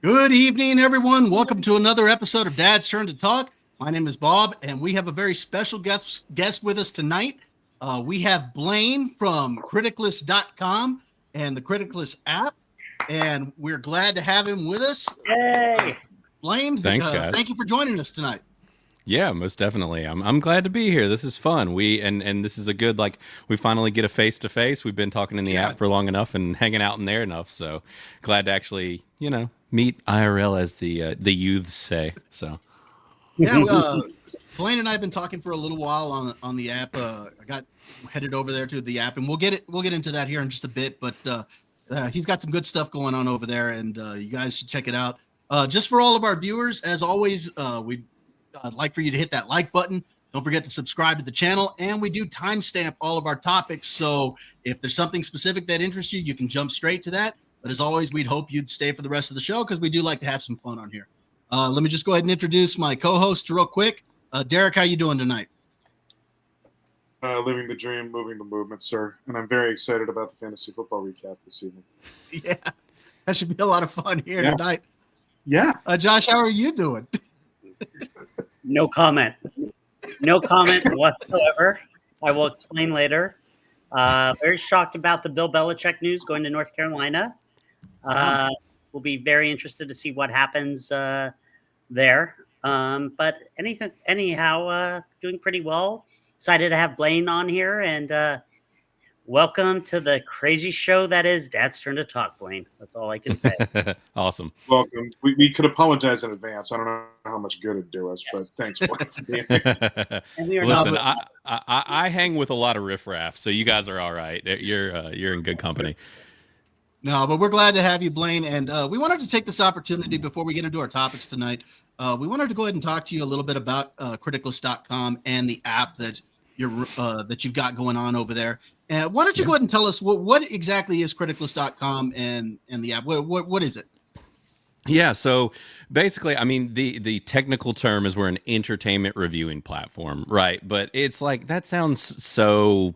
Good evening, everyone. Welcome to another episode of Dad's Turn to Talk. My name is Bob, and we have a very special guest with us tonight. We have Blaine from Criticless.com and the Criticless App, and we're glad to have him with us. Yay! Blaine, Thanks, guys. thank you for joining us tonight. Yeah, most definitely. I'm glad to be here. This is fun. And this is a good, we finally get a face to face. We've been talking in the app for long enough and hanging out in there enough. So glad to actually, meet IRL, as the youths say. So yeah, Blaine and I have been talking for a little while on the app. I got headed over there to the app, and we'll get into that here in just a bit. But he's got some good stuff going on over there, and you guys should check it out. Just for all of our viewers, as always, I'd like for you to hit that like button. Don't forget to subscribe to the channel, and we do timestamp all of our topics. So if there's something specific that interests you, you can jump straight to that. But as always, we'd hope you'd stay for the rest of the show because we do like to have some fun on here. Let me just go ahead and introduce my co-host real quick. Derek, how you doing tonight? Living the dream, moving the movement, sir. And I'm very excited about the fantasy football recap this evening. Yeah, that should be a lot of fun here tonight. Yeah. Josh, how are you doing? No comment. No comment whatsoever. I will explain later. Very shocked about the Bill Belichick news going to North Carolina. We'll be very interested to see what happens there. But anyhow, doing pretty well. Excited to have Blaine on here, and welcome to the crazy show that is Dad's Turn to Talk, Blaine. That's all I can say. Awesome. Welcome. We could apologize in advance. I don't know how much good it'd do us, but thanks, Blaine, for being here. Listen, I hang with a lot of riffraff, so you guys are all right. You're in good company. No, but we're glad to have you, Blaine. And we wanted to take this opportunity before we get into our topics tonight. We wanted to go ahead and talk to you a little bit about Criticless.com and the app that you've got going on over there. And why don't you go ahead and tell us what exactly is Criticless.com and the app? What is it? Yeah, so basically, I mean, the technical term is we're an entertainment reviewing platform, right? But it's like, that sounds so,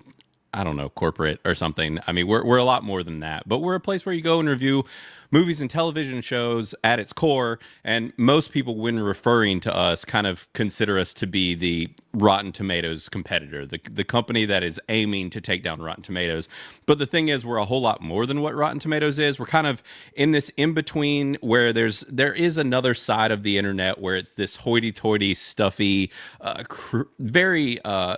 I don't know, corporate or something. I mean, we're a lot more than that, but we're a place where you go and review movies and television shows at its core. And most people, when referring to us, kind of consider us to be the Rotten Tomatoes competitor, the company that is aiming to take down Rotten Tomatoes. But the thing is, we're a whole lot more than what Rotten Tomatoes is. We're kind of in this in-between where there is another side of the internet where it's this hoity-toity, stuffy,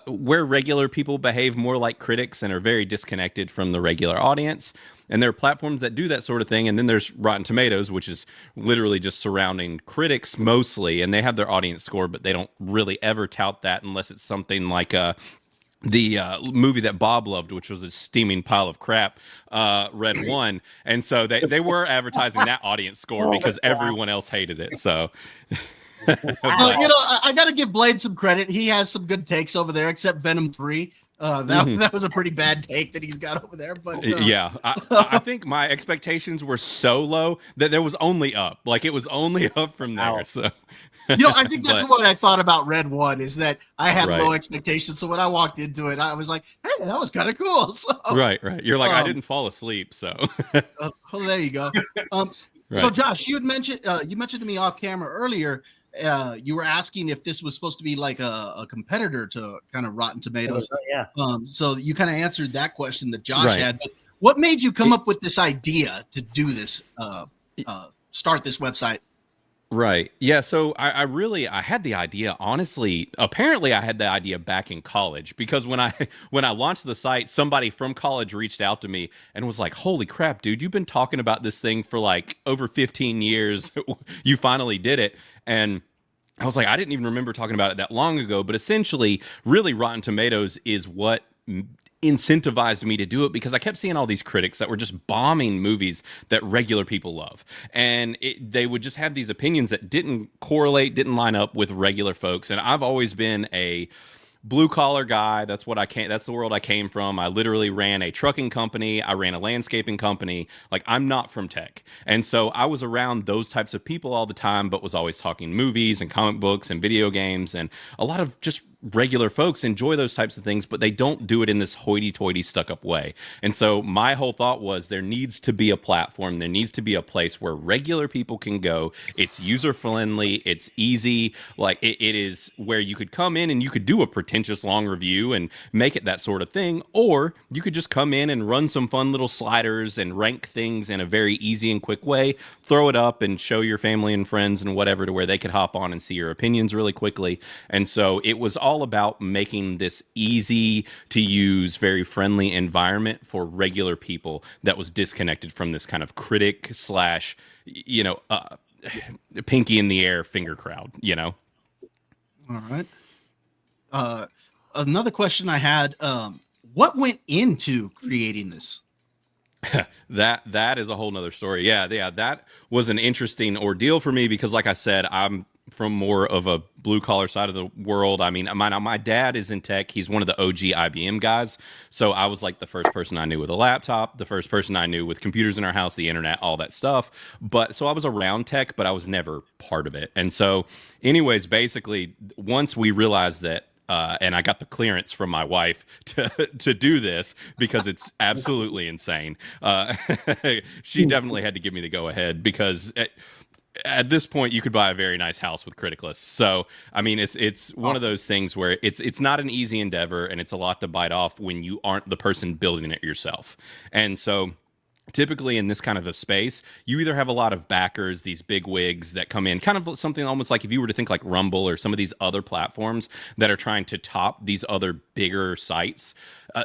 where regular people behave more like critics and are very disconnected from the regular audience. And there are platforms that do that sort of thing. And then there's Rotten Tomatoes, which is literally just surrounding critics mostly. And they have their audience score, but they don't really ever tout that unless it's something like the movie that Bob loved, which was a steaming pile of crap, Red One. And so they were advertising that audience score because everyone else hated it. So... I got to give Blade some credit. He has some good takes over there, except Venom 3. That was a pretty bad take that he's got over there. But yeah, I think my expectations were so low that there was only up. Like, it was only up from there. So, I think that's what I thought about Red One, is that I had low expectations. So when I walked into it, I was like, "Hey, that was kind of cool." So, right. You're like, I didn't fall asleep. So, well, there you go. So, Josh, you mentioned to me off camera earlier. You were asking if this was supposed to be like a competitor to kind of Rotten Tomatoes. Yeah. So you kind of answered that question that Josh had. But what made you come up with this idea to do this, start this website? Right. Yeah. So I had the idea, honestly, apparently I had the idea back in college, because when I launched the site, somebody from college reached out to me and was like, "Holy crap, dude, you've been talking about this thing for like over 15 years. You finally did it." And I was like, I didn't even remember talking about it that long ago, but essentially, really, Rotten Tomatoes is what incentivized me to do it, because I kept seeing all these critics that were just bombing movies that regular people love. And they would just have these opinions that didn't correlate, didn't line up with regular folks. And I've always been a blue collar guy. That's what I came. That's the world I came from. I literally ran a trucking company. I ran a landscaping company. Like, I'm not from tech, and so I was around those types of people all the time, but was always talking movies and comic books and video games, and a lot of just regular folks enjoy those types of things, but they don't do it in this hoity-toity, stuck-up way. And so my whole thought was there needs to be a platform, there needs to be a place where regular people can go. It's user-friendly, it's easy, like it is where you could come in and you could do a pretentious long review and make it that sort of thing, or you could just come in and run some fun little sliders and rank things in a very easy and quick way, throw it up and show your family and friends and whatever to where they could hop on and see your opinions really quickly. And so it was all about making this easy to use, very friendly environment for regular people that was disconnected from this kind of critic slash, pinky in the air finger crowd, All right. Another question I had, what went into creating this? That is a whole nother story. Yeah, that was an interesting ordeal for me because, like I said, I'm from more of a blue collar side of the world. I mean, my dad is in tech. He's one of the OG IBM guys. So I was like the first person I knew with a laptop, the first person I knew with computers in our house, the internet, all that stuff. But so I was around tech, but I was never part of it. And so anyways, basically, once we realized that and I got the clearance from my wife to do this because it's absolutely insane. She definitely had to give me the go ahead because at this point you could buy a very nice house with Criticless. So I mean, it's one of those things where it's not an easy endeavor and it's a lot to bite off when you aren't the person building it yourself. And so typically in this kind of a space, you either have a lot of backers, these big wigs that come in, kind of something almost like if you were to think like Rumble or some of these other platforms that are trying to top these other bigger sites.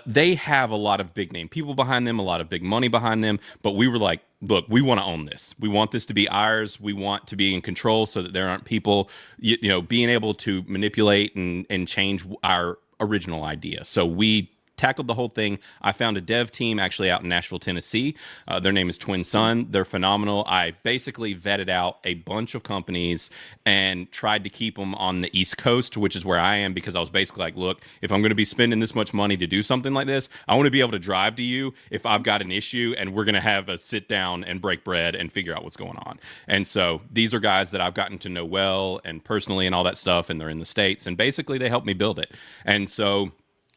They have a lot of big name people behind them, a lot of big money behind them. But we were like, look, we want to own this. We want this to be ours. We want to be in control so that there aren't people, being able to manipulate and change our original idea. So we tackled the whole thing. I found a dev team actually out in Nashville, Tennessee. Their name is Twin Sun. They're phenomenal. I basically vetted out a bunch of companies and tried to keep them on the East Coast, which is where I am, because I was basically like, look, if I'm going to be spending this much money to do something like this, I want to be able to drive to you if I've got an issue and we're going to have a sit down and break bread and figure out what's going on. And so these are guys that I've gotten to know well and personally and all that stuff, and they're in the States, and basically they helped me build it. And so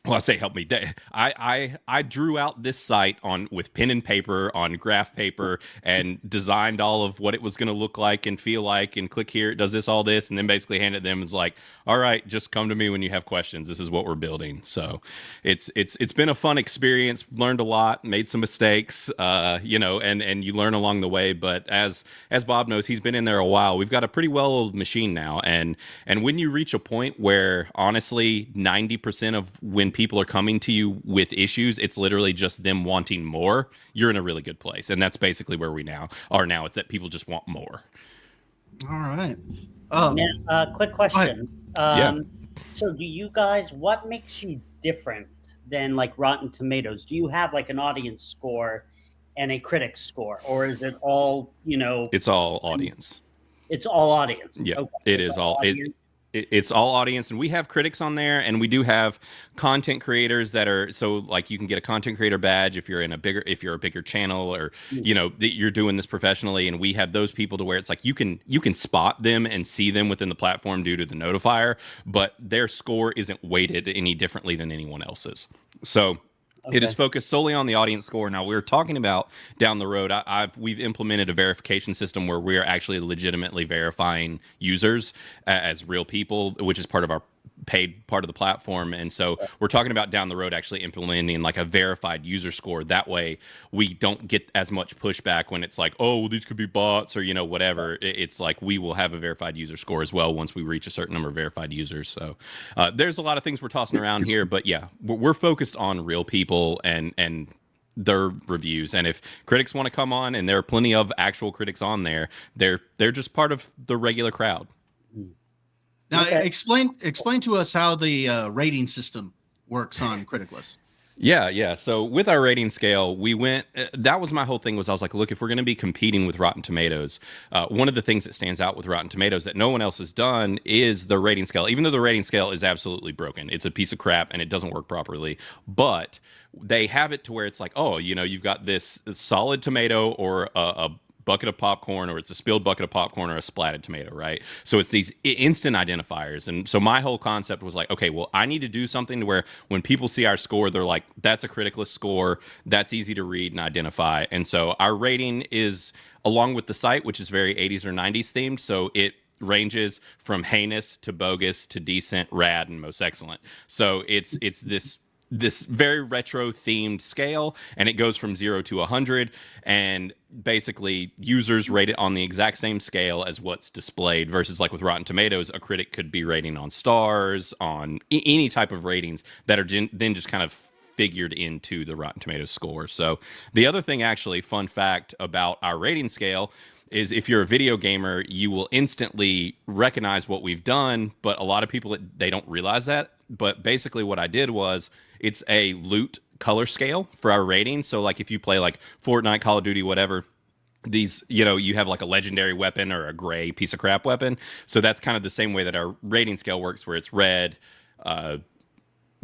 I say help me. I drew out this site with pen and paper on graph paper and designed all of what it was going to look like and feel like, and click here, it does this, all this, and then basically handed them. It's like, all right, just come to me when you have questions. This is what we're building. So it's been a fun experience. Learned a lot, made some mistakes, and you learn along the way. But as Bob knows, he's been in there a while. We've got a pretty well-oiled machine now, and when you reach a point where honestly 90% of when people are coming to you with issues, it's literally just them wanting more, you're in a really good place. And that's basically where we are now, is that people just want more. All right. Quick question. Yeah. So do you guys, what makes you different than like Rotten Tomatoes? Do you have like an audience score and a critic score, or is it all, It's all audience. It's all audience. Yeah, okay. It's all audience, and we have critics on there, and we do have content creators that are, so like you can get a content creator badge if you're a bigger channel, or that you're doing this professionally, and we have those people to where it's like you can spot them and see them within the platform due to the notifier, but their score isn't weighted any differently than anyone else's. So it is focused solely on the audience score. Now, we're talking about down the road, we've implemented a verification system where we're actually legitimately verifying users as real people, which is part of our paid part of the platform. And so we're talking about down the road actually implementing like a verified user score. That way we don't get as much pushback when it's like, oh, well, these could be bots or whatever. It's like we will have a verified user score as well once we reach a certain number of verified users. So there's a lot of things we're tossing around here, but yeah, we're focused on real people and their reviews. And if critics want to come on, and there are plenty of actual critics on there, they're just part of the regular crowd. Now, explain to us how the rating system works on Criticless. Yeah. So with our rating scale, we went. That was my whole thing. Was I was like, look, if we're going to be competing with Rotten Tomatoes, one of the things that stands out with Rotten Tomatoes that no one else has done is the rating scale. Even though the rating scale is absolutely broken, it's a piece of crap and it doesn't work properly. But they have it to where it's like, oh, you've got this solid tomato or a bucket of popcorn, or it's a spilled bucket of popcorn or a splatted tomato, right? So it's these instant identifiers. And so my whole concept was like, okay, well, I need to do something to where when people see our score, they're like, that's a Criticless score. That's easy to read and identify. And so our rating is along with the site, which is very 80s or 90s themed. So it ranges from heinous to bogus to decent, rad, and most excellent. So it's this very retro themed scale, and it goes from 0 to 100, and basically users rate it on the exact same scale as what's displayed, versus like with Rotten Tomatoes, a critic could be rating on stars, on any type of ratings that are then just kind of figured into the Rotten Tomatoes score. So the other thing, actually, fun fact about our rating scale, is if you're a video gamer, you will instantly recognize what we've done, but a lot of people, they don't realize that. But basically what I did was, it's a loot color scale for our rating. So like if you play like Fortnite, Call of Duty, whatever, these, you have like a legendary weapon or a gray piece of crap weapon. So that's kind of the same way that our rating scale works, where it's red,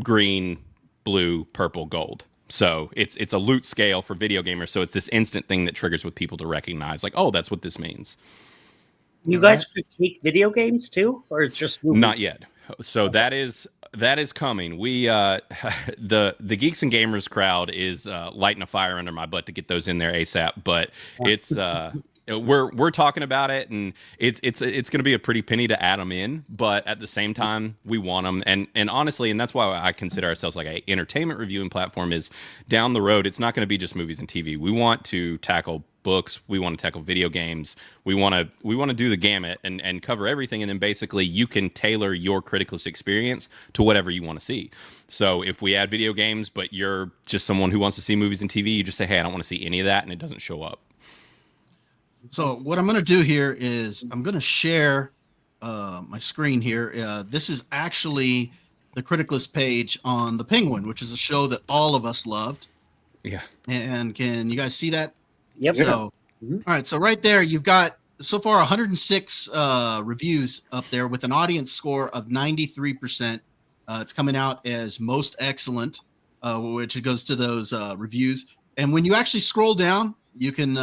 green, blue, purple, gold. So it's a loot scale for video gamers. So it's this instant thing that triggers with people to recognize, like, oh, that's what this means. You guys critique video games too, or just movies? Not yet. So that is coming. We the Geeks and Gamers crowd is lighting a fire under my butt to get those in there ASAP. But it's we're talking about it, and it's going to be a pretty penny to add them in. But at the same time, we want them, and honestly, and that's why I consider ourselves like a entertainment reviewing platform. Is down the road, it's not going to be just movies and TV. We want to tackle books, we want to tackle video games, we want to do the gamut and cover everything, and then basically you can tailor your Criticless experience to whatever you want to see. So if we add video games, but you're just someone who wants to see movies and TV, you just say, hey, I don't want to see any of that, and it doesn't show up. So what I'm going to do here is I'm going to share my screen here. This is actually the Criticless page on The Penguin, which is a show that all of us loved. Yeah. And can you guys see that? Yep. So, all right. So right there, you've got so far 106 reviews up there with an audience score of 93%. It's coming out as most excellent, which goes to those reviews. And when you actually scroll down, you can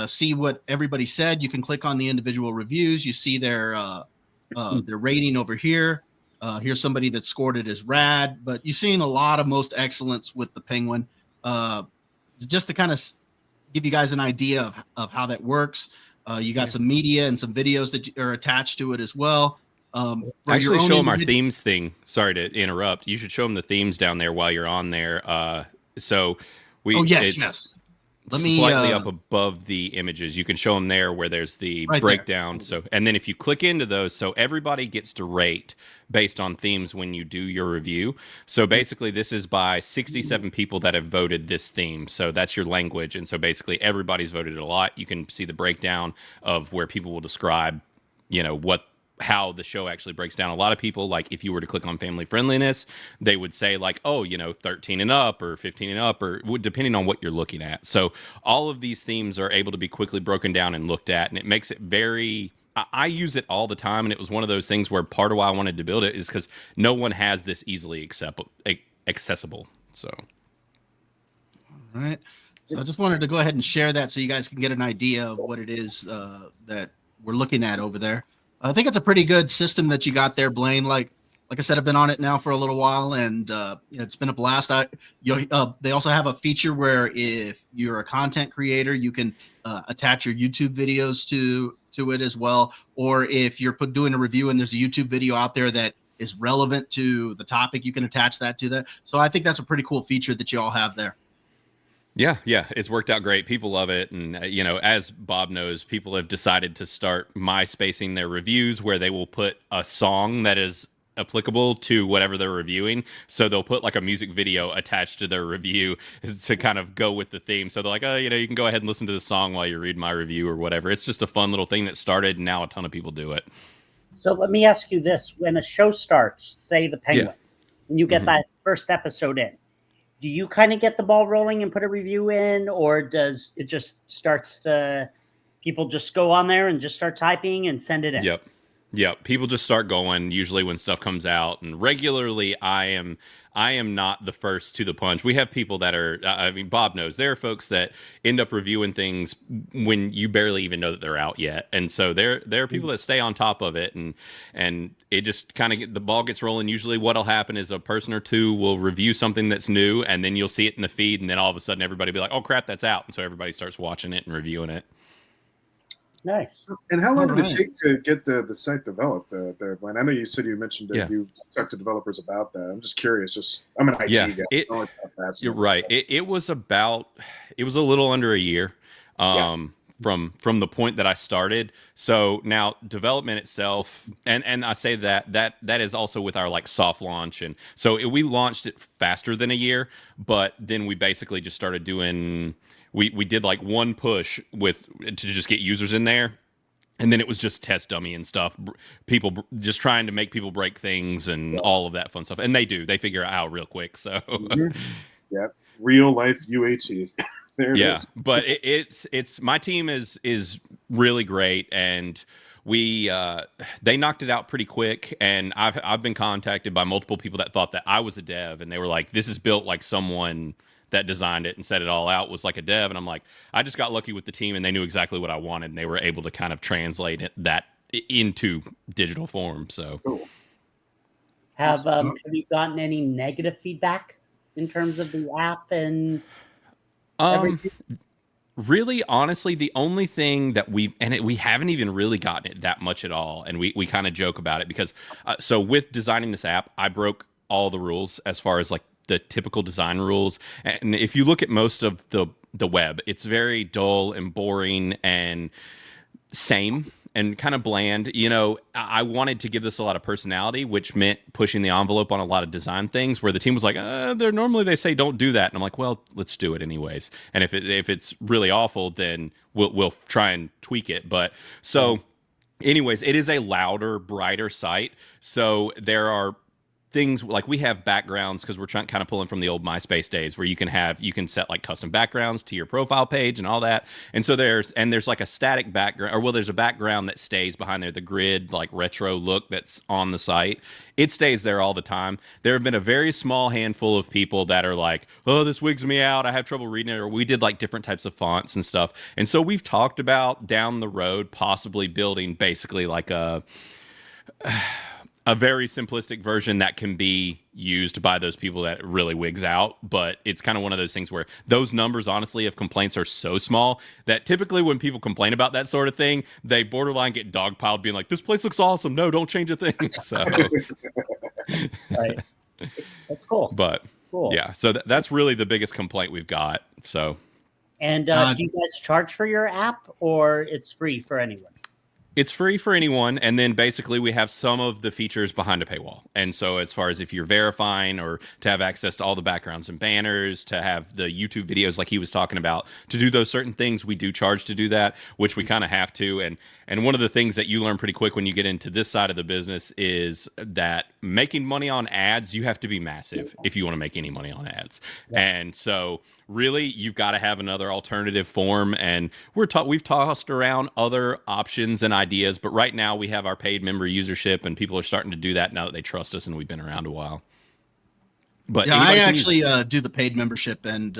see what everybody said. You can click on the individual reviews. You see their rating over here. Here's somebody that scored it as rad, but you've seen a lot of most excellence with The Penguin. Just to kind of give you guys an idea of how that works. You got some media and some videos that are attached to it as well. Actually, show them our themes thing. Sorry to interrupt. You should show them the themes down there while you're on there. So we. Oh yes. Let me slightly up above the images. You can show them there where there's the breakdown. There. So, and then if you click into those, so everybody gets to rate based on themes when you do your review. So basically, this is by 67 people that have voted this theme. So that's your language, and so basically everybody's voted it a lot. You can see the breakdown of where people will describe, how the show actually breaks down. A lot of people, like if you were to click on family friendliness, they would say like, 13 and up or 15 and up, or depending on what you're looking at. So all of these themes are able to be quickly broken down and looked at, and it makes it I use it all the time, and it was one of those things where part of why I wanted to build it is because no one has this easily accessible. So. All right. So I just wanted to go ahead and share that so you guys can get an idea of what it is that we're looking at over there. I think it's a pretty good system that you got there, Blaine. Like I said, I've been on it now for a little while, and it's been a blast. They also have a feature where if you're a content creator, you can attach your YouTube videos to it as well. Or if you're doing a review and there's a YouTube video out there that is relevant to the topic, you can attach that to that. So I think that's a pretty cool feature that you all have there. Yeah, it's worked out great. People love it. And, as Bob knows, people have decided to start MySpacing their reviews where they will put a song that is applicable to whatever they're reviewing. So they'll put like a music video attached to their review to kind of go with the theme. So they're like, you can go ahead and listen to the song while you read my review or whatever. It's just a fun little thing that started, and now a ton of people do it. So let me ask you this. When a show starts, say The Penguin, and you get that first episode in, do you kind of get the ball rolling and put a review in, or does it just starts to people just go on there and just start typing and send it in? Yep. People just start going usually when stuff comes out, and regularly I am not the first to the punch. We have people that are, I mean, Bob knows, there are folks that end up reviewing things when you barely even know that they're out yet. And so there are people that stay on top of it, and it just kind of the ball gets rolling. Usually what'll happen is a person or two will review something that's new, and then you'll see it in the feed, and then all of a sudden everybody will be like, oh crap, that's out. And so everybody starts watching it and reviewing it. Nice. And how long did it take to get the site developed there, Blaine? I know you said you mentioned that you talked to developers about that. I'm just curious. I'm an IT guy. You're right. It was a little under a year from the point that I started. So now development itself, and I say that is also with our like soft launch. And so we launched it faster than a year, but then we basically just started doing... We did like one push to just get users in there, and then it was just test dummy and stuff. People just trying to make people break things and all of that fun stuff, and they figure it out real quick. So yeah, real life UAT. There it is. But it's my team is really great, and they knocked it out pretty quick. And I've been contacted by multiple people that thought that I was a dev, and they were like, "This is built like someone that designed it and set it all out was like a dev." And I'm like, I just got lucky with the team, and they knew exactly what I wanted, and they were able to kind of translate that into digital form. So cool. Have you gotten any negative feedback in terms of the app and everything? Really, honestly, the only thing that we haven't even really gotten it that much at all. And we kind of joke about it because so with designing this app, I broke all the rules as far as like the typical design rules. And if you look at most of the web, it's very dull and boring and same and kind of bland. You know, I wanted to give this a lot of personality, which meant pushing the envelope on a lot of design things where the team was like, normally they say don't do that. And I'm like, well, let's do it anyways. And if it's really awful, then we'll try and tweak it. But so anyways, it is a louder, brighter site. So there are things like we have backgrounds because we're kind of pulling from the old MySpace days where you can set like custom backgrounds to your profile page and all that. And so there's like a static background, or there's a background that stays behind there, the grid like retro look that's on the site. It stays there all the time. There have been a very small handful of people that are like, oh, this wigs me out, I have trouble reading it, or we did like different types of fonts and stuff. And so we've talked about down the road possibly building basically like a very simplistic version that can be used by those people that really wigs out. But it's kind of one of those things where those numbers, honestly, of complaints are so small that typically when people complain about that sort of thing, they borderline get dogpiled being like, this place looks awesome. No, don't change a thing. So right. That's cool. But cool. Yeah, so that's really the biggest complaint we've got. So, and do you guys charge for your app, or it's free for anyone? It's free for anyone, and then basically we have some of the features behind a paywall. And so as far as if you're verifying or to have access to all the backgrounds and banners, to have the YouTube videos like he was talking about, to do those certain things, we do charge to do that, which we kind of have to. And one of the things that you learn pretty quick when you get into this side of the business is that making money on ads, you have to be massive if you want to make any money on ads. And so really, you've got to have another alternative form, and we've tossed around other options and ideas, but right now we have our paid member usership, and people are starting to do that now that they trust us and we've been around a while. But yeah, I actually do the paid membership, and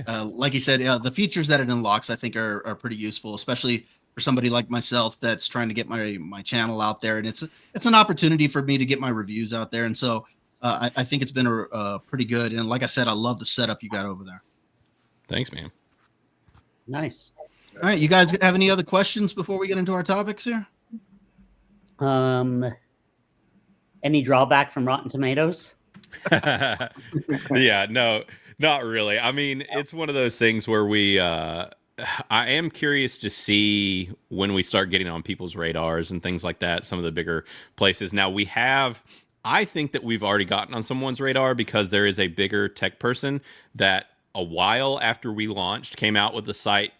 like you said, the features that it unlocks I think are pretty useful, especially for somebody like myself that's trying to get my channel out there, and it's an opportunity for me to get my reviews out there, and so I think it's been a pretty good. And like I said, I love the setup you got over there. Thanks, man. Nice. All right, you guys have any other questions before we get into our topics here? Any drawback from Rotten Tomatoes? Yeah, no, not really. I mean, it's one of those things where I am curious to see when we start getting on people's radars and things like that, some of the bigger places. Now I think that we've already gotten on someone's radar because there is a bigger tech person that a while after we launched came out with the site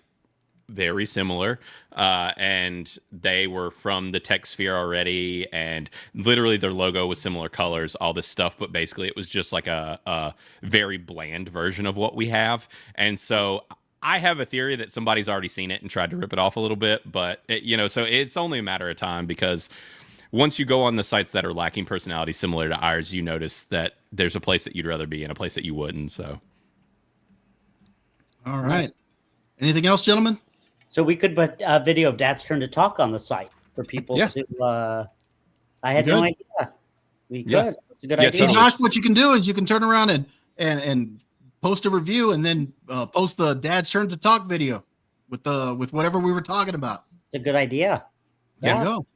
very similar, and they were from the tech sphere already, and literally their logo was similar colors, all this stuff, but basically it was just like a very bland version of what we have. And so I have a theory that somebody's already seen it and tried to rip it off a little bit, but so it's only a matter of time, because once you go on the sites that are lacking personality similar to ours, you notice that there's a place that you'd rather be and a place that you wouldn't. So, all right. Anything else, gentlemen? So we could put a video of Dad's Turn to Talk on the site for people to. I had no idea. We could. Yeah. It's a good idea. Hey, Josh, what you can do is you can turn around and post a review, and then post the Dad's Turn to Talk video with whatever we were talking about. It's a good idea. There you go.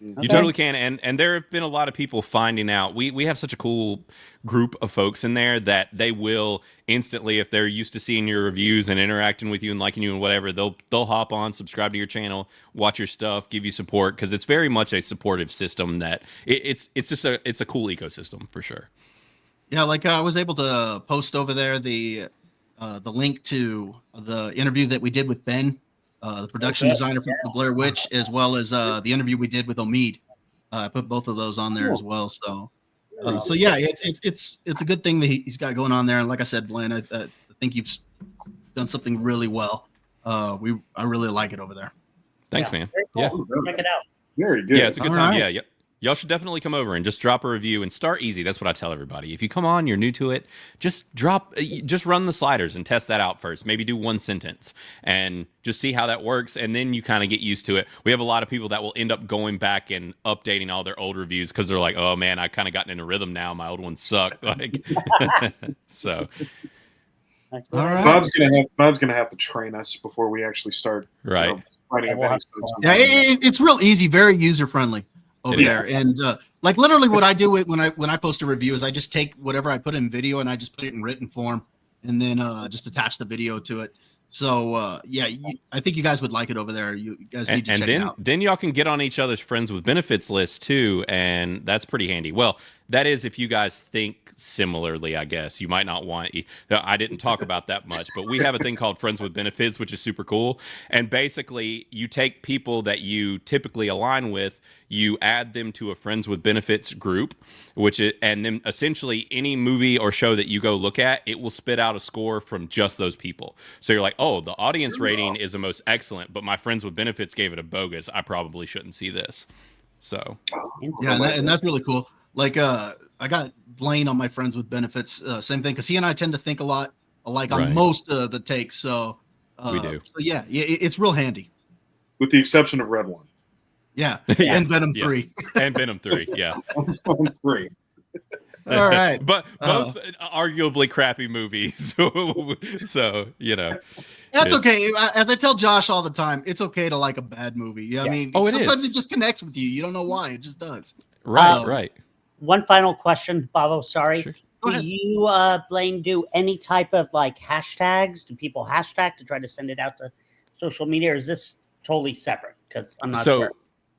You totally can, and there have been a lot of people finding out. We have such a cool group of folks in there that they will instantly, if they're used to seeing your reviews and interacting with you and liking you and whatever, they'll hop on, subscribe to your channel, watch your stuff, give you support, because it's very much a supportive system. That it's just it's a cool ecosystem for sure. Yeah, like I was able to post over there the link to the interview that we did with Ben, the production designer from the Blair Witch, as well as the interview we did with Omid. I put both of those on there as well. So yeah, it's a good thing that he's got going on there. And like I said, Blaine, I think you've done something really well. I really like it over there. Thanks, man. Cool. Yeah, check it out. Very good. Yeah, it's a good time. Right. Yeah. Y'all should definitely come over and just drop a review and start easy. That's what I tell everybody. If you come on, you're new to it, just run the sliders and test that out first. Maybe do one sentence and just see how that works, and then you kind of get used to it. We have a lot of people that will end up going back and updating all their old reviews because they're like, "Oh man, I kind of gotten in a rhythm now. My old ones suck." Like, so. All right. Bob's gonna have to train us before we actually start. Right. Writing Yeah, it's real easy, very user friendly over there. And like literally what I do when I post a review is I just take whatever I put in video and I just put it in written form, and then just attach the video to it. So yeah, I think you guys would like it over there. You guys need to check it out. Then y'all can get on each other's friends with benefits list too, and that's pretty handy. Well, that is if you guys think similarly, I guess. You might not want. I didn't talk about that much, but we have a thing called Friends with Benefits, which is super cool. And basically, you take people that you typically align with, you add them to a Friends with Benefits group, and then essentially any movie or show that you go look at, it will spit out a score from just those people. So you're like, oh, the audience rating is the most excellent, but my Friends with Benefits gave it a bogus. I probably shouldn't see this. So yeah, and that's really cool. Like I got Blaine on my Friends with Benefits, same thing, because he and I tend to think a lot alike on most of the takes. So we do. So yeah, it's real handy. With the exception of Red One. Yeah, and Venom 3. And Venom 3, yeah. Venom 3. All right. But both arguably crappy movies. So, That's okay. As I tell Josh all the time, it's okay to like a bad movie. Yeah. I mean, sometimes it just connects with you. You don't know why. It just does. Right. One final question, Bobo. Sorry. Sure. Do you, Blaine, do any type of like hashtags? Do people hashtag to try to send it out to social media, or is this totally separate? Because I'm not sure.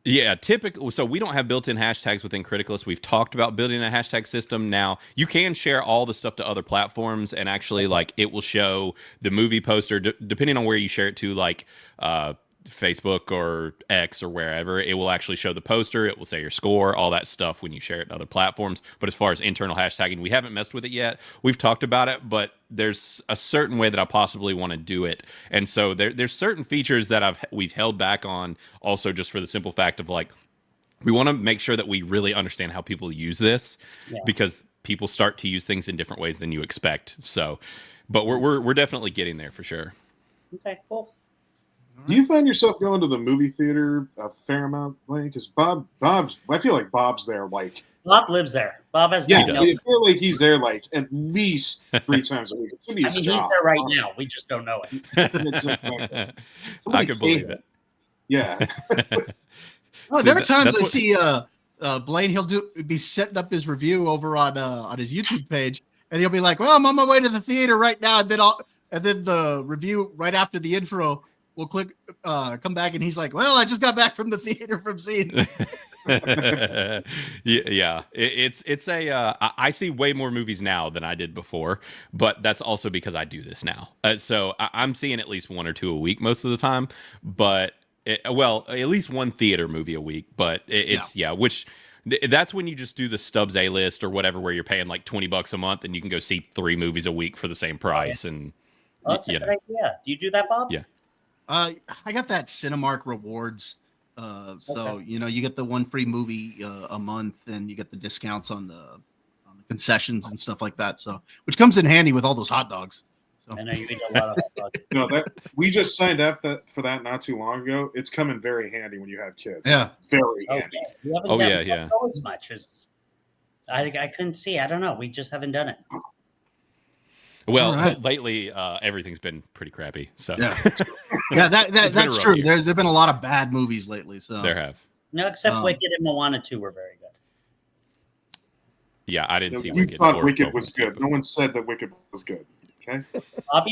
Yeah, typically, so we don't have built-in hashtags within Criticless. We've talked about building a hashtag system. Now, you can share all the stuff to other platforms, and actually, like, it will show the movie poster, depending on where you share it to, like Facebook or X or wherever. It will actually show the poster. It will say your score, all that stuff when you share it to other platforms. But as far as internal hashtagging, we haven't messed with it yet. We've talked about it, but there's a certain way that I possibly want to do it. And so there's certain features that we've held back on, also just for the simple fact of, like, we want to make sure that we really understand how people use this, because people start to use things in different ways than you expect. So, but we're definitely getting there for sure. Okay, cool. Do you find yourself going to the movie theater a fair amount, Blaine? Because I feel like Bob's there, like. Bob lives there. Bob has. Yeah, I feel like he's there like at least 3 times a week. It should be his job. He's there right now. We just don't know it. I can believe it. Yeah. There are times I see Blaine. He'll be setting up his review over on his YouTube page, and he'll be like, "Well, I'm on my way to the theater right now," and then the review right after the intro. We'll come back, and he's like, "Well, I just got back from the theater from seeing." Yeah. It's a. I see way more movies now than I did before, but that's also because I do this now. So I'm seeing at least one or two a week most of the time. But well, at least one theater movie a week. But it's which. That's when you just do the Stubbs A list or whatever, where you're paying like $20 a month and you can go see 3 movies a week for the same price. And that's a good idea. Do you do that, Bob? Yeah. I got that Cinemark rewards. So you get the one free movie a month, and you get the discounts on the concessions and stuff like that. So, which comes in handy with all those hot dogs. So. I know you eat a lot of hot dogs. No, we just signed up for that not too long ago. It's coming very handy when you have kids. Yeah, very handy. Yeah. As much as I couldn't see. I don't know. We just haven't done it. Well, lately everything's been pretty crappy. So yeah, that's true. There've been a lot of bad movies lately. So there have. No, except Wicked and Moana 2 were very good. Yeah, I didn't see Wicked. You thought Wicked was good. No one said that Wicked was good. Okay.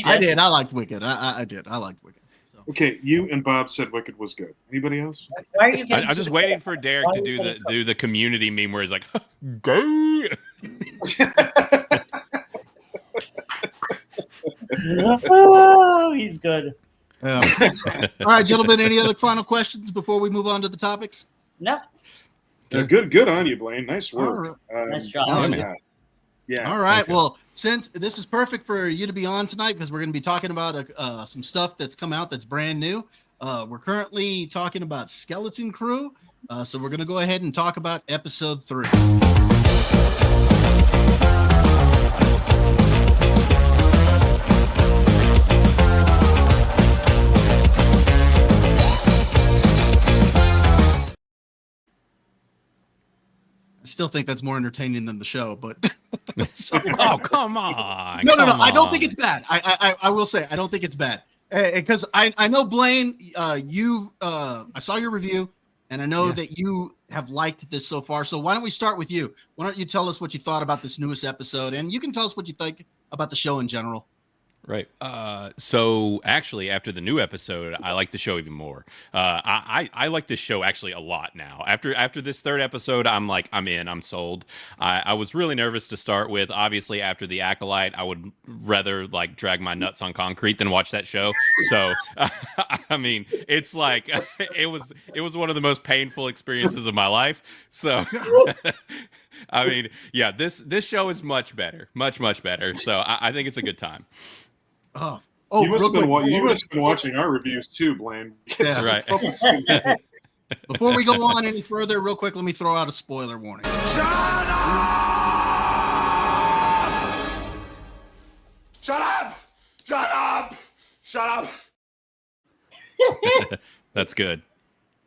I did. I liked Wicked. I did. I liked Wicked. So. Okay, you and Bob said Wicked was good. Anybody else? Why are you I'm just waiting for Derek to do the Community meme where he's like, "Go." Oh, he's good. All right, gentlemen. Any other final questions before we move on to the topics? No. Good on you, Blaine. Nice work. Nice job. Yeah. All right. Well, since this is perfect for you to be on tonight, because we're going to be talking about some stuff that's come out that's brand new. We're currently talking about Skeleton Crew. So we're going to go ahead and talk about episode 3. I still think that's more entertaining than the show, but oh, come on. No. I don't think it's bad. I will say I don't think it's bad because I know Blaine. I saw your review, and I know that you have liked this so far. So why don't we start with you? Why don't you tell us what you thought about this newest episode, and you can tell us what you think about the show in general. Right. So actually, after the new episode, I like the show even more. I like this show actually a lot now. After this 3rd episode, I'm in. I'm sold. I was really nervous to start with. Obviously, after the Acolyte, I would rather drag my nuts on concrete than watch that show. So, I mean, it's like it was one of the most painful experiences of my life. So. I mean, yeah, this show is much better, much better. So I think it's a good time. You must have been watching our reviews too, Blaine. Yeah, right. Before we go on any further, real quick, let me throw out a spoiler warning. Shut up! Shut up! Shut up! That's good.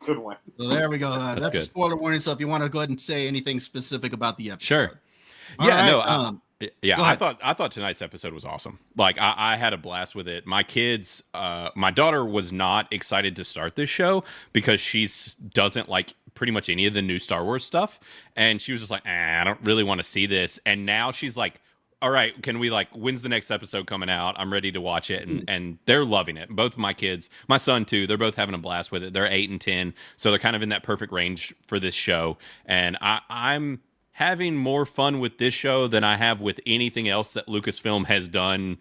Good one. So there we go. That's good. A spoiler warning. So if you want to go ahead and say anything specific about the episode, sure. I thought tonight's episode was awesome. I had a blast with it. My kids, my daughter was not excited to start this show because she doesn't like pretty much any of the new Star Wars stuff, and she was just like, I don't really want to see this. And now she's like, all right, can we when's the next episode coming out? I'm ready to watch it, and they're loving it. Both of my kids, my son too, they're both having a blast with it. They're 8 and 10, so they're kind of in that perfect range for this show, and I'm having more fun with this show than I have with anything else that Lucasfilm has done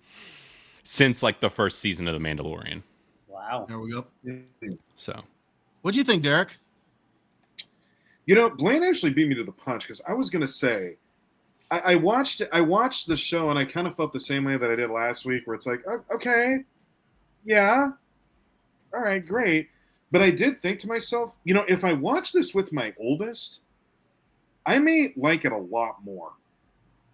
since the first season of The Mandalorian. Wow. There we go. So, what do you think, Derek? Blaine actually beat me to the punch because I was going to say, I watched the show and I kind of felt the same way that I did last week, where it's like, okay, yeah, all right, great. But I did think to myself, if I watch this with my oldest, I may like it a lot more.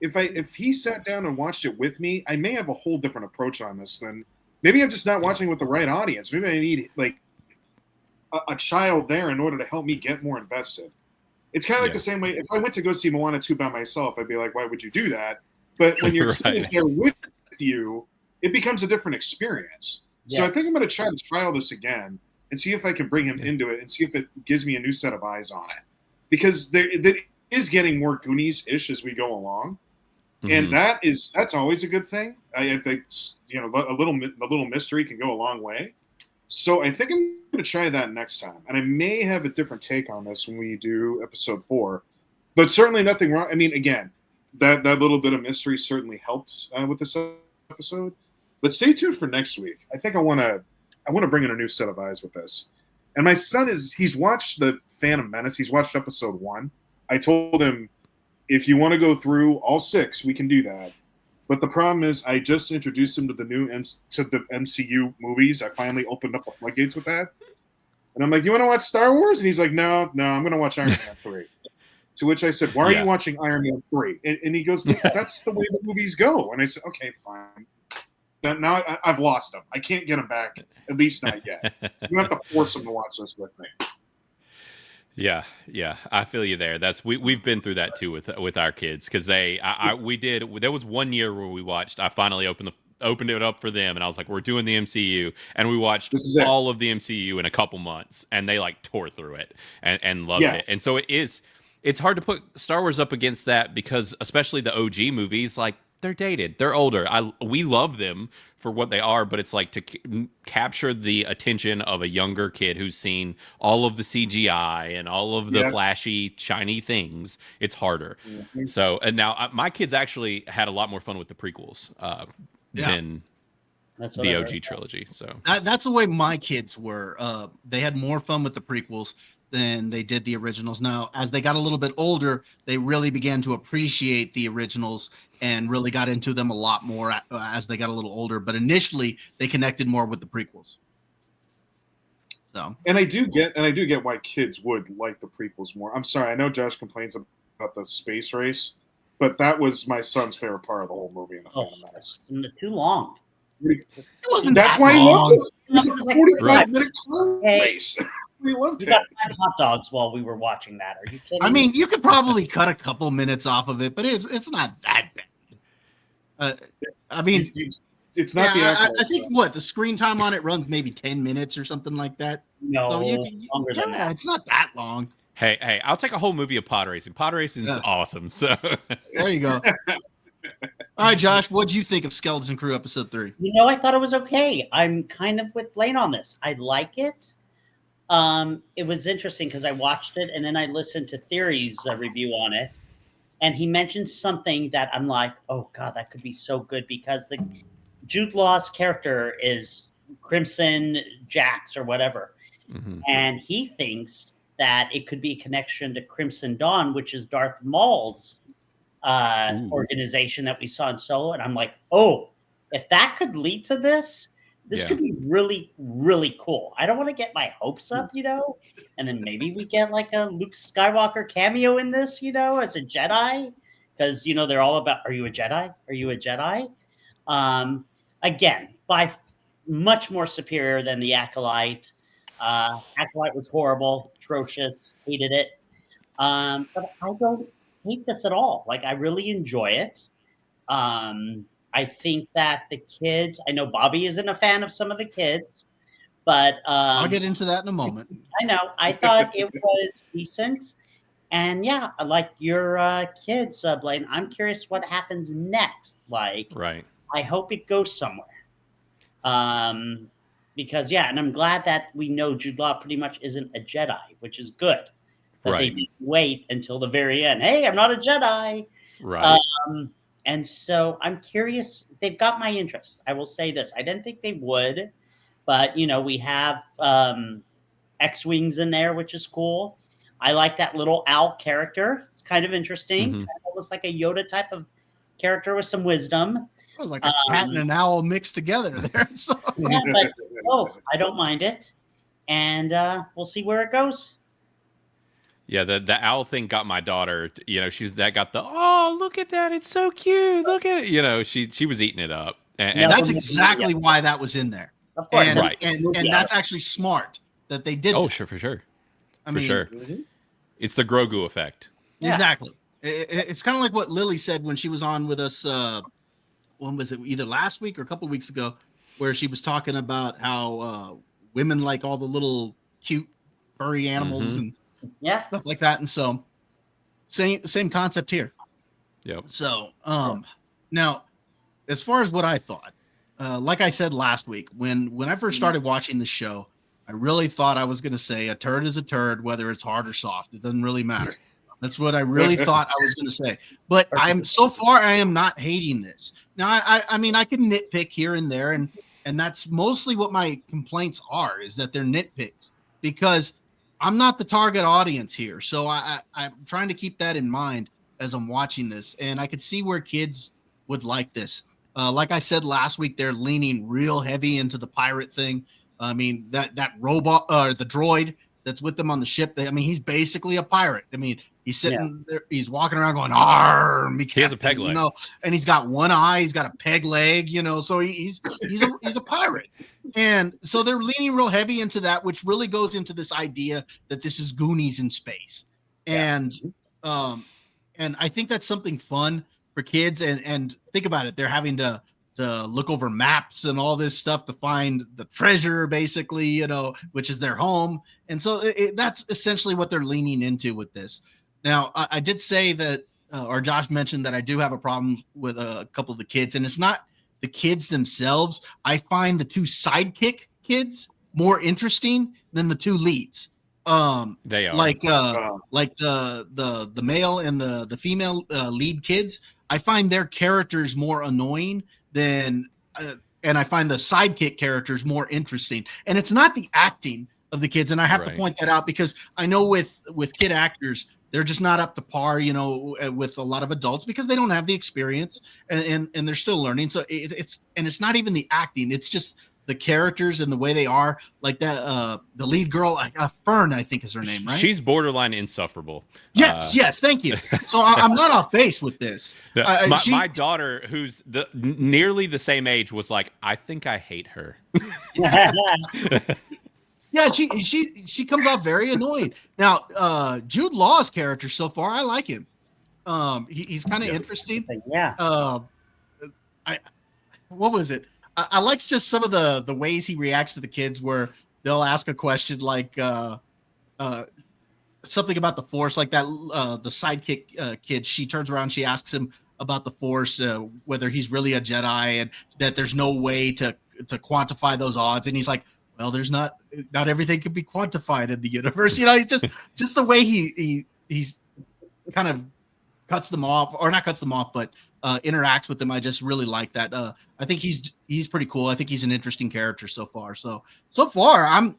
If he sat down and watched it with me, I may have a whole different approach on this than maybe I'm just not watching with the right audience. Maybe I need a child there in order to help me get more invested. It's kind of the same way. If I went to go see Moana 2 by myself, I'd be like, why would you do that? But when your kid is there with you, it becomes a different experience. Yes. So I think I'm going to try to trial this again and see if I can bring him into it and see if it gives me a new set of eyes on it. Because there is getting more Goonies-ish as we go along. And that's always a good thing. I think a little mystery can go a long way. So I think I'm going to try that next time. And I may have a different take on this when we do episode 4. But certainly nothing wrong. I mean, again, that little bit of mystery certainly helped with this episode. But stay tuned for next week. I think I want to bring in a new set of eyes with this. And my son he's watched the Phantom Menace. He's watched episode 1. I told him, if you want to go through all 6, we can do that. But the problem is, I just introduced him to the MCU movies. I finally opened up the floodgates with that. And I'm like, you want to watch Star Wars? And he's like, no, I'm going to watch Iron Man 3. To which I said, why are you watching Iron Man 3? And he goes, that's the way the movies go. And I said, okay, fine. Now I've lost him. I can't get him back, at least not yet. You have to force him to watch this with me. Yeah, I feel you there. We've been through that too with our kids, because we did. There was one year where we watched. I finally opened it up for them, and I was like, we're doing the MCU, and we watched all of the MCU in a couple months, and they like tore through it and loved it. And so it's hard to put Star Wars up against that, because especially the OG movies, like, they're dated, they're older. We love them for what they are, but it's like to capture the attention of a younger kid who's seen all of the CGI and all of the flashy, shiny things. It's harder. Mm-hmm. So, and now my kids actually had a lot more fun with the prequels than the OG trilogy. So that's the way my kids were. They had more fun with the prequels than they did the originals. Now, as they got a little bit older, they really began to appreciate the originals and really got into them a lot more as they got a little older. But initially, they connected more with the prequels. So, and I do get why kids would like the prequels more. I'm sorry, I know Josh complains about the space race, but that was my son's favorite part of the whole movie in the Phantom Menace. Too long. It wasn't. That's why he loved it. It was a 45-minute car race. We loved it. We got 5 hot dogs while we were watching that. Are you kidding? I mean, you could probably cut a couple minutes off of it, but it's not that bad. I mean, it's not the. I think the screen time on it runs maybe 10 minutes or something like that. No, so longer than that. It's not that long. Hey, I'll take a whole movie of pod racing. Pod racing is awesome. So there you go. All right, Josh, what do you think of Skeleton Crew episode 3? I thought it was okay. I'm kind of with Blaine on this. I like it. It was interesting because I watched it and then I listened to Theory's review on it, and he mentioned something that I'm like, oh god, that could be so good, because the Jude Law's character is Crimson Jax or whatever, and he thinks that it could be a connection to Crimson Dawn, which is Darth Maul's organization that we saw in Solo. And I'm like, oh, if that could lead to this could be really, really cool. I don't want to get my hopes up, and then maybe we get like a Luke Skywalker cameo in this, as a Jedi, because, they're all about, are you a Jedi? Are you a Jedi? Again, by much more superior than the Acolyte. Acolyte was horrible, atrocious, hated it. But I don't hate this at all. Like, I really enjoy it. I think that the kids, I know Bobby isn't a fan of some of the kids, but I'll get into that in a moment. I know. I thought it was decent. And yeah, like your kids, Blaine, I'm curious what happens next. Like, right. I hope it goes somewhere. Because and I'm glad that we know Jude Law pretty much isn't a Jedi, which is good. That they didn't wait until the very end. Hey, I'm not a Jedi. Right. And so I'm curious. They've got my interest. I will say this. I didn't think they would, but we have X-Wings in there, which is cool. I like that little owl character. It's kind of interesting. Kind of almost like a Yoda type of character with some wisdom. It was like a cat and an owl mixed together there. So. I don't mind it. And we'll see where it goes. Yeah, the owl thing got my daughter. Got the, oh, look at that, it's so cute. Look at it. She was eating it up, and that's exactly why that was in there. Of course, and that's actually smart that they did. Oh, that. sure, for sure, I mean, sure. It's the Grogu effect. Exactly. It's kind of like what Lily said when she was on with us. When was it? Either last week or a couple of weeks ago, where she was talking about how women like all the little cute furry animals and stuff like that. And so same concept here. Yep. So now, as far as what I thought, like I said last week, when I first started watching the show, I really thought I was going to say a turd is a turd, whether it's hard or soft. It doesn't really matter. That's what I really thought I was going to say. But so far I am not hating this. Now I mean I can nitpick here and there, and that's mostly what my complaints are, is that they're nitpicks, because I'm not the target audience here. So I'm trying to keep that in mind as I'm watching this, and I could see where kids would like this. Like I said last week, they're leaning real heavy into the pirate thing. I mean, that robot, the droid that's with them on the ship, he's basically a pirate. I mean, he's sitting there, he's walking around going, "Arr, he has a peg leg, and he's got one eye, he's got a peg leg, so he's a pirate." And so they're leaning real heavy into that, which really goes into this idea that this is Goonies in space. And I think that's something fun for kids. And think about it, they're having to look over maps and all this stuff to find the treasure, basically, which is their home. And so that's essentially what they're leaning into with this. Now, I did say that, or Josh mentioned that I do have a problem with a couple of the kids, and it's not the kids themselves. I find the two sidekick kids more interesting than the two leads. They are like the male and the female lead kids. I find their characters more annoying than, and I find the sidekick characters more interesting. And it's not the acting of the kids, and I have to point that out, because I know with kid actors, they're just not up to par, with a lot of adults, because they don't have the experience, and they're still learning. So it's not even the acting; it's just the characters and the way they are. Like that, the lead girl, Fern, I think is her name, right? She's borderline insufferable. Yes, thank you. So I'm not off base with this. My daughter, who's nearly the same age, was like, "I think I hate her." Yeah, she comes off very annoying. Now, Jude Law's character so far, I like him. He's kind of interesting. Yeah. What was it? I like just some of the ways he reacts to the kids, where they'll ask a question like something about the Force, like that. The sidekick kid, she turns around, she asks him about the Force, whether he's really a Jedi, and that there's no way to quantify those odds, and he's like, well, there's not everything can be quantified in the universe. He's just the way he's kind of cuts them off, or not cuts them off, but interacts with them. I just really like that. I think he's pretty cool. I think he's an interesting character so far. So far, I'm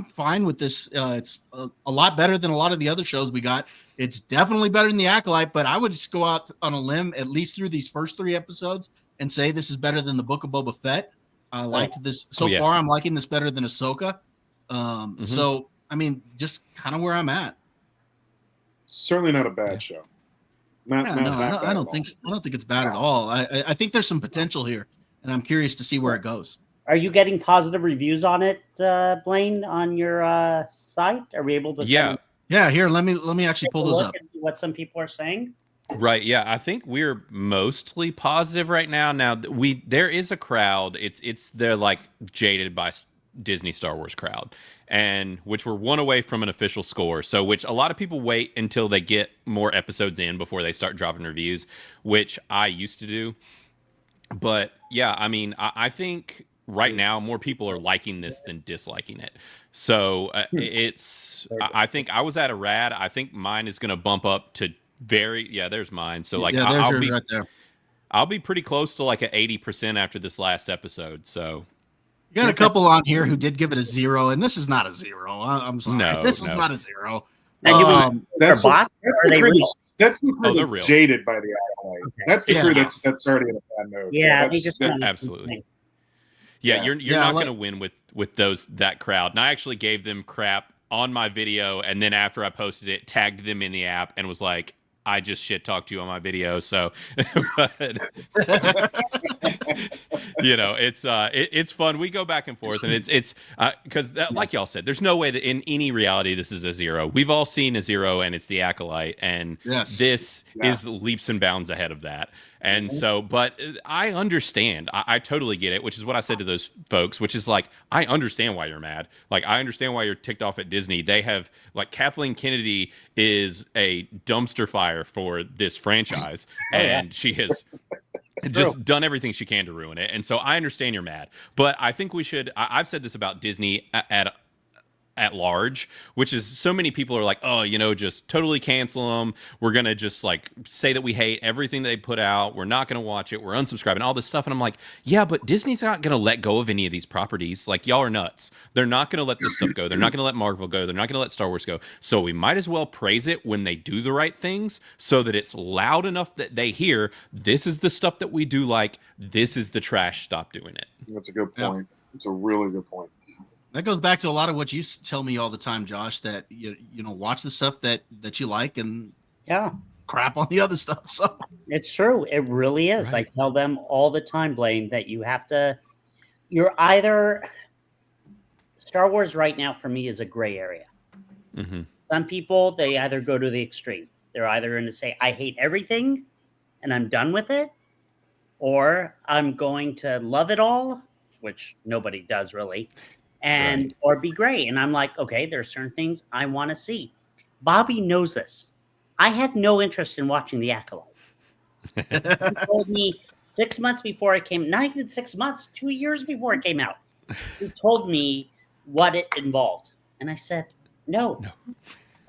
fine with this. It's a lot better than a lot of the other shows we got. It's definitely better than The Acolyte, but I would just go out on a limb, at least through these first 3 episodes, and say this is better than the Book of Boba Fett. I liked this so far. I'm liking this better than Ahsoka. So I mean, just kind of where I'm at. Certainly not a bad show. I don't think it's bad at all. I think there's some potential here, and I'm curious to see where it goes. Are you getting positive reviews on it, Blaine, on your site? Are we able to? Yeah. Here, let me actually pull those up. And see what some people are saying. Right. Yeah. I think we're mostly positive right now. Now there is a crowd. It's they're like jaded by Disney Star Wars crowd, and which we're one away from an official score. So which a lot of people wait until they get more episodes in before they start dropping reviews, which I used to do. But yeah, I mean, I think right now more people are liking this than disliking it. So I think I was at a rad. I think mine is going to bump up to there's mine. So like I'll be right there. I'll be pretty close to like an 80% after this last episode. So you got a couple on here who did give it a 0, and this is not a 0. I'm sorry. No, this is not a 0. That's the crew that's jaded by the Acolyte. Okay. That's the crew that's already in a bad mode. Yeah, absolutely. Yeah, you're not going to win with that crowd. And I actually gave them crap on my video, and then after I posted it, tagged them in the app and was like, I just shit talked you on my video. So, but, it's fun. We go back and forth, and it's because like y'all said, there's no way that in any reality this is a 0. We've all seen a 0, and it's the Acolyte, and this is leaps and bounds ahead of that. And so, but I understand. I totally get it, which is what I said to those folks, which is like, I understand why you're mad. Like, I understand why you're ticked off at Disney. They have, like, Kathleen Kennedy is a dumpster fire for this franchise, and she has just done everything she can to ruin it. And so I understand you're mad, but I think we should. I've said this about Disney at large, which is so many people are like, oh, just totally cancel them. We're going to just like say that we hate everything they put out. We're not going to watch it. We're unsubscribing, all this stuff. And I'm like, yeah, but Disney's not going to let go of any of these properties. Like, y'all are nuts. They're not going to let this stuff go. They're not going to let Marvel go. They're not going to let Star Wars go. So we might as well praise it when they do the right things so that it's loud enough that they hear, this is the stuff that we do like, this is the trash, stop doing it. That's a good point. It's a really good point. That goes back to a lot of what you tell me all the time, Josh, that watch the stuff that you like and crap on the other stuff. So it's true. It really is. Right. I tell them all the time, Blaine, that you're either Star Wars right now for me is a gray area. Mm-hmm. Some people, they either go to the extreme. They're either going to say, I hate everything and I'm done with it, or I'm going to love it all, which nobody does really. And or be great. And I'm like, okay, there are certain things I want to see. Bobby knows this. I had no interest in watching The Acolyte. He told me 6 months before it came, not even 6 months, 2 years before it came out. He told me what it involved. And I said, no.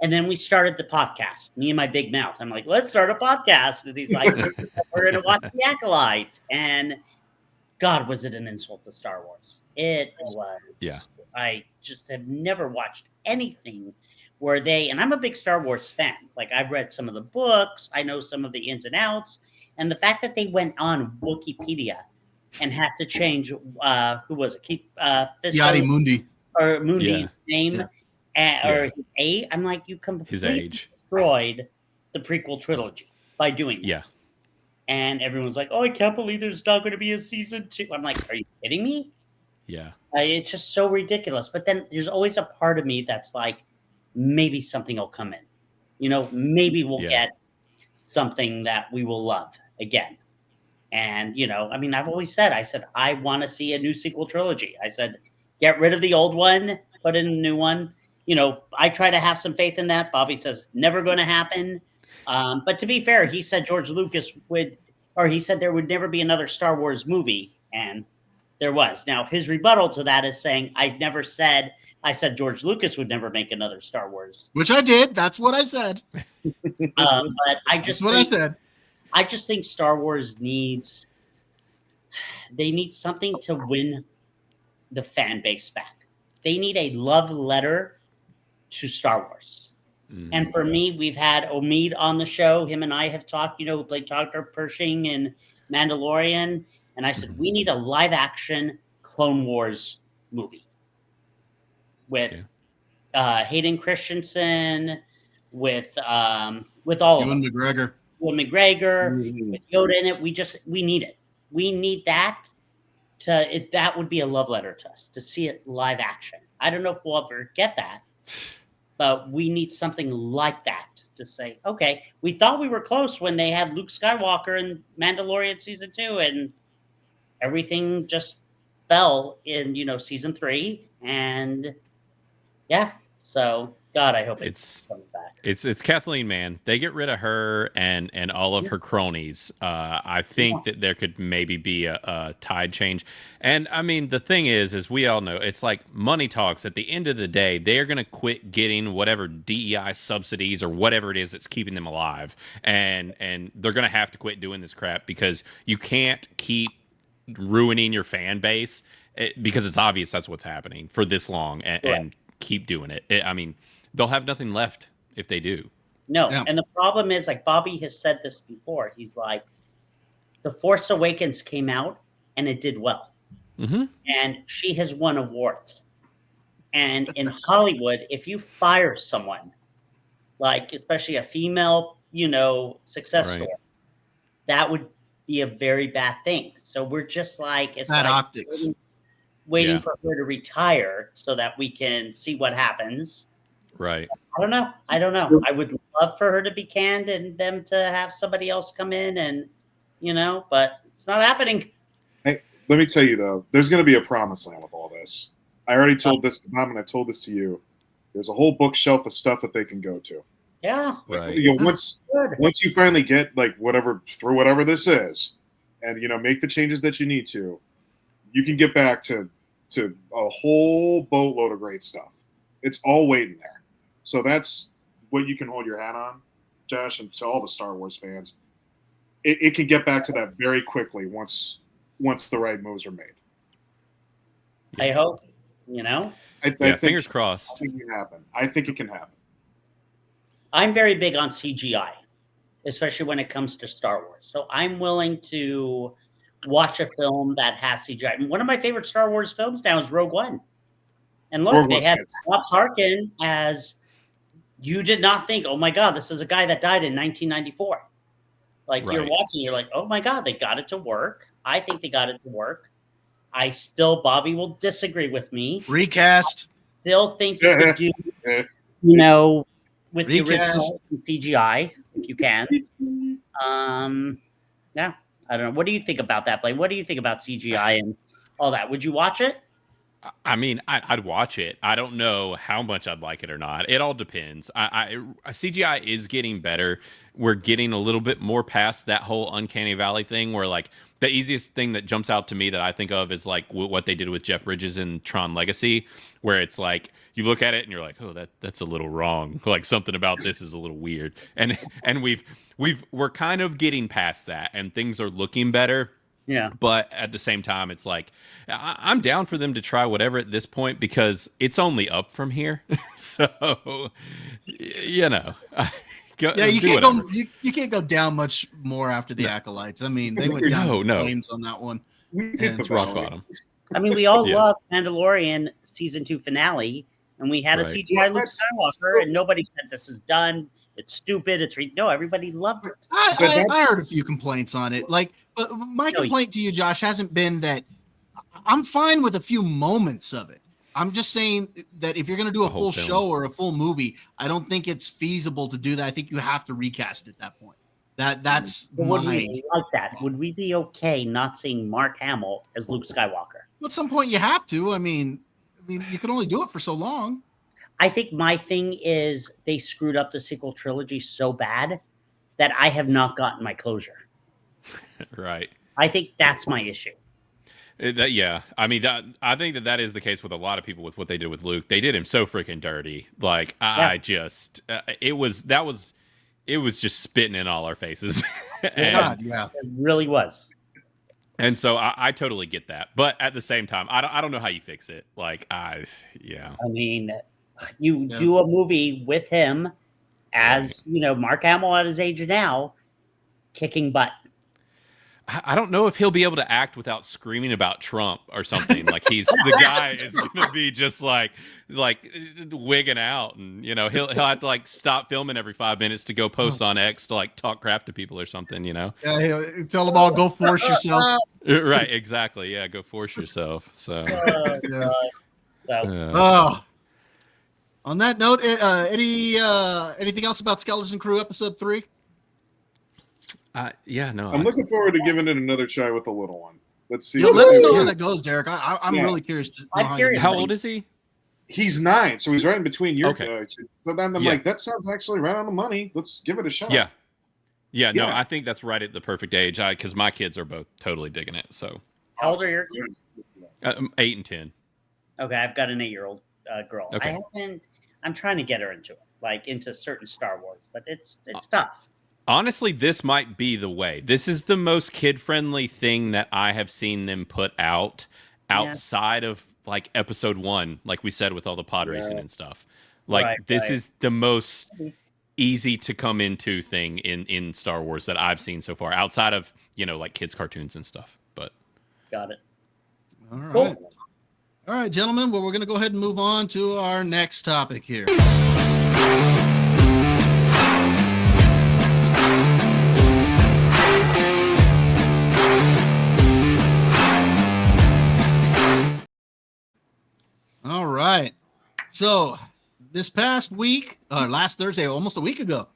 And then we started the podcast, me and my big mouth. I'm like, let's start a podcast. And he's like, we're going to watch The Acolyte. And God, was it an insult to Star Wars? It was. Yeah. I just have never watched anything where and I'm a big Star Wars fan. Like, I've read some of the books. I know some of the ins and outs. And the fact that they went on Wikipedia and had to change, who was it? Yadi Mundi. Or Mundi's name, or his age. I'm like, you completely destroyed the prequel trilogy by doing that. Yeah. And everyone's like, oh, I can't believe there's not going to be a season 2. I'm like, are you kidding me? Yeah. It's just so ridiculous. But then there's always a part of me that's like, maybe something will come in. Maybe we'll get something that we will love again. And, I've always said, I want to see a new sequel trilogy. I said, get rid of the old one, put in a new one. I try to have some faith in that. Bobby says, never going to happen. But to be fair, he said George Lucas he said there would never be another Star Wars movie, and there was. Now, his rebuttal to that is saying, I said George Lucas would never make another Star Wars. Which I did. That's what I said. But I just I just think Star Wars needs something to win the fan base back. They need a love letter to Star Wars. And for me, we've had Omid on the show. Him and I have talked, who played Dr. Pershing in Mandalorian. And I said, we need a live action Clone Wars movie with Hayden Christensen, with all of them. McGregor. With Yoda in it. We need it. We need that that would be a love letter to us, to see it live action. I don't know if we'll ever get that. But we need something like that to say, okay, we thought we were close when they had Luke Skywalker in Mandalorian season 2, and everything just fell in, season 3. And so God, I hope it's coming back. It's Kathleen, man. They get rid of her and all of her cronies. I think that there could maybe be a tide change. And I mean, the thing is we all know, it's like money talks. At the end of the day, they are going to quit getting whatever DEI subsidies or whatever it is that's keeping them alive. And they're going to have to quit doing this crap, because you can't keep ruining your fan base, because it's obvious that's what's happening for this long, and keep doing it. I mean, they'll have nothing left if they do. No. Yeah. And the problem is, like Bobby has said this before, he's like, The Force Awakens came out and it did well. Mm-hmm. And she has won awards. And in Hollywood, if you fire someone, like especially a female, success story, that would be a very bad thing. So we're just like, it's bad like optics. Waiting for her to retire so that we can see what happens. Right. I don't know. I would love for her to be canned and them to have somebody else come in and, but it's not happening. Hey, let me tell you though, there's going to be a promised land with all this. I already told this to Mom and I told this to you. There's a whole bookshelf of stuff that they can go to. Yeah. Right. Once you finally get like whatever this is, and make the changes that you need to, you can get back to a whole boatload of great stuff. It's all waiting there. So that's what you can hold your hat on, Josh, and to all the Star Wars fans. It can get back to that very quickly once the right moves are made. I hope, I think, fingers crossed. I think it can happen. I think it can happen. I'm very big on CGI, especially when it comes to Star Wars. So I'm willing to watch a film that has CGI. And one of my favorite Star Wars films now is Rogue One. And look, Rogue they One's had Bob fantastic. Tarkin as, you did not think, oh my God, this is a guy that died in 1994. Like you're Right. watching, you're like, oh my God, they got it to work. I think they got it to work. Bobby will disagree with me. Recast. Still think you could do, with the original CGI, if you can. Yeah, I don't know. What do you think about that, Blake? What do you think about CGI and all that? Would you watch it? I mean, I'd watch it. I don't know how much I'd like it or not. It all depends. CGI is getting better. We're getting a little bit more past that whole Uncanny Valley thing where, like, the easiest thing that jumps out to me that I think of is, like, what they did with Jeff Bridges in Tron Legacy, where it's like, you look at it and you're like, oh, that's a little wrong. Like, something about this is a little weird. And we're kind of getting past that, and things are looking better. Yeah. But at the same time, it's like, I'm down for them to try whatever at this point because it's only up from here. So, Go, yeah, you can't go down much more after the Acolytes. I mean, they went down in flames on that one. It's rock bottom. I mean, we all love Mandalorian season 2 finale, and we had a Right. CGI Luke Skywalker, and nobody said this is done. It's stupid. No, everybody loved it. I heard a few complaints on it. Like, but my complaint to you, Josh, hasn't been that I'm fine with a few moments of it. I'm just saying that if you're going to do a full show or a full movie, I don't think it's feasible to do that. I think you have to recast at that point. That's Would we like that? Would we be okay not seeing Mark Hamill as Luke Skywalker? At some point, you have to. I mean, you can only do it for so long. I think my thing is they screwed up the sequel trilogy so bad that I have not gotten my closure. Right. I think that's my issue. Yeah, I mean, I think that is the case with a lot of people with what they did with Luke. They did him so freaking dirty. Like, I just, it was just spitting in all our faces. God, yeah, it really was. And so I totally get that, but at the same time, I don't know how you fix it. Like, I mean, you do a movie with him as Mark Hamill at his age now, kicking butt. I don't know if he'll be able to act without screaming about Trump or something. Like the guy is gonna be just like wigging out, and he'll have to like stop filming every 5 minutes to go post on X to like talk crap to people or something. Yeah, he'll tell them all, go force yourself. Right, exactly. Yeah, go force yourself. So. On that note, anything else about Skeleton Crew episode 3? I'm looking forward to giving it another try with the little one. Let's see. Let us know how that goes, Derek. I'm really curious to know how old is he? He's 9, so he's right in between your kids. So then I'm like, that sounds actually right on the money. Let's give it a shot. Yeah. No, I think that's right at the perfect age. Because my kids are both totally digging it. So how old are your kids? 8 and 10. Okay, I've got an 8-year-old girl. Okay. I'm trying to get her into it, like into certain Star Wars, but it's tough. Honestly, this might be the way. This is the most kid-friendly thing that I have seen them put out outside of like episode 1, like we said with all the pod racing and stuff. Like this is the most easy to come into thing in Star Wars that I've seen so far, outside of like kids' cartoons and stuff. But got it. All right. Cool. All right, gentlemen. Well, we're going to go ahead and move on to our next topic here. All right. So this past week, last Thursday, almost a week ago,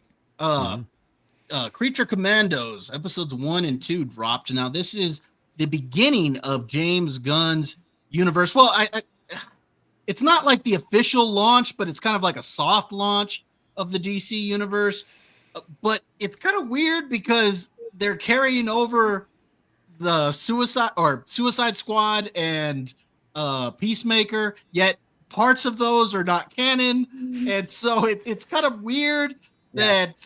Creature Commandos episodes 1 and 2 dropped. Now this is the beginning of James Gunn's universe. Well, it's not like the official launch, but it's kind of like a soft launch of the DC universe. But it's kind of weird because they're carrying over the Suicide Squad and Peacemaker, yet parts of those are not canon, and so it's kind of weird that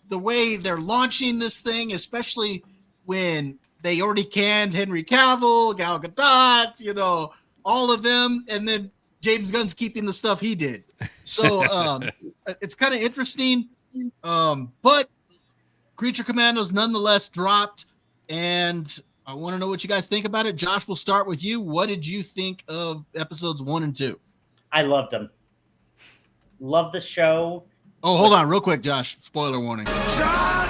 the way they're launching this thing, especially when they already canned Henry Cavill, Gal Gadot, all of them, and then James Gunn's keeping the stuff he did. So it's kind of interesting, but Creature Commandos nonetheless dropped, and I want to know what you guys think about it. Josh, we'll start with you. What did you think of episodes 1 and 2? I loved them. Love the show. Oh, hold on real quick, Josh. Spoiler warning. Shut up!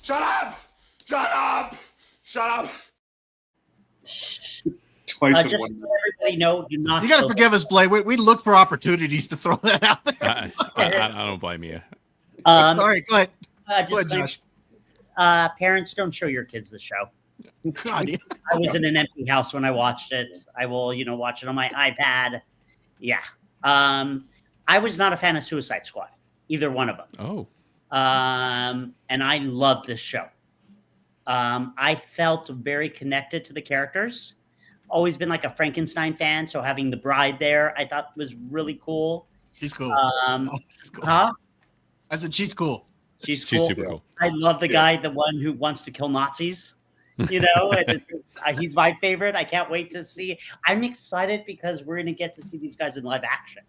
Shut up! Shut up! Shut up! Twice Just in so one. everybody know, do not. You got to forgive us, Blake. We look for opportunities to throw that out there. I don't blame you. All right, go ahead. Go ahead, Just Josh. parents, don't show your kids the show. God, yeah. I was in an empty house when I watched it. I will, watch it on my iPad. Yeah. I was not a fan of Suicide Squad, either one of them. Oh. And I loved this show. I felt very connected to the characters. Always been like a Frankenstein fan, so having the bride there, I thought was really cool. She's cool. She's cool. Huh? I said she's cool. She's She's cool. super cool. I love the guy, the one who wants to kill Nazis. And he's my favorite. I can't wait to see. I'm excited because we're going to get to see these guys in live action.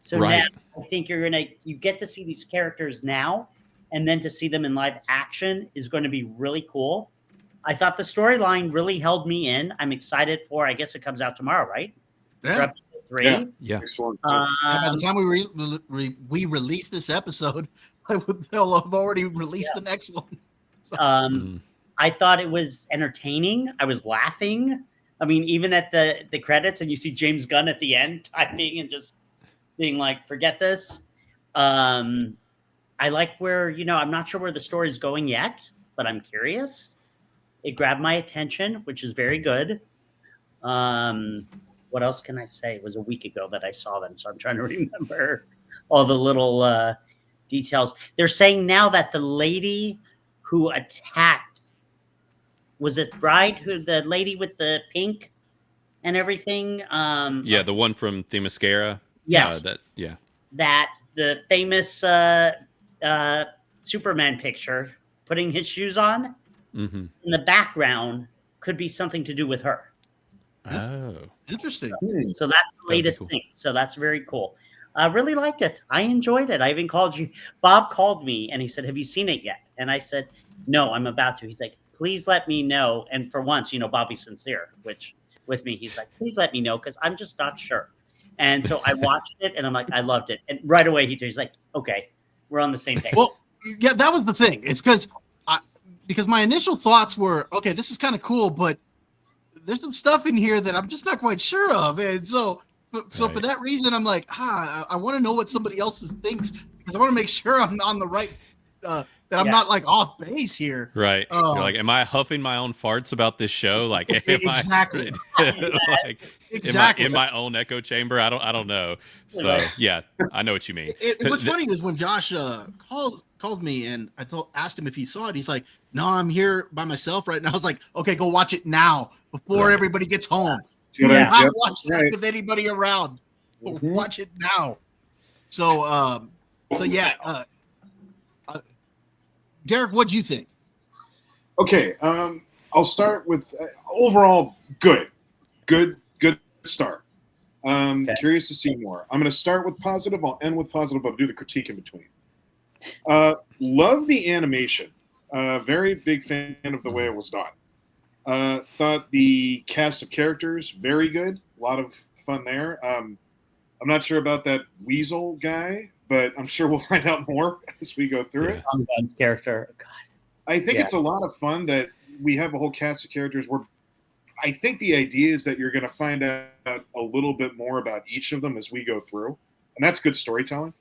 So Right. now I think you get to see these characters now, and then to see them in live action is going to be really cool. I thought the storyline really held me in. I'm excited for. I guess it comes out tomorrow, right? For Yeah. episode 3. Yeah. Excellent. By the time we release this episode, they'll have already released the next one. I thought it was entertaining. I was laughing. I mean, even at the credits, and you see James Gunn at the end typing and just being like, forget this. I like where, I'm not sure where the story is going yet, but I'm curious. It grabbed my attention, which is very good. What else can I say? It was a week ago that I saw them, so I'm trying to remember all the little details. They're saying now that the lady who attacked, was it Bride, the lady with the pink and everything? Yeah, the one from Themyscira. Yes. That The famous Superman picture, putting his shoes on, Mm-hmm. in the background could be something to do with her. Oh. Interesting. So that's the be latest cool. thing. So that's very cool. I really liked it. I enjoyed it. I even called you. Bob called me and he said, have you seen it yet? And I said, no, I'm about to. He's like, please let me know. And for once, Bobby's sincere, which with me, he's like, please let me know because I'm just not sure. And so I watched it and I'm like, I loved it. And right away, he's like, okay, we're on the same page. Well, yeah, that was the thing. It's because my initial thoughts were, okay, this is kind of cool, but there's some stuff in here that I'm just not quite sure of. And so for that reason, I'm like, I want to know what somebody else thinks because I want to make sure I'm on the right, that I'm not like off base here. Right. You're like, am I huffing my own farts about this show? Like, exactly. Exactly. In my own echo chamber? I don't know. So yeah, I know what you mean. What's funny is when Josh called me and I asked him if he saw it. He's like, "No, I'm here by myself right now." I was like, "Okay, go watch it now before everybody gets home. Do not watch this with anybody around. Mm-hmm. Watch it now." So, yeah. Derek, what'd you think? Okay, I'll start with overall good start. Curious to see more. I'm going to start with positive. I'll end with positive. I'll do the critique in between. Love the animation. Very big fan of the way it was done. Thought the cast of characters very good. A lot of fun there. I'm not sure about that Weasel guy, but I'm sure we'll find out more as we go through it. Gun's character, God. I think it's a lot of fun that we have a whole cast of characters where I think the idea is that you're going to find out a little bit more about each of them as we go through. And that's good storytelling.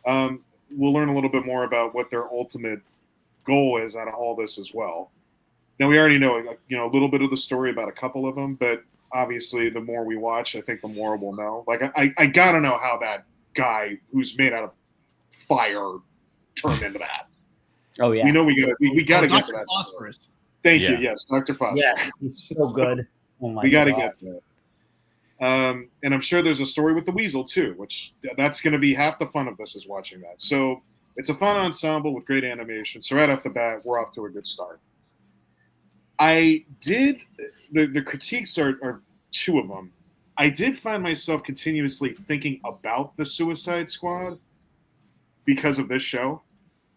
We'll learn a little bit more about what their ultimate goal is out of all this as well. Now, we already know, a little bit of the story about a couple of them, but obviously the more we watch, I think the more we'll know. Like, I got to know how that guy who's made out of fire turned into that. Oh yeah. We know we got to get to Dr. that. Phosphorus. Thank you. Yeah. Yes, Dr. Phosphorus. Yeah, he's so good. Oh my We got to God. get to it. And I'm sure there's a story with the weasel too, which that's going to be half the fun of this is watching that. So it's a fun ensemble with great animation. So right off the bat, we're off to a good start. I did the critiques are two of them. I did find myself continuously thinking about the Suicide Squad because of this show.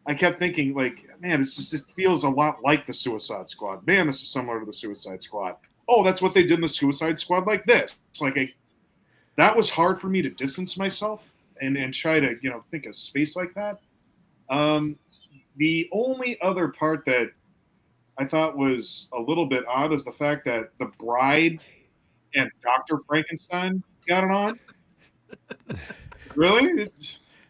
I kept thinking, like, man, it feels a lot like the Suicide Squad. Man, this is similar to the Suicide Squad. Oh, that's what they did in the Suicide Squad like this. It's like that was hard for me to distance myself and try to, think of space like that. The only other part that I thought was a little bit odd is the fact that the bride and Dr. Frankenstein got it on. Really?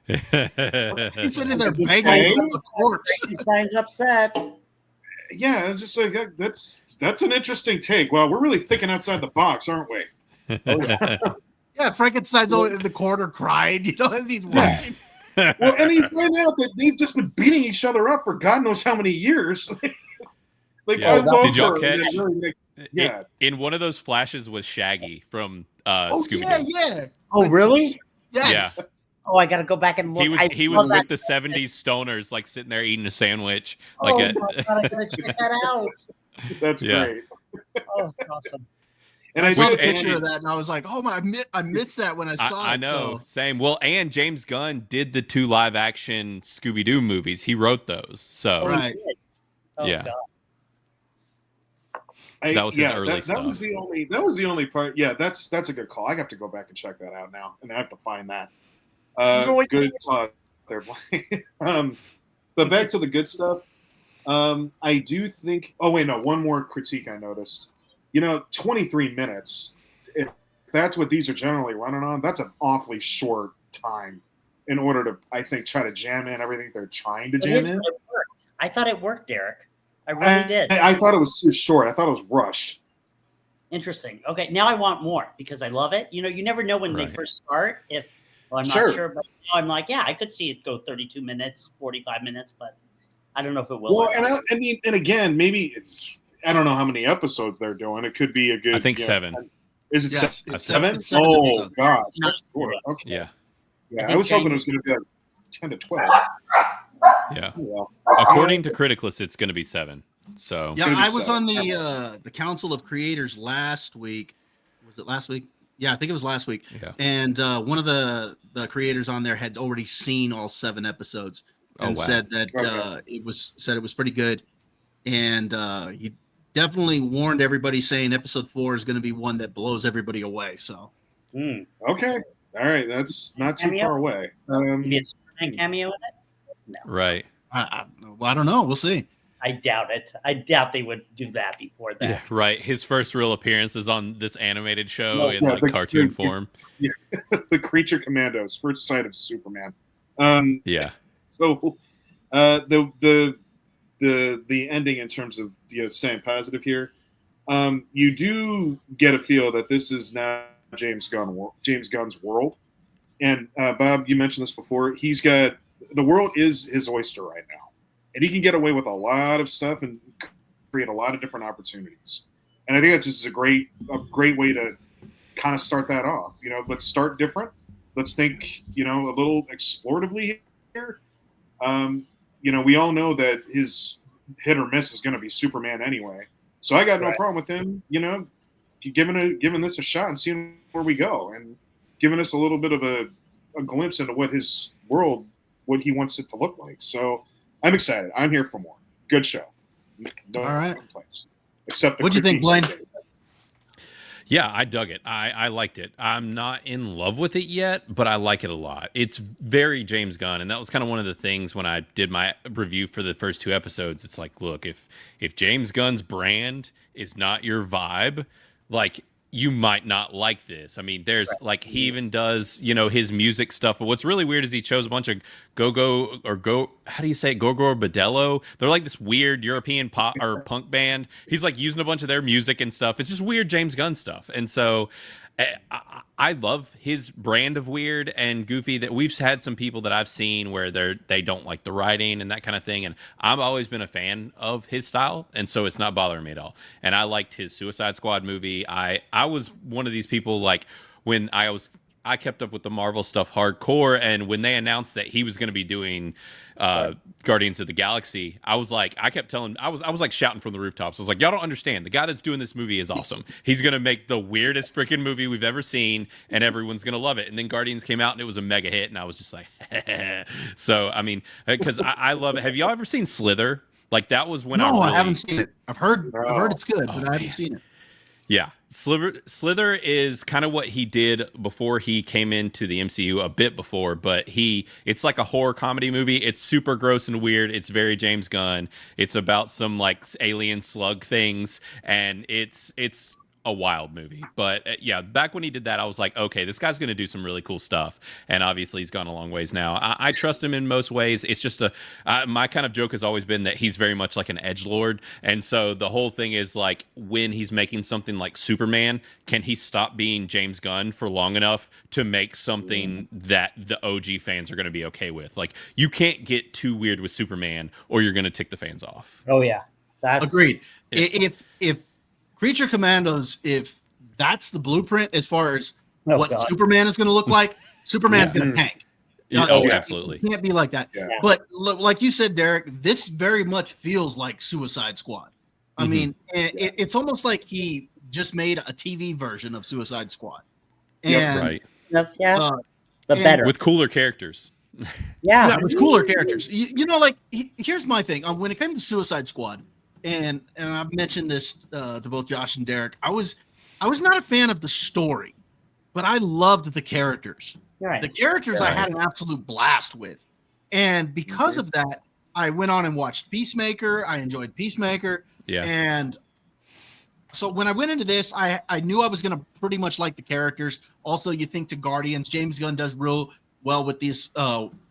He's sitting there Frankenstein- begging on the corpse. Frankenstein's upset. Yeah, it's just like that's an interesting take. Well, we're really thinking outside the box, aren't we? Yeah, Frankenstein's only in the corner crying, as he's watching. Well, and you find out that they've just been beating each other up for God knows how many years. Yeah. I love Did y'all her, catch? and it really makes- yeah. In one of those flashes was Shaggy from Oh, Scooby-Doo. yeah. Oh really? Yes. Yeah. Oh, I gotta go back and look. He was with the '70s stoners, like sitting there eating a sandwich. Oh Like my God, I gotta check that out. That's Yeah. great. Oh, awesome. And I saw Which- the picture and- of that, and I was like, "Oh my! I missed that when I saw it." I know, So. same. Well, and James Gunn did the 2 live-action Scooby-Doo movies. He wrote those, so Right. Oh, Yeah. God. That was his early that stuff. was the only part. Yeah, that's a good call. I have to go back and check that out now, and I have to find that. Good call there, Blaine. But back to the good stuff. I do think. Oh wait, no. One more critique I noticed. 23 minutes. If that's what these are generally running on, that's an awfully short time in order to, I think, try to jam in everything they're trying to It jam is, in. but it worked. I thought it worked, Derek. I really did. I thought it was too short. I thought it was rushed. Interesting. Okay, now I want more because I love it. You never know when Right. they first start. I'm Sure. not sure, but now I'm like, yeah, I could see it go 32 minutes, 45 minutes, but I don't know if it will. Well, and I mean, and again, maybe it's. I don't know how many episodes they're doing. It could be a good. I think 7. Is it Yes, seven? it's seven- it's 7 Oh episodes. gosh, Not that's short. Okay. Yeah, Yeah, I I was think hoping it was going to be like 10 to 12. yeah. Oh, well. According to Criticless, it's going to be 7. So Yeah, Gonna be I was seven. on the Council of Creators last week. Was it last week? Yeah, I think it was last week. yeah. And one of the creators on there had already seen all 7 episodes and wow. said that Okay. it was pretty good. And he definitely warned everybody, saying episode 4 is going to be one that blows everybody away. So Hmm. Okay. All right. That's not too Cameo? far away. Maybe a Superman cameo in it? Right. I don't know. We'll see. I doubt it. I doubt they would do that before that. Yeah, right. His first real appearance is on this animated show No, in yeah, like the- cartoon the- form. The Creature Commandos, first sight of Superman. Yeah. So the ending in terms of staying positive here, you do get a feel that this is now James Gunn's world. And Bob, you mentioned this before. The world is his oyster right now, and he can get away with a lot of stuff and create a lot of different opportunities. And I think that's just a great way to kind of start that off. Let's start different. Let's think, a little exploratively here. We all know that his hit or miss is going to be Superman anyway. So I got no Right. problem with him, giving this a shot and seeing where we go, and giving us a little bit of a glimpse into what his world, what he wants it to look like. So I'm excited. I'm here for more. Good show. No All right. complaints. Except the What'd you think, critiques Blaine? I gave. Yeah, I dug it. I liked it. I'm not in love with it yet, but I like it a lot. It's very James Gunn, and that was kind of one of the things when I did my review for the first 2 episodes. It's like, look, if James Gunn's brand is not your vibe, like, you might not like this. I mean, there's like, he even does, his music stuff. But what's really weird is he chose a bunch of how do you say it? Gorgor Badello. They're like this weird European pop or punk band. He's like using a bunch of their music and stuff. It's just weird James Gunn stuff. And so I love his brand of weird and goofy. That we've had some people that I've seen where they don't like the writing and that kind of thing, and I've always been a fan of his style, and so it's not bothering me at all. And I liked his Suicide Squad movie. I was one of these people, like, when I kept up with the Marvel stuff hardcore, and when they announced that he was going to be doing Guardians of the Galaxy, I was like, I kept telling, I was like shouting from the rooftops. I was like, y'all don't understand. The guy that's doing this movie is awesome. He's going to make the weirdest freaking movie we've ever seen, and everyone's going to love it. And then Guardians came out, and it was a mega hit, and I was just like, so I mean, because I love it. Have y'all ever seen Slither? Like, that was when I haven't seen it. I've heard it's good, but I haven't man. seen it. Yeah, Slither is kind of what he did before he came into the MCU, a bit before, but it's like a horror comedy movie. It's super gross and weird. It's very James Gunn. It's about some like alien slug things, and it's a wild movie. But yeah, back when he did that, I was like, okay, this guy's going to do some really cool stuff. And obviously he's gone a long ways now. I trust him in most ways. It's just my kind of joke has always been that he's very much like an edgelord. And so the whole thing is like, when he's making something like Superman, can he stop being James Gunn for long enough to make something that the OG fans are going to be okay with? Like, you can't get too weird with Superman or you're going to tick the fans off. Oh yeah, that's agreed. Yeah. If Creature Commandos, if that's the blueprint as far as what God. Superman is going to look like, Superman's going to tank. Absolutely. It can't be like that. Yeah. But like you said, Derek, this very much feels like Suicide Squad. I mean, it's almost like he just made a TV version of Suicide Squad. And Right. Yeah, but better With cooler characters. yeah, with cooler characters. You know, like here's my thing. When it came to Suicide Squad, and I've mentioned this to both Josh and Derek, I was not a fan of the story, but I loved the characters. Right. The characters I had an absolute blast with. And because of that, I went on and watched Peacemaker. I enjoyed Peacemaker. Yeah. And so when I went into this, I knew I was going to pretty much like the characters. Also, you think to Guardians, James Gunn does real well with this,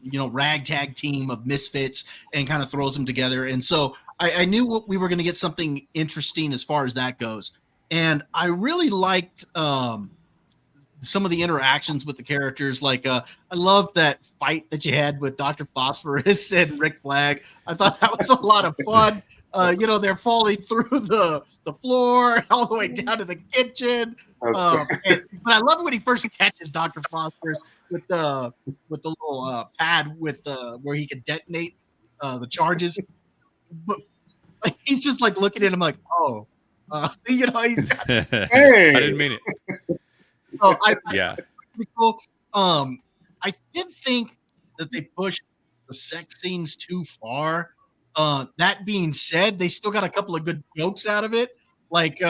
ragtag team of misfits and kind of throws them together. And so I knew we were going to get something interesting as far as that goes. And I really liked some of the interactions with the characters. Like, I loved that fight that you had with Dr. Phosphorus and Rick Flag. I thought that was a lot of fun. They're falling through the floor all the way down to the kitchen. But I love when he first catches Dr. Phosphorus with the little pad with where he could detonate the charges. But he's just like looking at him like, oh, he's got. Hey! I didn't mean it. So Yeah. pretty cool. I did think that they pushed the sex scenes too far. That being said, they still got a couple of good jokes out of it, like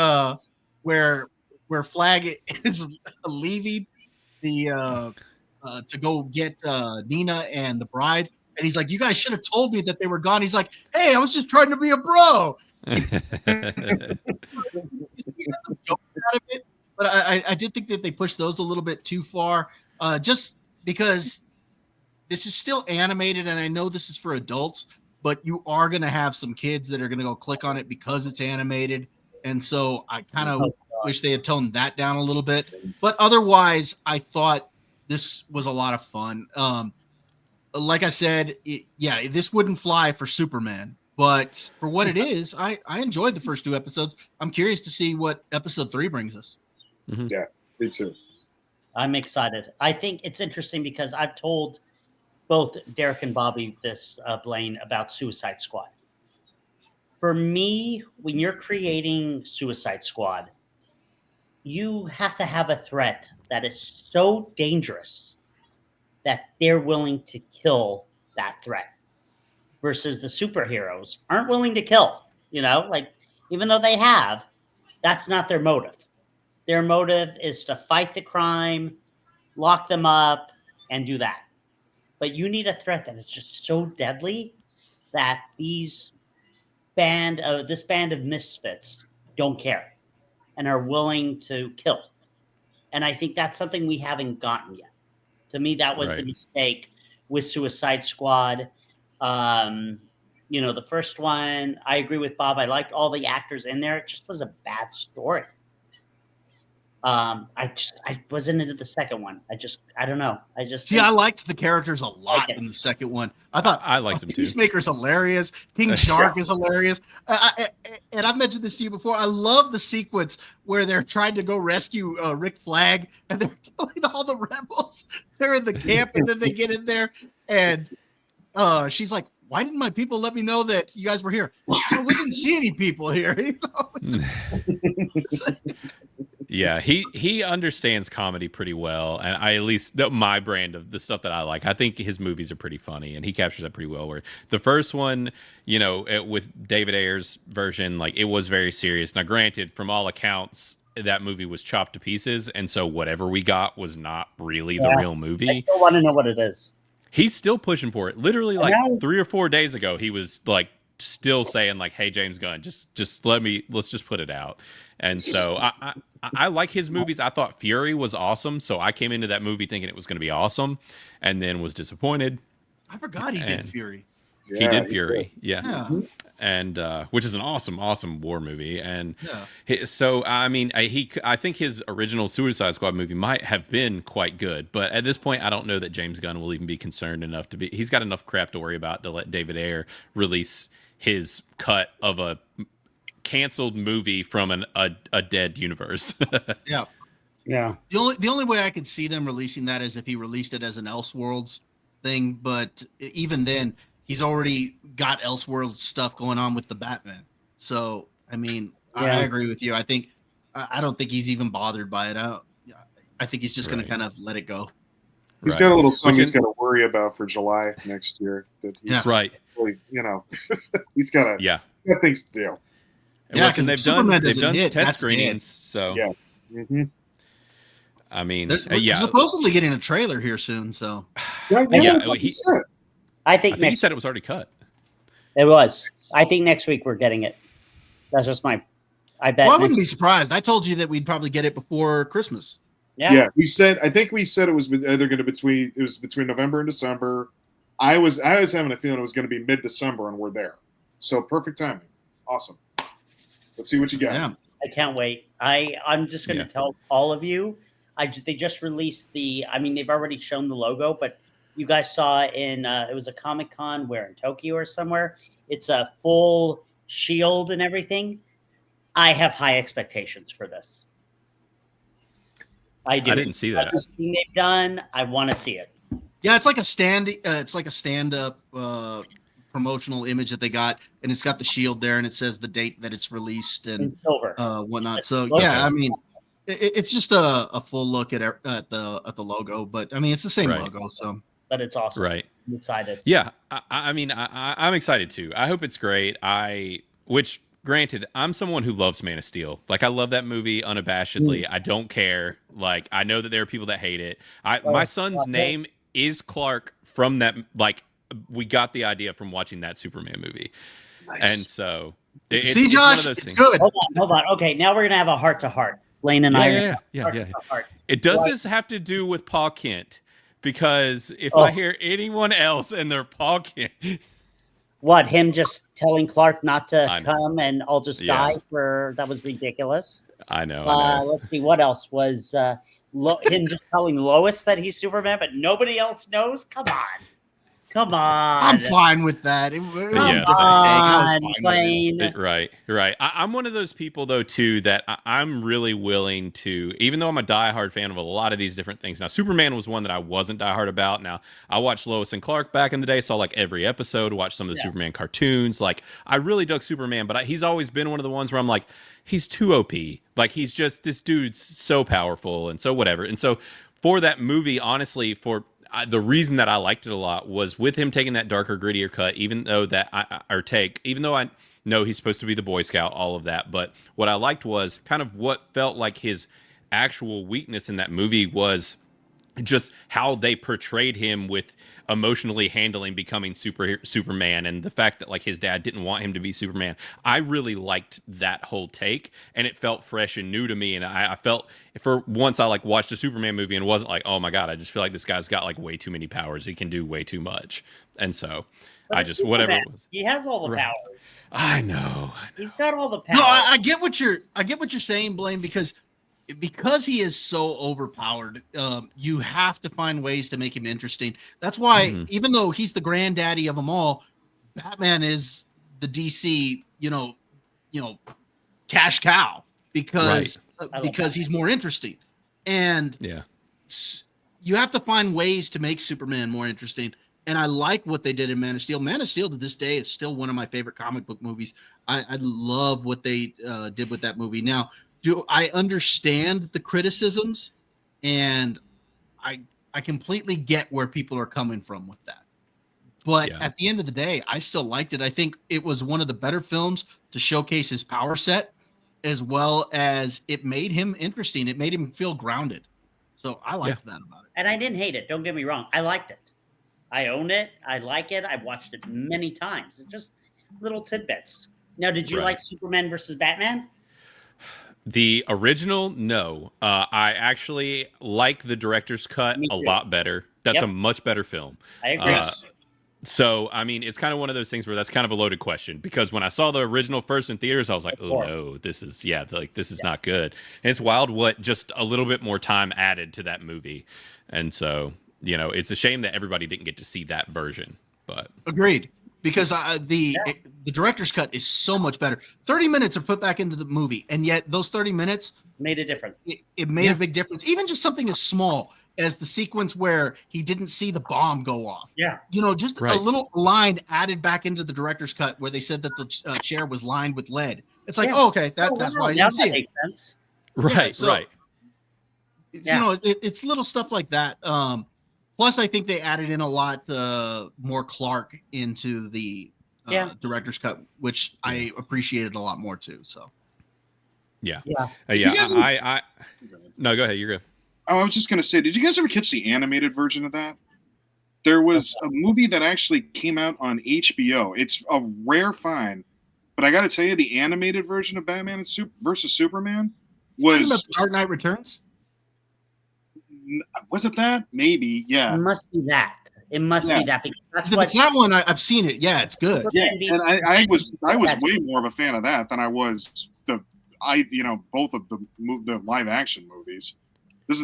where Flag is leaving the to go get Nina and the bride, and he's like, "You guys should have told me that they were gone." He's like, "Hey, I was just trying to be a bro." Jokes out of it, but I did think that they pushed those a little bit too far, just because this is still animated, and I know this is for adults, but you are going to have some kids that are going to go click on it because it's animated. And so I kind of wish they had toned that down a little bit. But otherwise, I thought this was a lot of fun. Like I said, this wouldn't fly for Superman. But for what it is, I enjoyed the first two episodes. I'm curious to see what episode 3 brings us. Mm-hmm. Yeah, me too. I'm excited. I think it's interesting because I've told both Derek and Bobby this, Blaine, about Suicide Squad. For me, when you're creating Suicide Squad, you have to have a threat that is so dangerous that they're willing to kill that threat, versus the superheroes aren't willing to kill. Even though they have, that's not their motive. Their motive is to fight the crime, lock them up, and do that. But you need a threat that is just so deadly that this band of misfits don't care and are willing to kill. And I think that's something we haven't gotten yet. To me, that was the mistake with Suicide Squad. The first one, I agree with Bob. I liked all the actors in there. It just was a bad story. I wasn't into the second one. I don't know. See, I liked the characters a lot it. in the second one. I thought I liked him too. Peacemaker's hilarious. King Shark is hilarious. And I've mentioned this to you before. I love the sequence where they're trying to go rescue Rick Flag and they're killing all the rebels. They're in the camp and then they get in there and she's like, "Why didn't my people let me know that you guys were here?" Well, we didn't see any people here. Yeah, he understands comedy pretty well, and I at least my brand of the stuff that I like. I think his movies are pretty funny, and he captures that pretty well. Where the first one, with David Ayer's version, like it was very serious. Now, granted, from all accounts, that movie was chopped to pieces, and so whatever we got was not really the real movie. I still want to know what it is. He's still pushing for it. Literally, like 3 or 4 days ago, he was like still saying like, "Hey, James Gunn, let's just put it out." And so I like his movies. I thought Fury was awesome, so I came into that movie thinking it was going to be awesome, and then was disappointed. I forgot he did Fury. He did Fury, yeah. And which is an awesome war movie. And so I mean, I think his original Suicide Squad movie might have been quite good, but at this point, I don't know that James Gunn will even be concerned enough to be. He's got enough crap to worry about to let David Ayer release his cut of a canceled movie from a dead universe. Yeah. The only way I could see them releasing that is if he released it as an Elseworlds thing, but even then, he's already got Elseworlds stuff going on with the Batman. So, I mean, I agree with you. I don't think he's even bothered by it. I think he's just going to kind of let it go. He's got a little something he's got to worry about for July next year. That he's really, he's got things to do. And they've done test screenings. So I mean, we're supposedly getting a trailer here soon. So I think he said it was already cut. It was. I think next week we're getting it. That's just I bet. Well, I wouldn't be surprised. I told you that we'd probably get it before Christmas. Yeah. I think we said it was either going to between November and December. I was having a feeling it was going to be mid-December, and we're there. So perfect timing. Awesome. Let's see what you got. Yeah. I can't wait. I'm just going to tell all of you. They just released they've already shown the logo, but you guys saw it was a Comic-Con where in Tokyo or somewhere. It's a full shield and everything. I have high expectations for this. I do. I didn't see that. Everything they've done, I want to see it. Yeah, it's like a stand-up promotional image that they got, and it's got the shield there, and it says the date that it's released and silver, whatnot. So yeah, I mean, it's just a full look at the logo, but I mean, it's the same logo. So, but it's awesome. Right. I'm excited. Yeah, I mean, I'm excited too. I hope it's great. Which granted, I'm someone who loves Man of Steel. Like, I love that movie unabashedly. I don't care. Like, I know that there are people that hate it. My son's name is Clark from that. Like, we got the idea from watching that Superman movie. Nice. And so, Josh, one of those things. Good. Hold on. Okay, now we're gonna have a heart-to-heart. Blaine and I. Yeah. It does this have to do with Paul Kent? Because if I hear anyone else and they're Paul Kent. What, him just telling Clark not to come and I'll just die that was ridiculous. I know. Let's see, what else was him just telling Lois that he's Superman, but nobody else knows? Come on. I'm fine with that. Right. I'm one of those people, though, too, that I'm really willing to, even though I'm a diehard fan of a lot of these different things. Now, Superman was one that I wasn't diehard about. Now, I watched Lois and Clark back in the day, saw like every episode, watched some of the Superman cartoons. Like, I really dug Superman, but he's always been one of the ones where I'm like, he's too OP. Like, he's just, this dude's so powerful and so whatever. And so for that movie, honestly, the reason that I liked it a lot was with him taking that darker, grittier cut, even though I know he's supposed to be the Boy Scout, all of that. But what I liked was kind of what felt like his actual weakness in that movie was just how they portrayed him with emotionally handling becoming Superman, and the fact that like his dad didn't want him to be Superman. I really liked that whole take, and it felt fresh and new to me. And I felt for once I like watched a Superman movie and wasn't like, oh my god, I just feel like this guy's got like way too many powers. He can do way too much. And so whatever it was. He has all the powers. I know. He's got all the powers. No, I get what you're saying, Blaine, because because he is so overpowered, you have to find ways to make him interesting. That's why, even though he's the granddaddy of them all, Batman is the DC, cash cow because he's more interesting. And you have to find ways to make Superman more interesting. And I like what they did in Man of Steel. Man of Steel to this day is still one of my favorite comic book movies. I love what they did with that movie. Now, do I understand the criticisms? And I completely get where people are coming from with that. But at the end of the day, I still liked it. I think it was one of the better films to showcase his power set, as well as it made him interesting. It made him feel grounded. So I liked that about it. And I didn't hate it. Don't get me wrong. I liked it. I own it. I like it. I've watched it many times. It's just little tidbits. Now, did you like Superman versus Batman? The original, no. I actually like the director's cut a lot better. That's a much better film. I agree. So, I mean, it's kind of one of those things where that's kind of a loaded question, because when I saw the original first in theaters, I was like, oh no, this is not good. And it's wild what just a little bit more time added to that movie. And so, it's a shame that everybody didn't get to see that version. But agreed, because the director's cut is so much better. 30 minutes are put back into the movie, and yet those 30 minutes made a difference. It made a big difference. Even just something as small as the sequence where he didn't see the bomb go off. Yeah. Just a little line added back into the director's cut where they said that the chair was lined with lead. It's like, okay, that's why I didn't see it. Sense. Right, right. It's little stuff like that. Plus, I think they added in a lot more Clark into the director's cut, which I appreciated a lot more too. So, no, go ahead. You're good. Oh, I was just going to say, did you guys ever catch the animated version of that? There was a movie that actually came out on HBO. It's a rare find, but I got to tell you, the animated version of Batman versus Superman was Dark Knight Returns. Was it that? Maybe, yeah. It must be that. It must be that, because that's it's that one. I've seen it. Yeah, it's good. Yeah, and I was way more of a fan of that than I was both of the live action movies.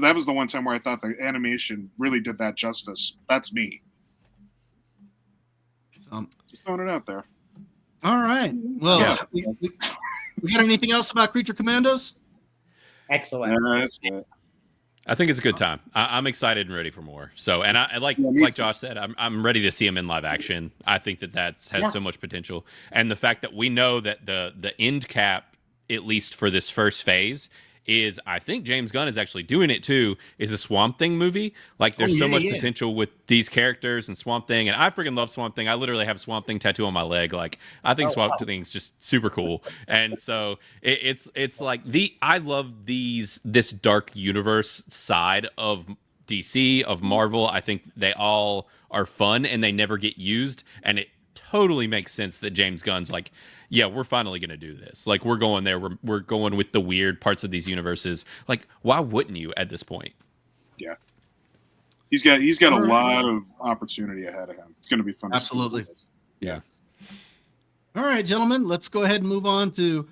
That was the one time where I thought the animation really did that justice. That's me. Just throwing it out there. All right. Well, we got anything else about Creature Commandos? Excellent. I think it's a good time. I'm excited and ready for more. So, and I like Josh said, I'm ready to see him in live action. I think that has so much potential, and the fact that we know that the end cap, at least for this first phase, is, I think James Gunn is actually doing it too, is a Swamp Thing movie. Like, there's so much potential with these characters and Swamp Thing, and I freaking love Swamp Thing. I literally have a Swamp Thing tattoo on my leg. Like, I think Swamp Thing's just super cool. And so it's like I love this dark universe side of DC, of Marvel. I think they all are fun and they never get used, and it totally makes sense that James Gunn's like, yeah, we're finally going to do this. Like, we're going there. We're going with the weird parts of these universes. Like, why wouldn't you at this point? Yeah. He's got a lot of opportunity ahead of him. It's going to be fun. Absolutely. Yeah. All right, gentlemen, let's go ahead and move on to,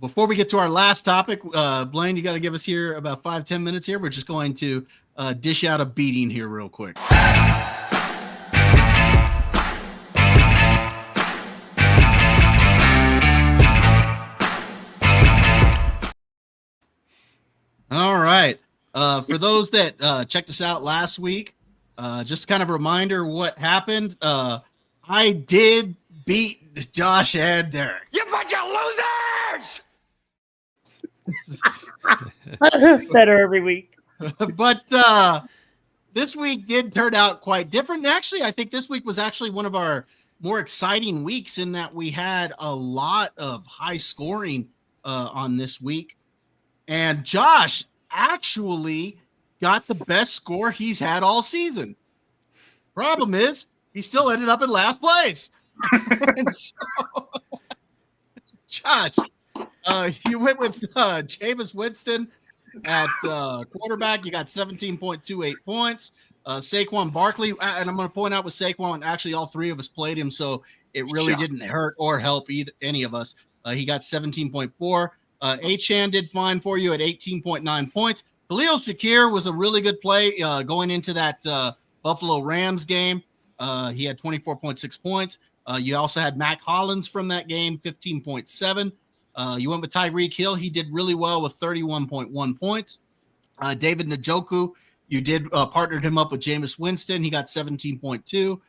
before we get to our last topic, Blaine, you got to give us here about 5-10 minutes here. We're just going to dish out a beating here real quick. All right. For those that checked us out last week, just kind of a reminder what happened. I did beat Josh and Derek. You bunch of losers! Better every week. But this week did turn out quite different. And actually, I think this week was actually one of our more exciting weeks in that we had a lot of high scoring on this week. And Josh actually got the best score he's had all season. Problem is, he still ended up in last place. And so, Josh, you went with Jameis Winston at quarterback. You got 17.28 points. Saquon Barkley, and I'm going to point out with Saquon, actually all three of us played him, so it really didn't hurt or help any of us. He got 17.4. Achan did fine for you at 18.9 points. Khalil Shakir was a really good play going into that Buffalo Rams game. He had 24.6 points. You also had Mac Hollins from that game, 15.7. You went with Tyreek Hill. He did really well with 31.1 points. David Njoku, you did partnered him up with Jameis Winston. He got 17.2.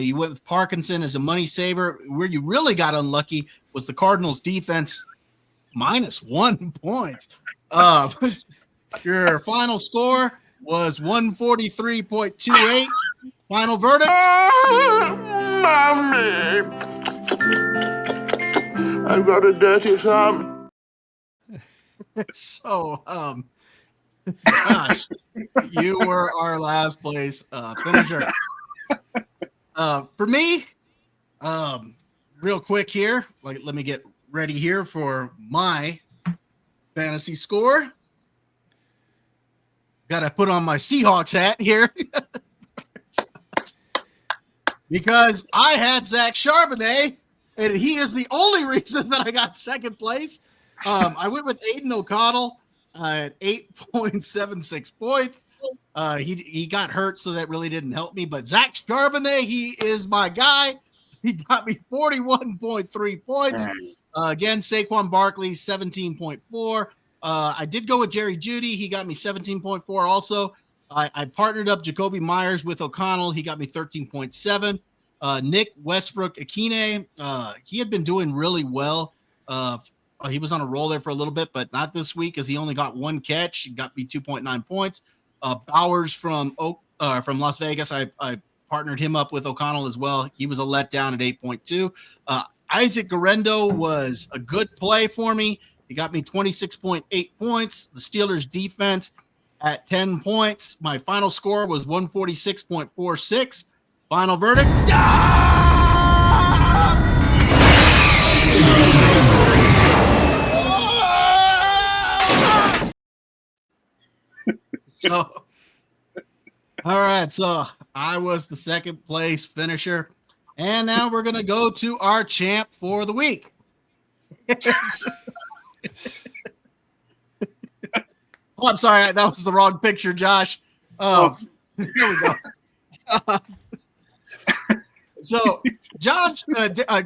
You went with Parkinson as a money saver. Where you really got unlucky was the Cardinals defense, -1 point. Your final score was 143.28. Final verdict. Mommy, I've got a dirty thumb. So, Josh, you were our last place finisher. For me, real quick here, let me get ready here for my fantasy score. Got to put on my Seahawks hat here because I had Zach Charbonnet, and he is the only reason that I got second place. I went with Aiden O'Connell at 8.76 points. He got hurt, so that really didn't help me. But Zach Charbonnet, he is my guy. He got me 41.3 points. Again, Saquon Barkley, 17.4. I did go with Jerry Jeudy. He got me 17.4 also. I partnered up Jacoby Myers with O'Connell. He got me 13.7. Nick Westbrook-Akine, he had been doing really well. He was on a roll there for a little bit, but not this week as he only got one catch. He got me 2.9 points. Bowers from Las Vegas, I partnered him up with O'Connell as well. He was a letdown at 8.2. Isaac Guerrero was a good play for me. He got me 26.8 points. The Steelers defense at 10 points. My final score was 146.46. Final verdict. So, all right. So I was the second place finisher. And now we're going to go to our champ for the week. Oh, I'm sorry. That was the wrong picture, Josh. Here we go. So, Josh,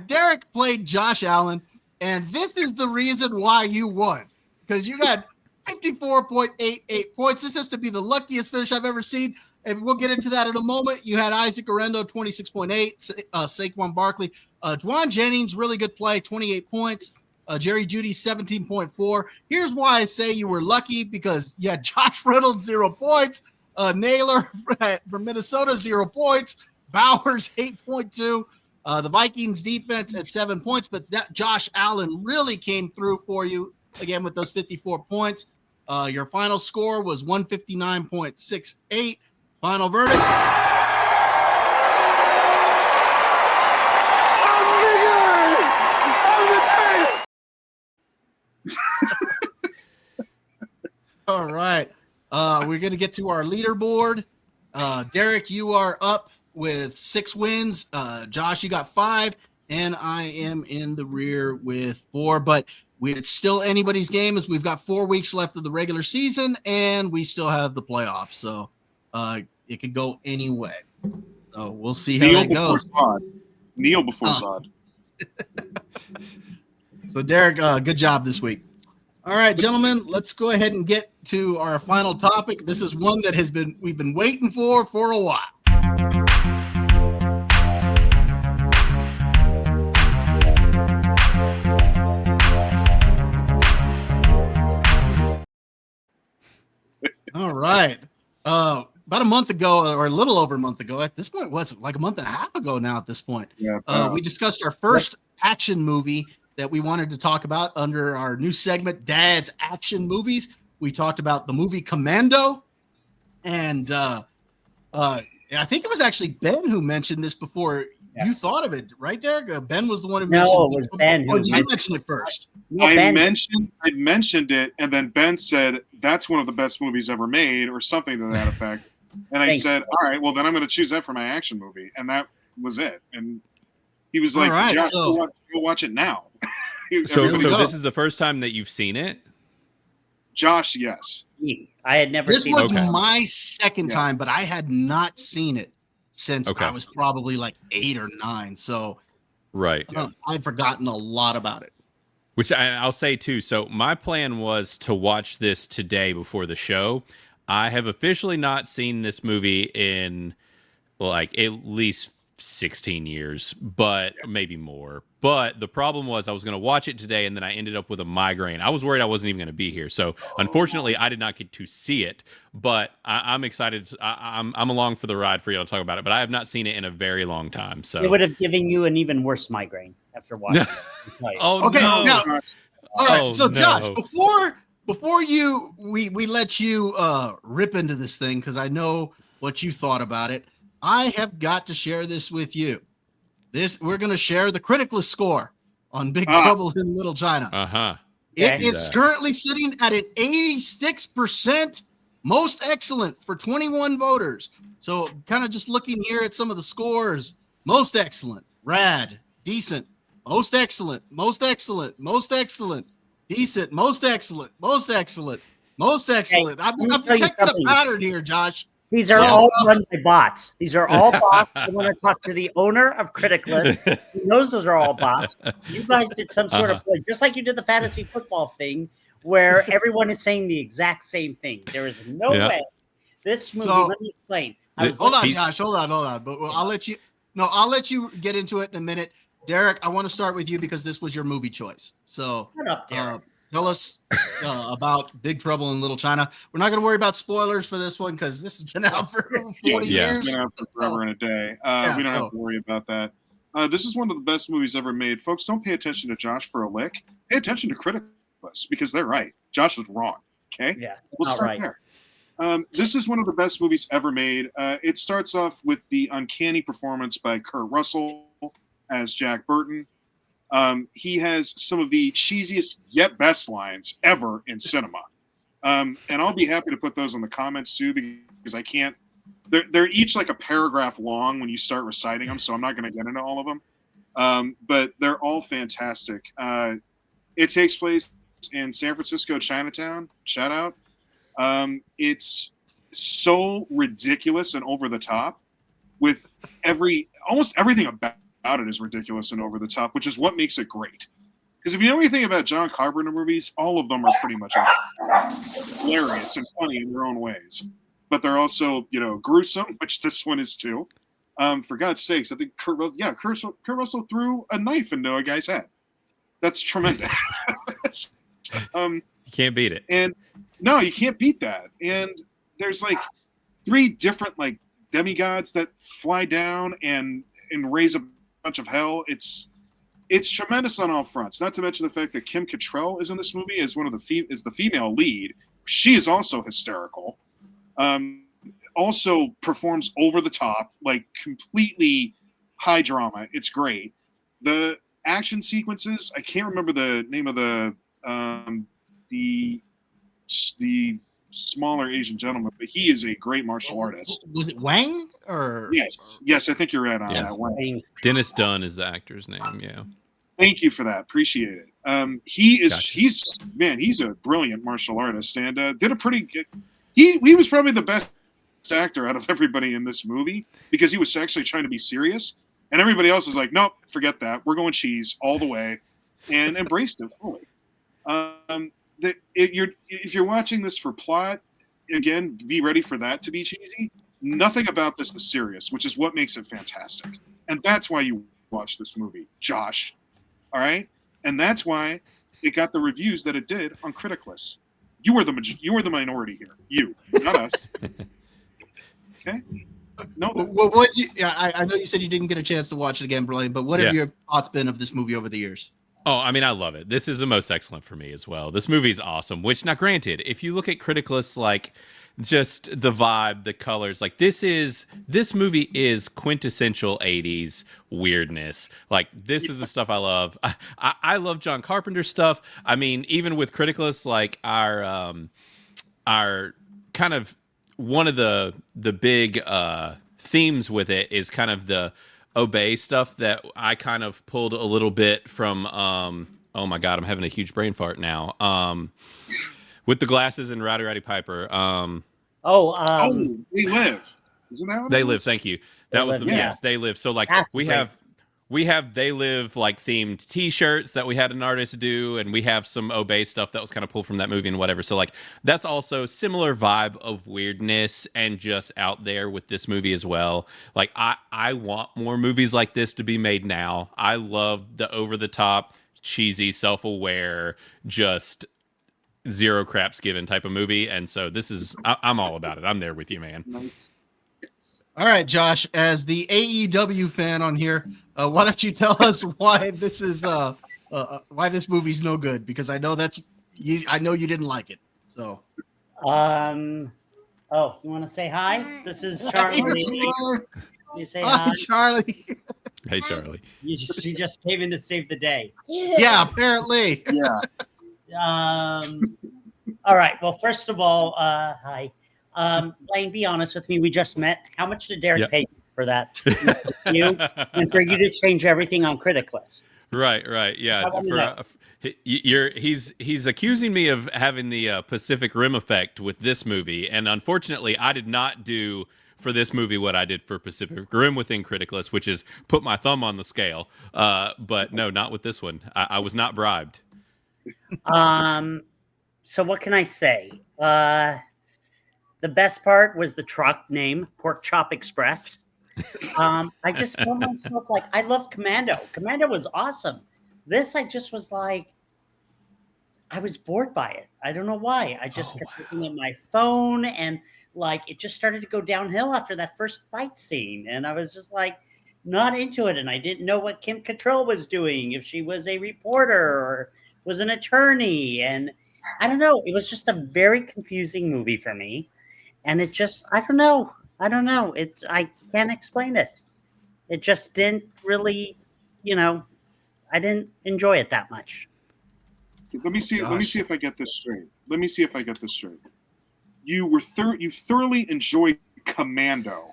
Derek played Josh Allen, and this is the reason why you won. Because you got 54.88 points. This has to be the luckiest finish I've ever seen. And we'll get into that in a moment. You had Isaac Guerrero, 26.8, Saquon Barkley. Dwan Jennings, really good play, 28 points. Jerry Jeudy, 17.4. Here's why I say you were lucky, because you had Josh Reynolds, 0 points. Naylor from Minnesota, 0 points. Bowers, 8.2. The Vikings defense at 7 points, but that Josh Allen really came through for you again with those 54 points. Your final score was 159.68. Final verdict. All right. We're going to get to our leaderboard. Derek, you are up with 6 wins. Josh, you got 5. And I am in the rear with 4. But it's still anybody's game, as we've got 4 weeks left of the regular season, and we still have the playoffs. So it could go any way. So we'll see how that goes. Neil before Zod. So, Derek, good job this week. All right, gentlemen, let's go ahead and get to our final topic. This is one that we've been waiting for a while. All right. About a month ago, or a little over a month ago, at this point, what's it, like a month and a half ago now at this point, we discussed our first action movie that we wanted to talk about under our new segment, Dad's Action Movies. We talked about the movie Commando. And I think it was actually Ben who mentioned this before you thought of it, right, Derek? Ben was the one who mentioned it. No, it was Ben. Or did you mention it first? I mentioned it, and then Ben said, that's one of the best movies ever made, or something to that effect. And I said, all right, well, then I'm going to choose that for my action movie. And that was it. And he was like, right, Josh, go watch it now. So There we go. this is the first time that you've seen it? Josh, yes. I had never This seen was it. Okay. my second Yeah. time, but I had not seen it since Okay. I was probably like 8 or 9. So Right. I'd forgotten a lot about it. Which I'll say too. So my plan was to watch this today before the show. I have officially not seen this movie in like at least 16 years, but maybe more. But the problem was I was going to watch it today and then I ended up with a migraine. I was worried I wasn't even going to be here. So unfortunately, I did not get to see it, but I'm excited. I'm along for the ride for you to talk about it, but I have not seen it in a very long time. So It would have given you an even worse migraine after watching it. I'll tell you. oh Okay, no. now- All right, Oh, so Josh, no. before we let you rip into this thing, because I know what you thought about it, I have got to share this with you. We're going to share the Criticless score on Big Trouble in Little China. Uh-huh. It Okay. is currently sitting at an 86% most excellent for 21 voters. So kind of just looking here at some of the scores. Most excellent, rad, decent, most excellent, most excellent, most excellent, decent, most excellent, most excellent, most excellent. I'm let me tell you detecting a something. pattern here, Josh. These are So, all run by bots. These are all bots. I want to talk to the owner of Criticless. He knows those are all bots. You guys did some sort of play, just like you did the fantasy football thing, where everyone is saying the exact same thing. There is no Yeah. way. This movie, So- let me explain. I was Hold on, He- Josh. Hold on. But I'll let you. No, I'll let you get into it in a minute. Derek, I want to start with you because this was your movie choice. So Shut up there. tell us about Big Trouble in Little China. We're not going to worry about spoilers for this one because this has been out for 40 Yeah. years. It's been out for forever and a day. We don't have to worry about that. This is one of the best movies ever made. Folks, don't pay attention to Josh for a lick. Pay attention to Criticless because they're right. Josh is wrong. Okay? Yeah, We'll not start right. there. This is one of the best movies ever made. It starts off with the uncanny performance by Kurt Russell as Jack Burton. He has some of the cheesiest yet best lines ever in cinema. And I'll be happy to put those in the comments too because I can't. They're each like a paragraph long when you start reciting them, so I'm not going to get into all of them. But they're all fantastic. It takes place in San Francisco, Chinatown. Shout out. It's so ridiculous and over the top with almost everything about it is ridiculous and over the top, which is what makes it great. Because if you know anything about John Carpenter movies, all of them are pretty much hilarious and funny in their own ways. But they're also, gruesome, which this one is too. For God's sakes, I think Kurt Russell threw a knife into a guy's head. That's tremendous. You can't beat it. And no, you can't beat that. And there's like 3 different like demigods that fly down and raise a bunch of hell. It's tremendous on all fronts. Not to mention the fact that Kim Cattrall is in this movie as the female lead. She is also hysterical. Also performs over the top, like completely high drama. It's great. The action sequences, I can't remember the name of the smaller Asian gentleman, but he is a great martial artist. Was it Wang or? Yes, I think you're right on Yes. that one. Dennis Dunn is the actor's name. Yeah. Thank you for that. Appreciate it. He's Gotcha. a brilliant martial artist and did a pretty good. He was probably the best actor out of everybody in this movie because he was actually trying to be serious, and everybody else was like, "Nope, forget that. We're going cheese all the way," and embraced it fully. If you're watching this for plot, again, be ready for that to be cheesy. Nothing about this is serious, which is what makes it fantastic, and that's why you watch this movie, Josh. All right, and that's why it got the reviews that it did on Criticless. You were the minority here. You, not us. Okay. No. What I know you said you didn't get a chance to watch it again, Brian, but what have your thoughts been of this movie over the years? Oh, I mean, I love it. This is the most excellent for me as well. This movie's awesome, which, now granted, if you look at Criticless, like, just the vibe, the colors, like, this movie is quintessential 80s weirdness. Like, this is the stuff I love. I love John Carpenter stuff. I mean, even with Criticless, like, our kind of one of the big themes with it is kind of the obey stuff that I kind of pulled a little bit from Oh my God, I'm having a huge brain fart now. With the glasses and Rowdy Piper. They Live. Isn't that what They it Live. is? Thank you. They That was Live, the yeah. yes. They Live. So like That's we great. have They Live like themed T-shirts that we had an artist do, and we have some Obey stuff that was kind of pulled from that movie and whatever. So like that's also similar vibe of weirdness and just out there with this movie as well. Like I want more movies like this to be made now. I love the over the top, cheesy, self-aware, just zero craps given type of movie, and so this is I'm all about it. I'm there with you, man. Nice. All right, Josh, as the AEW fan on here, why don't you tell us why this is why this movie's no good? Because I know I know you didn't like it. So You want to say hi? This is Charlie. You say hi. Hi, Charlie. Hey, Charlie. She just came in to save the day. Yeah, apparently. Yeah. All right. Well, first of all, hi. Blaine, be honest with me. We just met. How much did Derek pay you for that? You and for you to change everything on Criticless. Right. Yeah. He's accusing me of having the Pacific Rim effect with this movie, and unfortunately, I did not do for this movie what I did for Pacific Rim within Criticless, which is put my thumb on the scale. But no, not with this one. I was not bribed. So what can I say? The best part was the truck name, Pork Chop Express. I just felt myself like I love Commando. Commando was awesome. This I just was like, I was bored by it. I don't know why. I just kept looking at my phone and like it just started to go downhill after that first fight scene. And I was just like not into it. And I didn't know what Kim Cattrall was doing, if she was a reporter or was an attorney. And I don't know. It was just a very confusing movie for me. And it just, I don't know. I can't explain it. It just didn't really, I didn't enjoy it that much. Let me see if I get this straight. You thoroughly enjoyed Commando.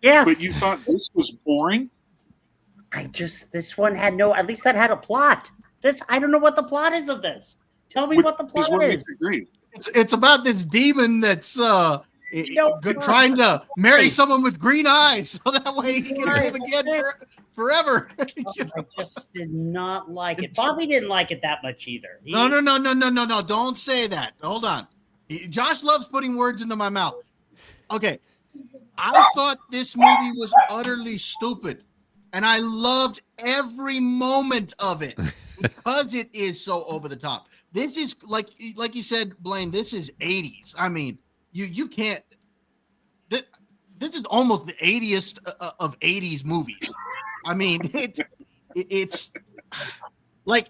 Yes. But you thought this was boring? This one had at least that had a plot. I don't know what the plot is of this. Tell me what the plot is. It's about this demon that's trying to marry someone with green eyes so that way he can live again forever. I just did not like it. Bobby didn't like it that much either. No. Don't say that. Hold on. Josh loves putting words into my mouth. Okay. I thought this movie was utterly stupid, and I loved every moment of it because it is so over the top. This is like you said, Blaine, this is 80s. I mean, you can't. This is almost the 80th of 80s movies. I mean, it's like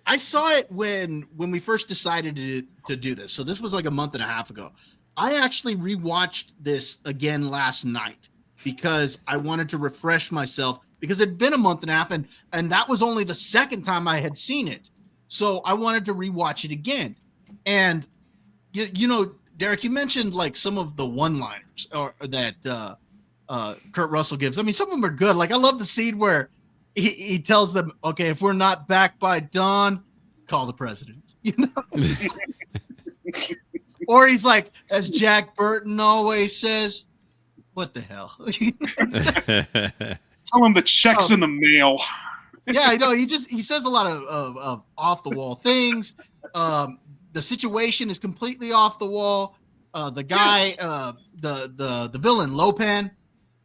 I saw it when we first decided to do this. So this was like a month and a half ago. I actually rewatched this again last night because I wanted to refresh myself because it'd been a month and a half and that was only the second time I had seen it. So I wanted to rewatch it again. And Derek, you mentioned like some of the one-liners that Kurt Russell gives. I mean, some of them are good. Like I love the scene where he tells them, "Okay, if we're not back by dawn, call the president." Or he's like, as Jack Burton always says, "What the hell?" Tell him the check's in the mail. Yeah, he says a lot of off the wall things. The situation is completely off the wall. The guy, the villain, Lopan,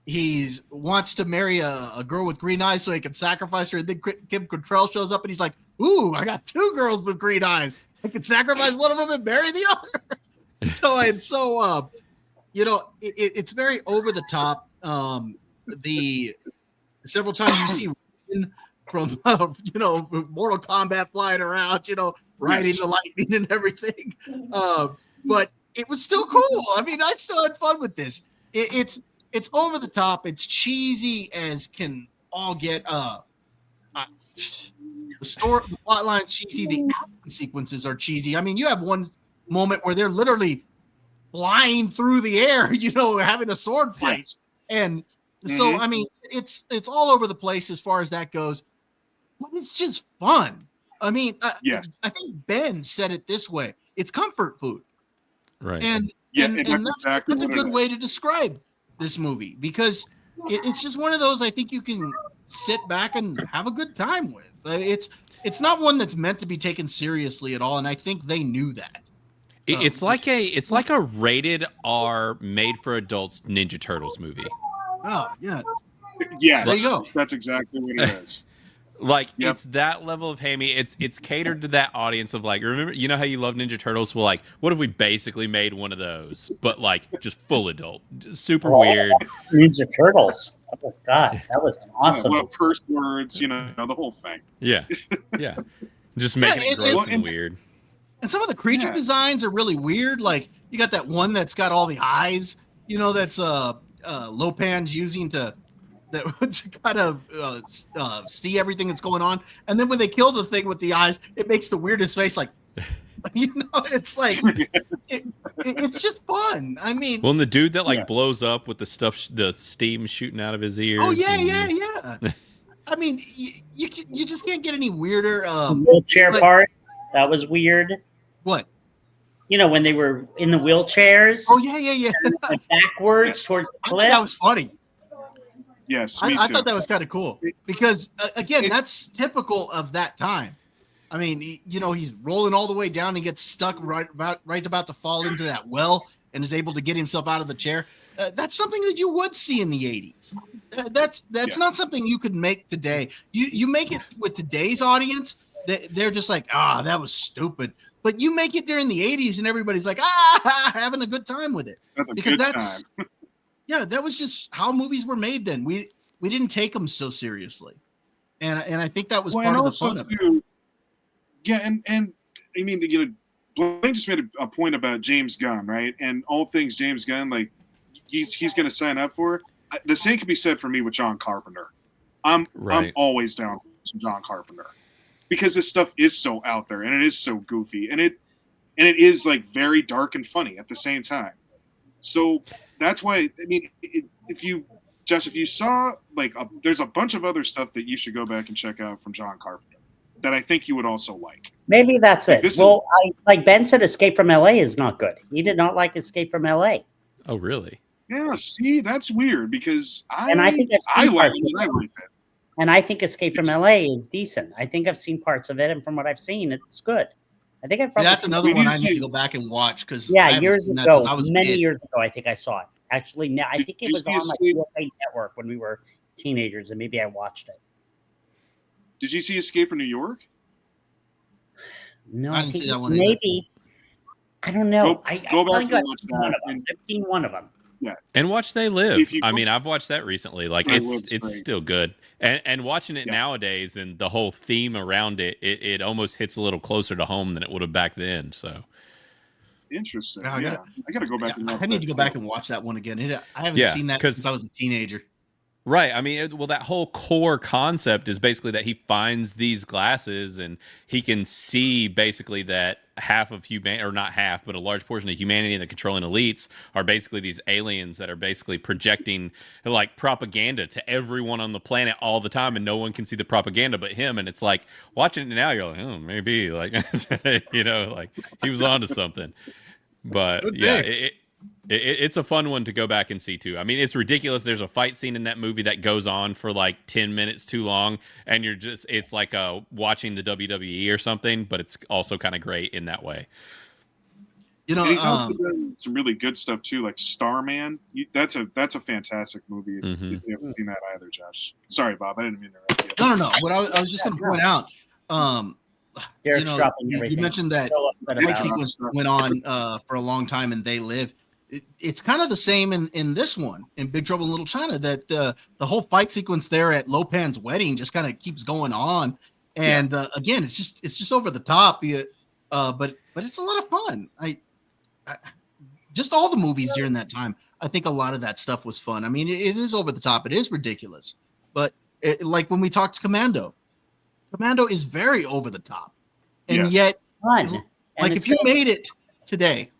he wants to marry a girl with green eyes so he can sacrifice her. And then Kim Cattrall shows up and he's like, "Ooh, I got two girls with green eyes. I can sacrifice one of them and marry the other." It's very over the top. The several times you see from Mortal Kombat flying around, riding the lightning and everything. But it was still cool. I mean, I still had fun with this. It's over the top. It's cheesy as can all get. The plot line's cheesy. The action sequences are cheesy. I mean, you have one moment where they're literally flying through the air, having a sword fight. Yes. And so, I mean, it's all over the place as far as that goes. But it's just fun. I mean, Yes. I think Ben said it this way: it's comfort food, Right. and that's exactly that's a what good it way is. to describe this movie because it's just one of those I think you can sit back and have a good time with. It's not one that's meant to be taken seriously at all, and I think they knew that. It's like a rated R made for adults Ninja Turtles movie. Oh yeah, Yes, there you go. that's exactly what it is. Like Yep. it's that level of hammy. It's catered to that audience of like, remember, you know how you love Ninja Turtles? Well, like, what if we basically made one of those, but like just full adult, super weird. Ninja Turtles. Oh God, that was an awesome. Well, curse words, the whole thing. Yeah, yeah, just making it gross and and- weird. And some of the creature designs are really weird. Like you got that one that's got all the eyes, that's Lopan's using to kind of see everything that's going on. And then when they kill the thing with the eyes, it makes the weirdest face. Like, it's like it's just fun. I mean, Well, and the dude that like blows up with the steam shooting out of his ears. oh yeah. I mean, you just can't get any weirder. Wheelchair part that was weird. What? When they were in the wheelchairs. Oh yeah. Like backwards towards the I cliff. thought that was funny. Yes, I thought that was kind of cool because again, that's typical of that time. I mean, he's rolling all the way down and gets stuck right about to fall into that well and is able to get himself out of the chair. That's something that you would see in the 80s. That's not something you could make today. You make it with today's audience, they're just like, that was stupid. But you make it during the 80s and everybody's like, having a good time with it. That's a good time. Yeah, that was just how movies were made then. We didn't take them so seriously. And I think that was part of the fun of it. Yeah, and I mean, Blaine just made a point about James Gunn, right? And all things James Gunn, like he's going to sign up for. The same can be said for me with John Carpenter. I'm always down for some John Carpenter because this stuff is so out there and it is so goofy and it is like very dark and funny at the same time. So that's why I mean, if you saw there's a bunch of other stuff that you should go back and check out from John Carpenter that I think you would also like. Maybe that's it. Well, like Ben said, Escape from LA is not good. He did not like Escape from LA. Oh, really? Yeah. See, that's weird because I think I liked it. And I think Escape from LA is decent. I think I've seen parts of it, and from what I've seen, it's good. I think I've probably that's another one I need to go back and watch because years ago, years ago, I think I saw it. Actually, I think it was on like USA Network when we were teenagers, and maybe I watched it. Did you see Escape from New York? No, I didn't see that one. Maybe. I don't know. Go back and watch one of them. I've seen one of them. Yeah. And watch They Live. I mean, I've watched that recently. Like it's still good. And watching it nowadays and the whole theme around it almost hits a little closer to home than it would have back then. So interesting. I gotta go back. I need to go back and watch that one again. I haven't seen that since I was a teenager. Right. I mean, that whole core concept is basically that he finds these glasses and he can see basically that half of humanity, or not half, but a large portion of humanity and the controlling elites are basically these aliens that are basically projecting like propaganda to everyone on the planet all the time, and no one can see the propaganda but him. And it's like watching it now, you're like, oh, maybe like, like he was onto something. But it's a fun one to go back and see too. I mean, it's ridiculous. There's a fight scene in that movie that goes on for like 10 minutes too long, and it's like watching the WWE or something, but it's also kind of great in that way. He's also done some really good stuff too, like Starman. That's a fantastic movie. If you haven't seen that either, Josh. Sorry, Bob, I didn't mean to interrupt you. No. What I was just going to point out, you mentioned that fight sequence went on for a long time, and They Live. It's kind of the same in this one, in Big Trouble in Little China, that the whole fight sequence there at Lopan's wedding just kind of keeps going on, and again, it's just over the top. But it's a lot of fun. I just all the movies during that time. I think a lot of that stuff was fun. I mean, it is over the top. It is ridiculous, but like when we talked Commando is very over the top, and yet fun. Like if you made it today,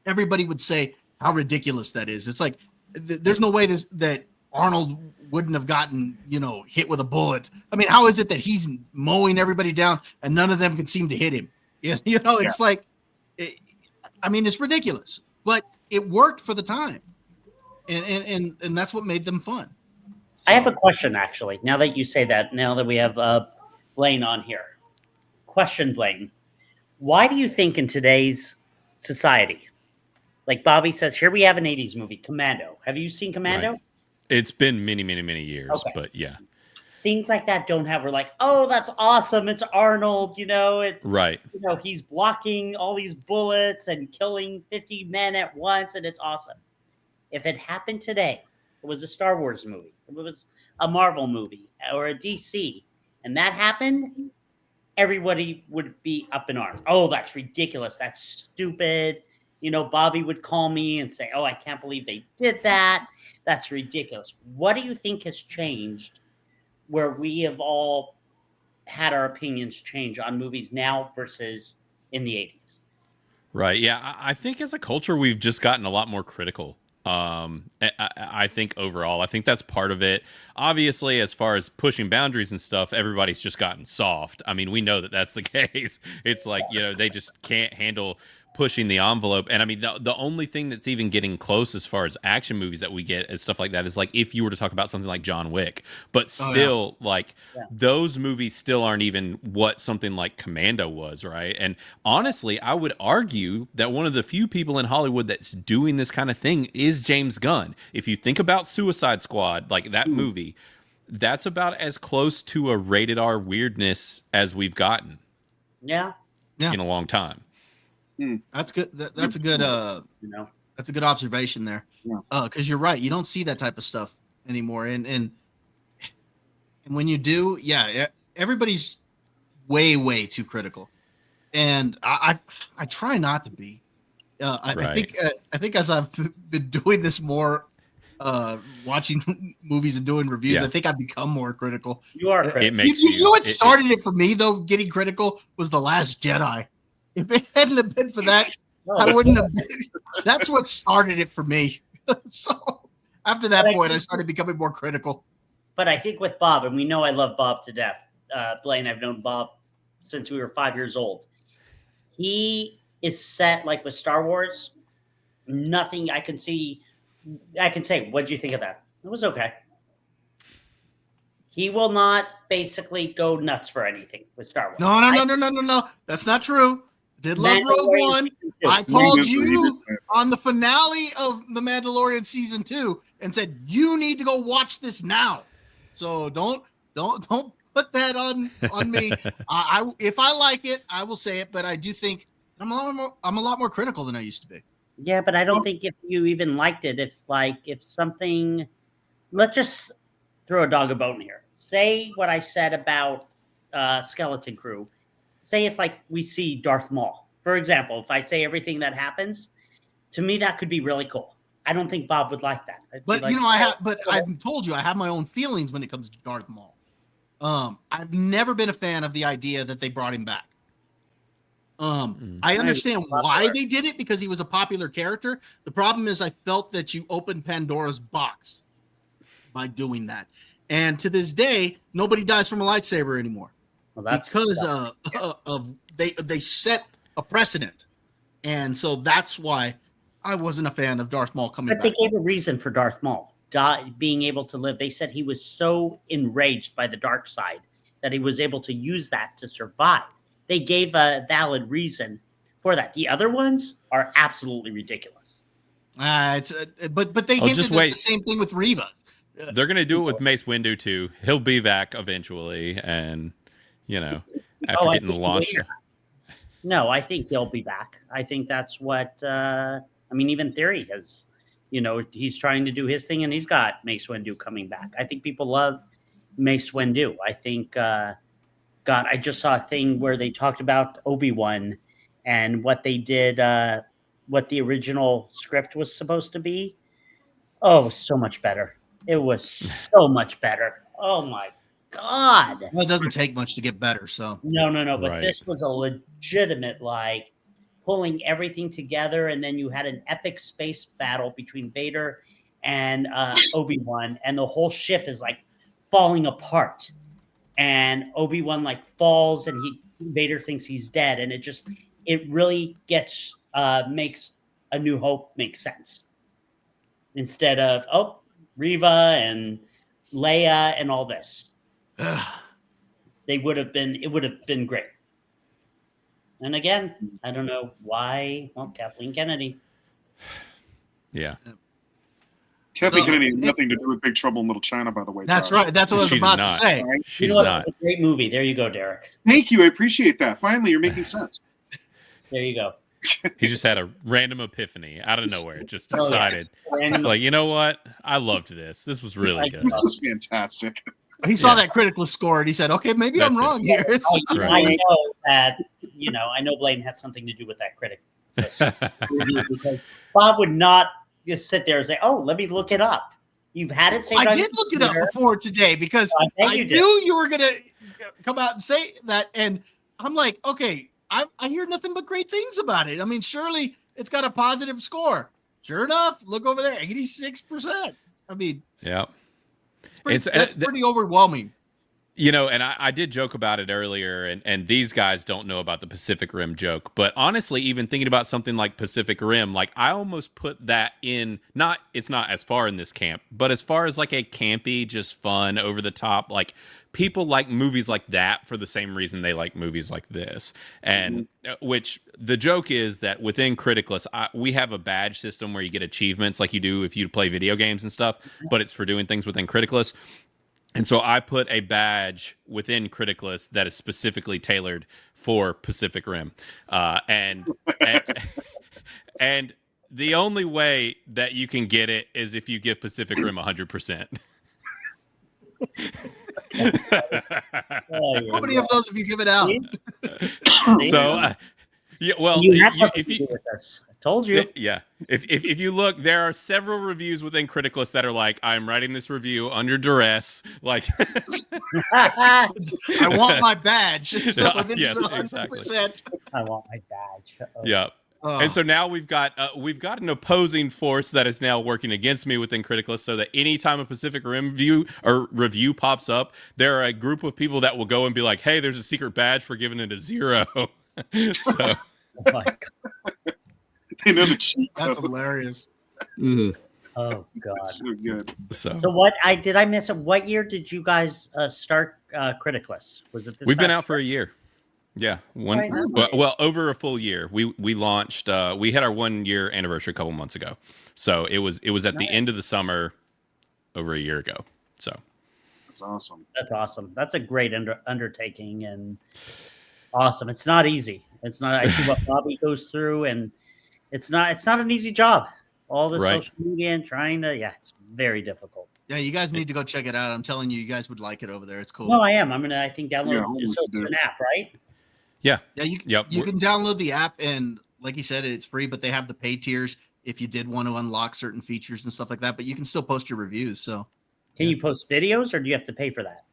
everybody would say how ridiculous that is. It's like there's no way that Arnold wouldn't have gotten, hit with a bullet. I mean, how is it that he's mowing everybody down and none of them can seem to hit him? It's like, it's ridiculous, but it worked for the time. And that's what made them fun. So, I have a question, actually, now that you say that, now that we have Blaine on here. Question, Blaine. Why do you think in today's society, like Bobby says, here we have an 80s movie, Commando. Have you seen Commando? Right. It's been many, many, many years, Okay. but yeah. Things like that don't have, we're like, oh, that's awesome. It's Arnold, Right. He's blocking all these bullets and killing 50 men at once, and it's awesome. If it happened today, it was a Star Wars movie, it was a Marvel movie, or a DC, and that happened, everybody would be up in arms. Oh, that's ridiculous. That's stupid. Bobby would call me and say, oh, I can't believe they did that. That's ridiculous. What do you think has changed where we have all had our opinions change on movies now versus in the 80s? Right. Yeah. I think as a culture, we've just gotten a lot more critical. I think overall, I think that's part of it. Obviously, as far as pushing boundaries and stuff, everybody's just gotten soft. I mean, we know that that's the case. It's like, they just can't handle pushing the envelope. And I mean, the only thing that's even getting close as far as action movies that we get and stuff like that is like if you were to talk about something like John Wick, but still those movies still aren't even what something like Commando was, right? And honestly, I would argue that one of the few people in Hollywood that's doing this kind of thing is James Gunn. If you think about Suicide Squad, like that movie, that's about as close to a rated R weirdness as we've gotten. Yeah. In a long time. That's good. That's a good. That's a good observation there. Because you're right. You don't see that type of stuff anymore. And when you do, everybody's way too critical. And I try not to be. I think as I've been doing this more, watching movies and doing reviews, I think I've become more critical. You are critical. It makes you know what started it for me though? Getting critical was The Last Jedi. If it hadn't have been for that, I wouldn't have been. That's what started it for me. So after that point, I started becoming more critical. But I think with Bob, and we know I love Bob to death. Blaine, I've known Bob since we were 5 years old. He is set like with Star Wars. Nothing I can say, what do you think of that? It was okay. He will not basically go nuts for anything with Star Wars. No. That's not true. Did love Rogue One. I called you on the finale of The Mandalorian season 2 and said you need to go watch this now. So don't put that on me. I if I like it, I will say it. But I do think I'm a lot more critical than I used to be. Yeah, but I don't think if you even liked it, if something, let's just throw a dog a bone here. Say what I said about Skeleton Crew. Say if we see Darth Maul, for example, if I say everything that happens, to me that could be really cool. I don't think Bob would like that. But I've told you I have my own feelings when it comes to Darth Maul. I've never been a fan of the idea that they brought him back. I understand why they did it because he was a popular character. The problem is I felt that you opened Pandora's box by doing that. And to this day, nobody dies from a lightsaber anymore. Well, that's because they set a precedent. And so that's why I wasn't a fan of Darth Maul coming back. But they gave a reason for Darth Maul being able to live. They said he was so enraged by the dark side that he was able to use that to survive. They gave a valid reason for that. The other ones are absolutely ridiculous. But they hinted at the same thing with Reva. They're going to do it with Mace Windu too. He'll be back eventually, and after getting launched. No, I think he'll be back. I think that's what. Even Theory has. He's trying to do his thing, and he's got Mace Windu coming back. I think people love Mace Windu. I think. God, I just saw a thing where they talked about Obi-Wan and what they did, what the original script was supposed to be. Oh, so much better. It was so much better. Oh, my God. Well, it doesn't take much to get better, so. No. But this was a legitimate, pulling everything together, and then you had an epic space battle between Vader and Obi-Wan, and the whole ship is like falling apart, and Obi-Wan like falls, and Vader thinks he's dead, and it really gets makes A New Hope make sense instead of Reva and Leia and all this. It would have been great. And again, I don't know why. Well, Kathleen Kennedy. Yeah. Kathleen Kennedy has nothing to do with Big Trouble in Little China, by the way. That's Josh. right. That's what I was She's about to not. say. She's You know what? not. It's a great movie. There you go, Derek. Thank you. I appreciate that. Finally, you're making sense. There you go. He just had a random epiphany out of nowhere. Just Oh, yeah. decided. It's like, you know what? I loved this. This was really good. This was fantastic. He saw Yeah. that Criticless score and he said, "Okay, maybe I'm That's it. wrong here." Right. I know that. I know Blaine had something to do with that critic review, because Bob would not just sit there and say, "Oh, let me look it up." You've had it. I did look it up before today because I knew you were gonna come out and say that, and I'm like, okay, I hear nothing but great things about it. I mean, surely it's got a positive score. Sure enough, look over there, 86%. I mean, Yeah. that's pretty overwhelming. And I did joke about it earlier, and these guys don't know about the Pacific Rim joke. But honestly, even thinking about something like Pacific Rim, like I almost put that in, it's not as far in this camp, but as far as like a campy, just fun, over the top, like people like movies like that for the same reason they like movies like this. And which the joke is that within Criticless, we have a badge system where you get achievements like you do if you play video games and stuff, but it's for doing things within Criticless. And so I put a badge within Criticless that is specifically tailored for Pacific Rim. And the only way that you can get it is if you give Pacific Rim 100%. How many of those have you given out? So, you had something to do with this. I told you. Yeah. If you look, there are several reviews within Criticless that are like, I'm writing this review under duress. Like, I want my badge. So this Yes, is 100%. exactly. I want my badge. Yeah. And so now we've got an opposing force that is now working against me within Criticless, so that anytime a Pacific Rim review pops up, there are a group of people that will go and be like, "Hey, there's a secret badge for giving it a 0." So, Oh my God. They know the cheat That's code. hilarious. Oh God. So good. so So what did I miss it? What year did you guys start Criticless? Was it this? we've been past out for a year. Yeah, Right. well, over a full year. We launched. We had our 1 year anniversary a couple months ago, so it was at the end of the summer, over a year ago. So That's awesome. That's awesome. That's a great undertaking and awesome. It's not easy. It's not. I see what Bobby goes through, and it's not an easy job. All the Right. social media and trying to, it's very difficult. Yeah, you guys need to go check it out. I'm telling you, you guys would like it over there. It's cool. No, I am. I think download. Yeah, So it's an app, right? yeah, Yeah, you Yep. can download the app, and like you said, it's free, but they have the pay tiers if you did want to unlock certain features and stuff like that. But you can still post your reviews. So Can you post videos, or do you have to pay for that?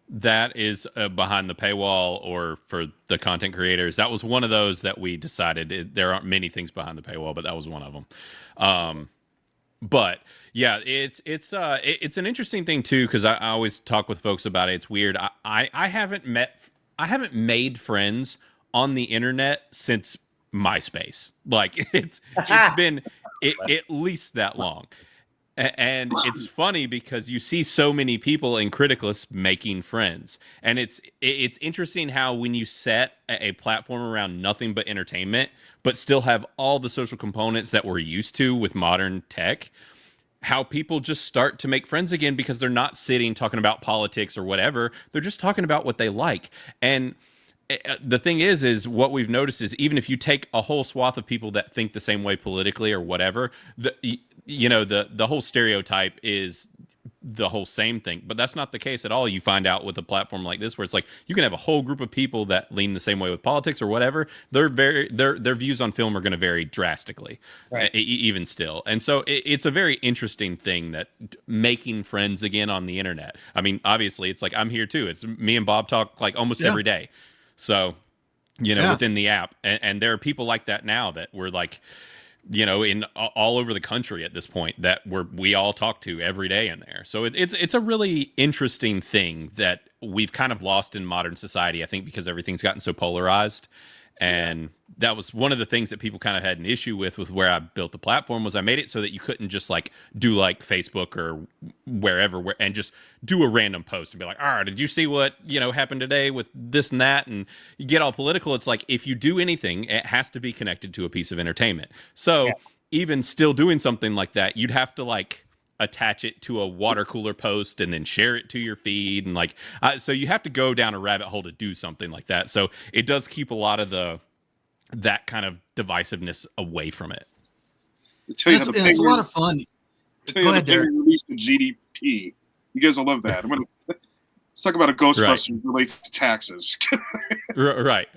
that is behind the paywall, or for the content creators. That was one of those that we decided. There aren't many things behind the paywall, but that was one of them. But yeah, it's an interesting thing too, because I always talk with folks about it. It's weird. I haven't made friends on the internet since MySpace. Like it's been at least that long. And it's funny because you see so many people in Criticless making friends, and it's interesting how when you set a platform around nothing but entertainment, but still have all the social components that we're used to with modern tech, how people just start to make friends again because they're not sitting talking about politics or whatever. They're just talking about what they like. And the thing is what we've noticed is even if you take a whole swath of people that think the same way politically or whatever, the whole stereotype is the whole same thing, but that's not the case at all. You find out with a platform like this, where it's like you can have a whole group of people that lean the same way with politics or whatever. Their views on film are going to vary drastically, Right. Even still. And so it's a very interesting thing, that making friends again on the internet. I mean, obviously, it's like I'm here too. It's me and Bob talk like almost every day. So, Yeah. within the app, and there are people like that now that we're like, in all over the country at this point that we all talk to every day in there. So it's a really interesting thing that we've kind of lost in modern society, I think, because everything's gotten so polarized. And that was one of the things that people kind of had an issue with where I built the platform, was I made it so that you couldn't just like do like Facebook or wherever and just do a random post and be like, did you see what, happened today with this and that? And you get all political. It's like, if you do anything, it has to be connected to a piece of entertainment. So even still doing something like that, you'd have to like attach it to a water cooler post and then share it to your feed. And like, so you have to go down a rabbit hole to do something like that. So it does keep a lot of that kind of divisiveness away from it. It's a lot of fun. Go ahead, Derek. Release the GDP. You guys will love that. Let's talk about a Ghostbusters relates to taxes. Right.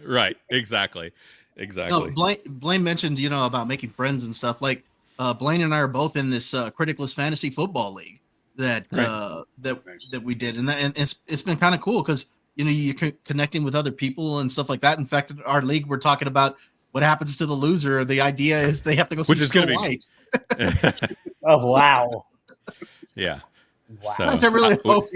Exactly. No, Blaine mentioned, about making friends and stuff. Like, Blaine and I are both in this Criticless Fantasy Football League that we did, and it's been kind of cool because you're connecting with other people and stuff like that. In fact, in our league, we're talking about what happens to the loser. The idea is they have to go see Snow White. Oh wow! Yeah. Wow. So, I really hope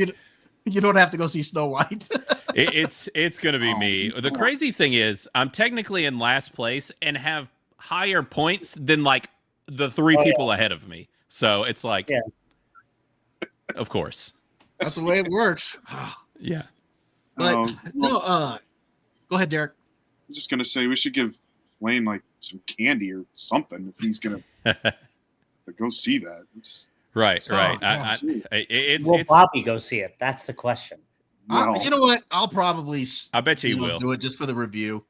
you don't have to go see Snow White. it's going to be me. The crazy thing is, I'm technically in last place and have higher points than like the three people ahead of me. So it's like, of course, that's the way it works. Yeah. But go ahead, Derek. I'm just gonna say we should give Wayne like some candy or something if he's gonna go see that. Right. Will Bobby go see it? That's the question. You know what? I'll probably. I bet you he will do it just for the review.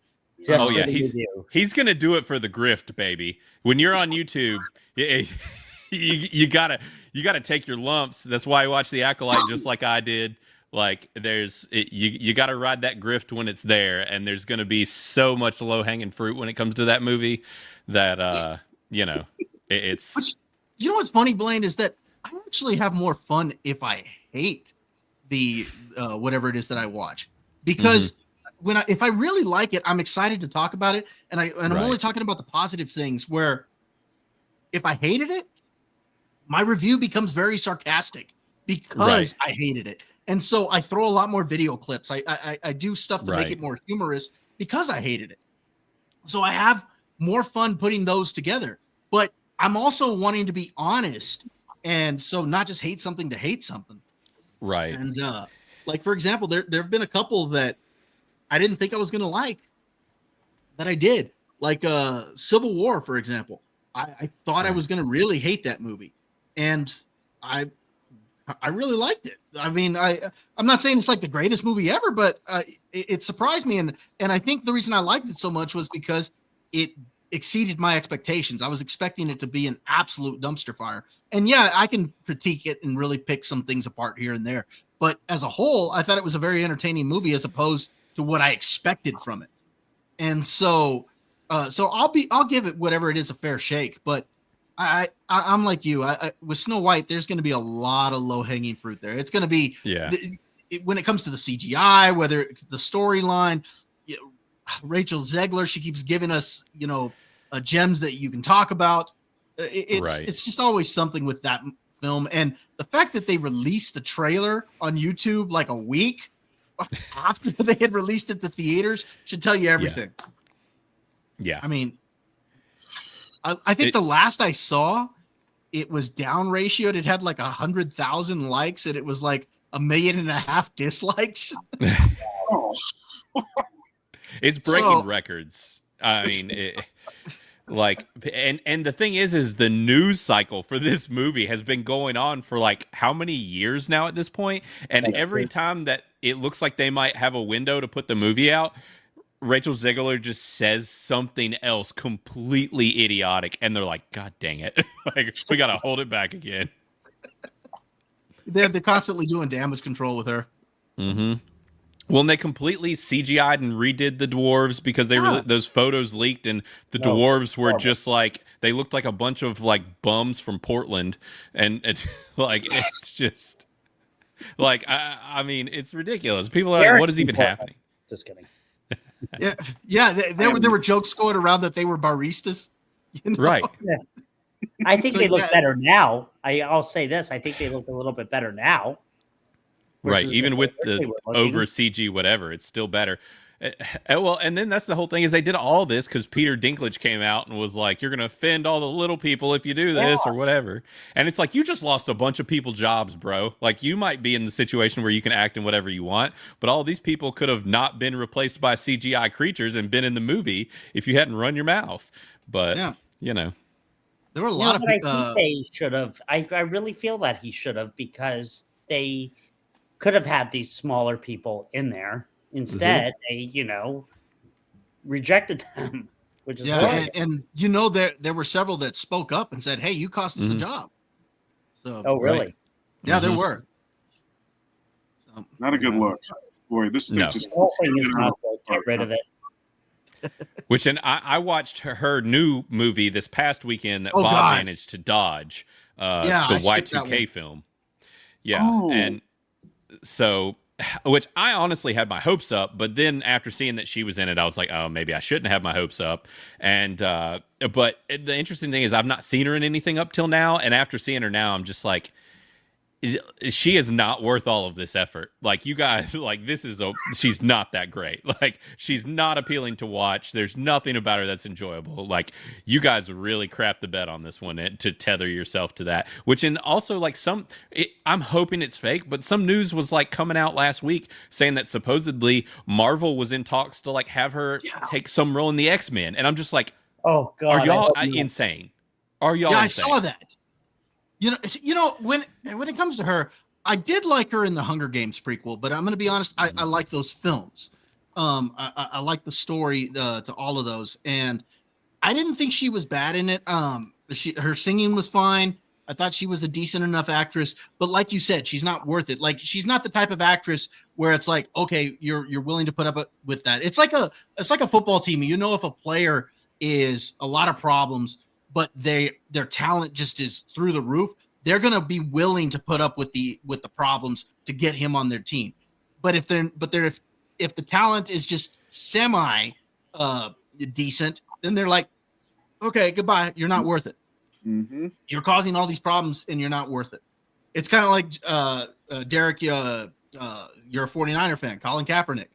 He's gonna do it for the grift, baby. When you're on YouTube, you gotta take your lumps. That's why I watch The Acolyte just like I did. Like you got to ride that grift when it's there, and there's going to be so much low hanging fruit when it comes to that movie that it's. Which, what's funny, Blaine, is that I actually have more fun if I hate the whatever it is that I watch, because if I really like it, I'm excited to talk about it, and I'm only talking about the positive things. Where if I hated it, my review becomes very sarcastic because I hated it. And so I throw a lot more video clips. I do stuff to make it more humorous because I hated it. So I have more fun putting those together. But I'm also wanting to be honest, and so not just hate something to hate something. Right. And like, for example, there have been a couple that I didn't think I was going to like that I did. Like Civil War, for example. I thought I was going to really hate that movie. And I really liked it. I mean, I'm not saying it's like the greatest movie ever, but it surprised me. And I think the reason I liked it so much was because it exceeded my expectations. I was expecting it to be an absolute dumpster fire. And yeah, I can critique it and really pick some things apart here and there. But as a whole, I thought it was a very entertaining movie as opposed to what I expected from it. And so I'll give it whatever it is a fair shake. But I'm like you. With Snow White, there's going to be a lot of low-hanging fruit there. It's going to be when it comes to the CGI, whether it's the storyline. Rachel Zegler, she keeps giving us, gems that you can talk about. It's just always something with that film, and the fact that they released the trailer on YouTube like a week after they had released it to theaters should tell you everything. Yeah, I mean. I think the last I saw, it was down ratioed. It had like 100,000 likes, and it was like 1.5 million dislikes. It's breaking records. I mean, and the thing is the news cycle for this movie has been going on for like how many years now at this point? And every time that it looks like they might have a window to put the movie out, Rachel Zegler just says something else completely idiotic, and they're like, God dang it. Like, we got to hold it back again. They're constantly doing damage control with her. Mm-hmm. Well, and they completely CGI'd and redid the dwarves because those photos leaked, and the dwarves were just like, they looked like a bunch of like bums from Portland, and it's like, it's just like, I mean, it's ridiculous. People are like, what is even happening? Just kidding. Yeah. There were jokes going around that they were baristas. You know? Right. I think So, they look yeah. better now. I'll say this. I think they look a little bit better now. Right. versus Even the with way the they were looking. over CG, whatever, it's still better. Well, and then that's the whole thing is they did all this because Peter Dinklage came out and was like, "You're going to offend all the little people if you do this or whatever." And it's like you just lost a bunch of people jobs, bro. Like you might be in the situation where you can act in whatever you want, but all these people could have not been replaced by CGI creatures and been in the movie if you hadn't run your mouth. But Yeah. you know, There were a You lot know of what I people. think they should have. I really feel that he should have because they could have had these smaller people in there. Instead, they, rejected them, which is Yeah, horrible. and there were several that spoke up and said, "Hey, you cost us the job." So Oh, really? yeah, there were. So, Not a good look. Boy, this thing No. just. The whole thing is not good. Get rid of it. which and I watched her new movie this past weekend that Oh, Bob God. managed to dodge. Yeah, The I skipped that Y2K one. film. Yeah, Oh. and so, which I honestly had my hopes up, but then after seeing that she was in it, I was like, oh, maybe I shouldn't have my hopes up. And but the interesting thing is, I've not seen her in anything up till now, and after seeing her now, I'm just like, she is not worth all of this effort. Like you guys, like she's not that great. Like she's not appealing to watch. There's nothing about her that's enjoyable. Like you guys really crapped the bed on this one to tether yourself to that. Which and also like I'm hoping it's fake, but some news was like coming out last week saying that supposedly Marvel was in talks to like have her take some role in the X-Men, and I'm just like, Oh, God. are y'all I hope not. insane? Are y'all? yeah, insane? I saw that. When it comes to her, I did like her in the Hunger Games prequel, but I'm going to be honest, I like those films. I like the story to all of those, and I didn't think she was bad in it. Her singing was fine. I thought she was a decent enough actress, but like you said, she's not worth it. Like she's not the type of actress where it's like, okay, you're willing to put up with that. It's like a football team. If a player is a lot of problems, but their talent just is through the roof, they're going to be willing to put up with the problems to get him on their team. But if the talent is just semi decent, then they're like, okay, goodbye. You're not worth it. Mm-hmm. You're causing all these problems and you're not worth it. It's kind of like Derek, you're a 49er fan, Colin Kaepernick.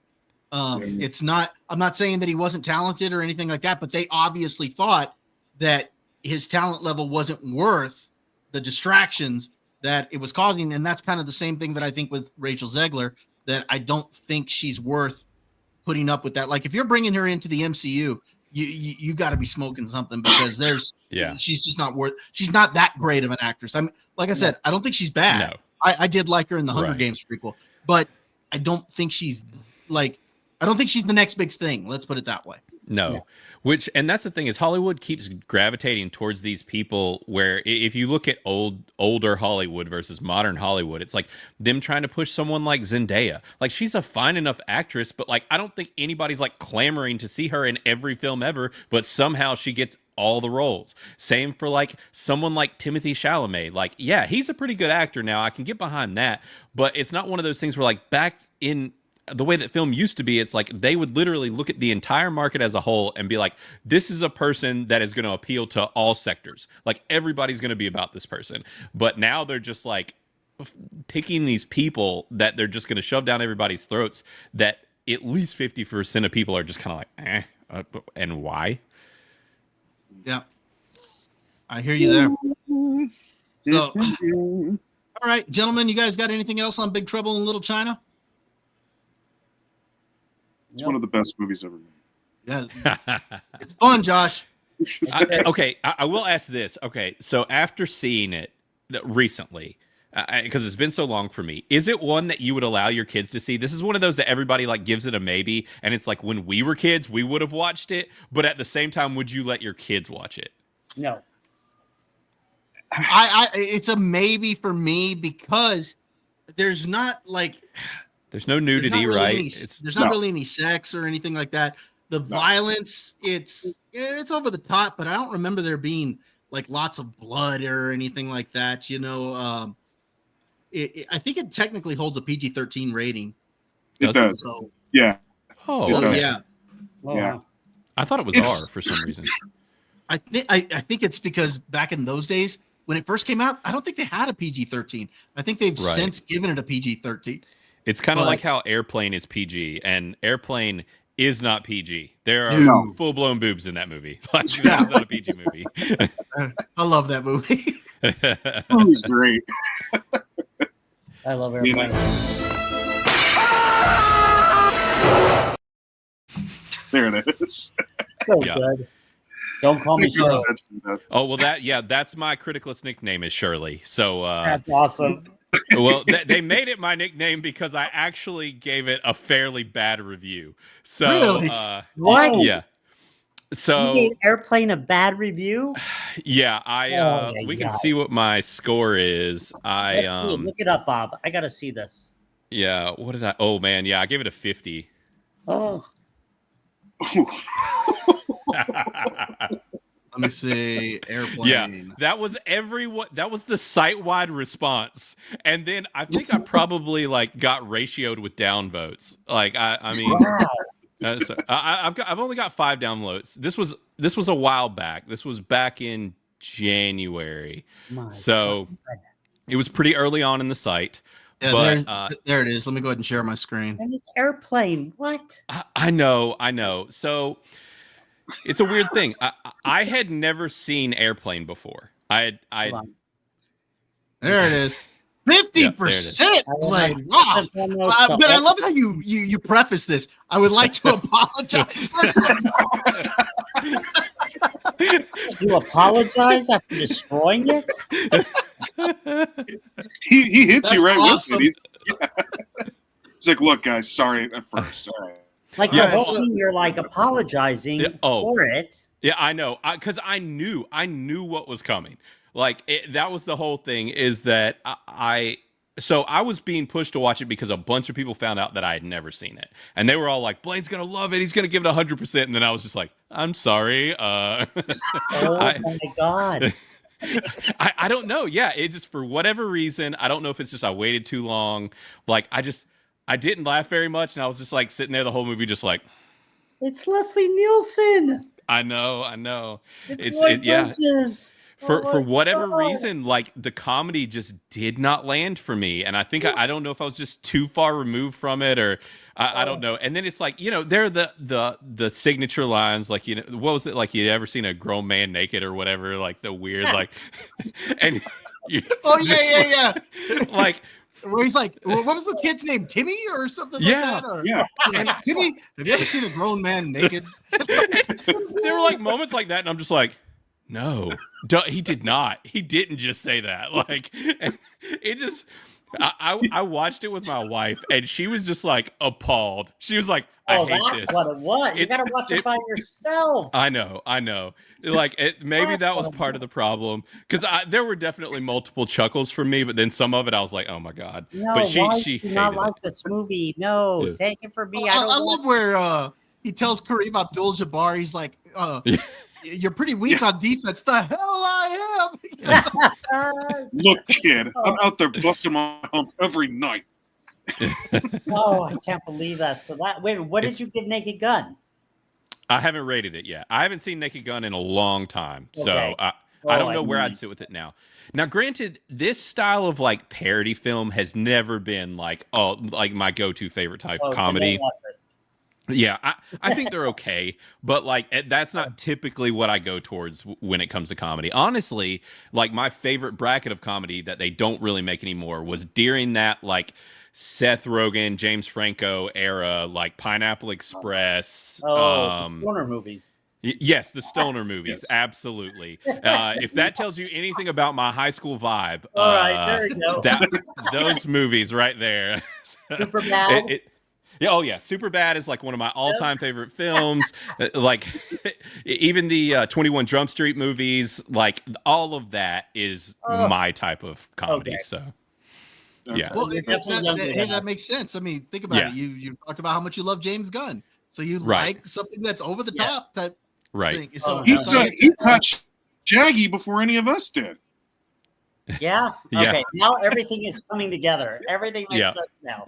It's not, I'm not saying that he wasn't talented or anything like that, but they obviously thought that his talent level wasn't worth the distractions that it was causing. And that's kind of the same thing that I think with Rachel Zegler, that I don't think she's worth putting up with that. Like if you're bringing her into the MCU, you got to be smoking something, because she's just not she's not that great of an actress. I mean, like I said, I don't think she's bad. No. I did like her in the Hunger Right. Games prequel, but I don't think she's the next big thing. Let's put it that way. No, and that's the thing is Hollywood keeps gravitating towards these people where if you look at older Hollywood versus modern Hollywood, it's like them trying to push someone like Zendaya. Like she's a fine enough actress, but like I don't think anybody's like clamoring to see her in every film ever, but somehow she gets all the roles. Same for like someone like Timothée Chalamet. Like, yeah, he's a pretty good actor now. I can get behind that, but it's not one of those things where like back in the way that film used to be, it's like they would literally look at the entire market as a whole and be like, this is a person that is going to appeal to all sectors. Like everybody's going to be about this person. But now they're just like picking these people that they're just going to shove down everybody's throats, that at least 50% of people are just kind of like, and why? Yeah. I hear you there. So, all right, gentlemen, you guys got anything else on Big Trouble in Little China? It's one of the best movies ever made. Yeah. It's fun, Josh. Okay, I will ask this. Okay, so after seeing it recently, because it's been so long for me, is it one that you would allow your kids to see? This is one of those that everybody like gives it a maybe, and it's like when we were kids, we would have watched it, but at the same time, would you let your kids watch it? No. It's a maybe for me, because there's not like there's no nudity, really right? There's not really any sex or anything like that. The violence, it's over the top, but I don't remember there being like lots of blood or anything like that. I think it technically holds a PG-13 rating. It does. So, yeah. Oh, so okay. yeah. Oh, Yeah. wow. I thought it was It's- R for some reason. I think it's because back in those days when it first came out, I don't think they had a PG-13. I think they've since given it a PG-13. It's kind of But- like how Airplane is PG, and Airplane is not PG. There are No. full-blown boobs in that movie. Like, that's not a PG movie. I love that movie. Movie's great. I love Airplane. There it is. So Yeah. good. Don't call me Shirley. Oh, well, that's my Criticless nickname is Shirley. So, That's awesome. well, they made it my nickname because I actually gave it a fairly bad review. So, Really? What? Yeah. So, You gave Airplane a bad review? yeah, we can see what my score is. Let's see. Look it up, Bob. I gotta see this. Yeah, what did I? Oh man, yeah, I gave it a 50. Oh, Let me see. Airplane. Yeah, that was everyone. That was the site-wide response, and then I think I probably like got ratioed with downvotes. Like I mean, wow. so I've only got 5 downloads. This was a while back. This was back in January, My so God. it was pretty early on in the site. Yeah, But there it is. Let me go ahead and share my screen. And it's Airplane. What? I know. So it's a weird thing. I had never seen Airplane before. I Hold on. There it is. 50% played. Wow. But I love how you preface this. I would like to apologize first of all. You apologize after destroying it? He hits That's you right awesome. with it. He's like, look, guys, sorry at first. All right. Like Yeah, the whole it's- thing, you're like apologizing for it. Yeah, I know. Because I knew what was coming. Like that was the whole thing. Is that so I was being pushed to watch it because a bunch of people found out that I had never seen it, and they were all like, "Blaine's gonna love it. He's gonna give it 100%." And then I was just like, "I'm sorry." Oh my God. I don't know. Yeah, it just for whatever reason, I don't know if it's just I waited too long. Like I didn't laugh very much, and I was just like sitting there the whole movie, just like, It's Leslie Nielsen. I know. It's yeah. Bridges. For whatever God. reason, like the comedy just did not land for me, and I think I don't know if I was just too far removed from it, or I don't know. And then it's like they're the signature lines, like what was it like? You ever seen a grown man naked or whatever? Like the weird like, and Oh yeah. like. Where he's like, what was the kid's name? Timmy or something like that? Or, Yeah. And Timmy, have you ever seen a grown man naked? There were like moments like that, and I'm just like, no, he did not. He didn't just say that. Like, and it just. I watched it with my wife, and she was just like appalled. She was like, "I hate that's this." what it was. You gotta watch it by yourself. I know. Like, maybe that was part of the problem because there were definitely multiple chuckles from me, but then some of it I was like, "Oh my god!" No, but why she do you not hated like it. this movie? No, Yeah. take it from me. I don't love where he tells Kareem Abdul-Jabbar, he's like, you're pretty weak on defense. The hell I am. Look, kid, I'm out there busting my hump every night. Oh, I can't believe that. So wait, what did you give Naked Gun? I haven't rated it yet. I haven't seen Naked Gun in a long time, so Okay. I don't know where I'd sit with it now. Now, granted, this style of like parody film has never been like my go-to favorite type of comedy. Yeah, I think they're okay, but like that's not typically what I go towards when it comes to comedy. Honestly, like my favorite bracket of comedy that they don't really make anymore was during that like Seth Rogen, James Franco era, like Pineapple Express. Stoner movies. Yes, the stoner movies, absolutely. If that tells you anything about my high school vibe, All right, there you go. Those movies right there. Super bad. Yeah, oh yeah, Superbad is like one of my all-time favorite films. Like even the 21 Jump Street movies, like all of that is my type of comedy. Okay. So yeah. Well, You're definitely younger than that us. makes sense. I mean, think about it. You talked about how much you love James Gunn, so you like something that's over the top type right. thing. So He touched Shaggy before any of us did. Yeah. Yeah. Okay. Now everything is coming together. Everything makes sense now.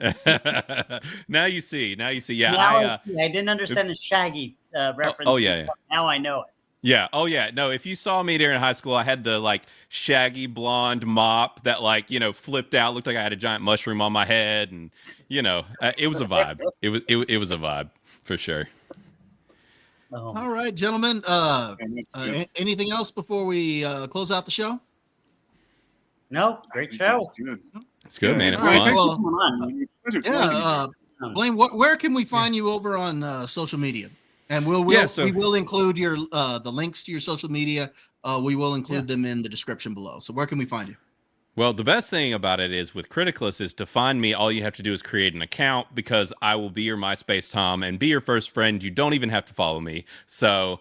Now you see. Yeah. Now I see. I didn't understand the Shaggy reference. Oh, yeah. Now I know it. Yeah. Oh, yeah. No, if you saw me during high school, I had the like shaggy blonde mop that flipped out, looked like I had a giant mushroom on my head, and it was a vibe. It was a vibe for sure. All right, gentlemen. Anything else before we close out the show? No, great show. It's good, man. It was All right, fun. well, Blaine, where can we find you over on social media? And we will include your the links to your social media. We will include them in the description below. So where can we find you? Well, the best thing about it is with Criticless is to find me, all you have to do is create an account, because I will be your MySpace Tom and be your first friend. You don't even have to follow me. So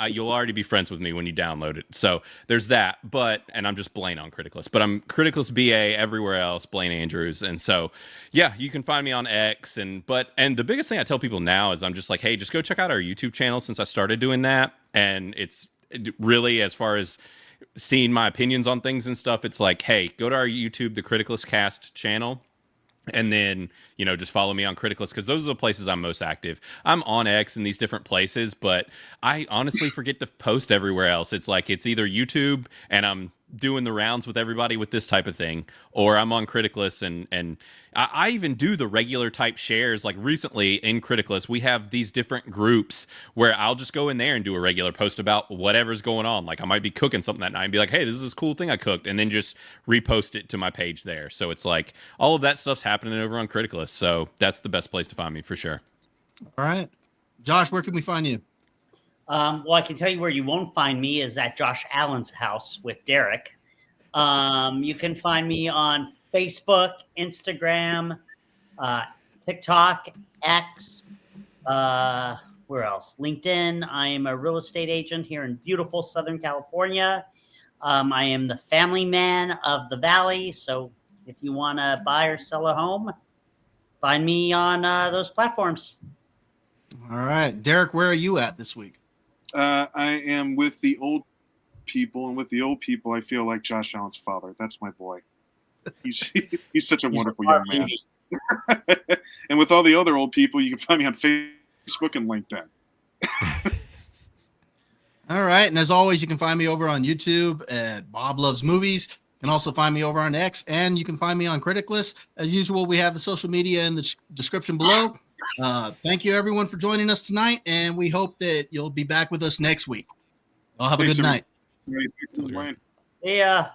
you'll already be friends with me when you download it. So there's that. And I'm just Blaine on Criticless. But I'm Criticless BA everywhere else, Blaine Andrews. And so, yeah, you can find me on X. And the biggest thing I tell people now is I'm just like, hey, just go check out our YouTube channel since I started doing that. And it's really, as far as seeing my opinions on things and stuff, it's like, hey, go to our YouTube, the Criticless Cast channel, and then just follow me on Criticless, because those are the places I'm most active. I'm on X in these different places, but I honestly forget to post everywhere else. It's like it's either YouTube and I'm doing the rounds with everybody with this type of thing, or I'm on Criticless, and I even do the regular type shares. Like recently in Criticless, we have these different groups where I'll just go in there and do a regular post about whatever's going on. Like I might be cooking something that night and be like, hey, this is this cool thing I cooked, and then just repost it to my page there. So it's like all of that stuff's happening over on Criticless. So that's the best place to find me for sure. All right. Josh, where can we find you? Well, I can tell you where you won't find me is at Josh Allen's house with Derek. You can find me on Facebook, Instagram, TikTok, X, where else? LinkedIn. I am a real estate agent here in beautiful Southern California. I am the family man of the Valley. So if you want to buy or sell a home, find me on those platforms. All right. Derek, where are you at this week? I am with the old people, and with the old people, I feel like Josh Allen's father. That's my boy. He's such a wonderful young man. And with all the other old people, you can find me on Facebook and LinkedIn. All right. And as always, you can find me over on YouTube at Bob Loves Movies. You can also find me over on X, and you can find me on Criticless. As usual, we have the social media in the description below. Thank you, everyone, for joining us tonight, and we hope that you'll be back with us next week. Well, have a good night. Thanks, Yeah.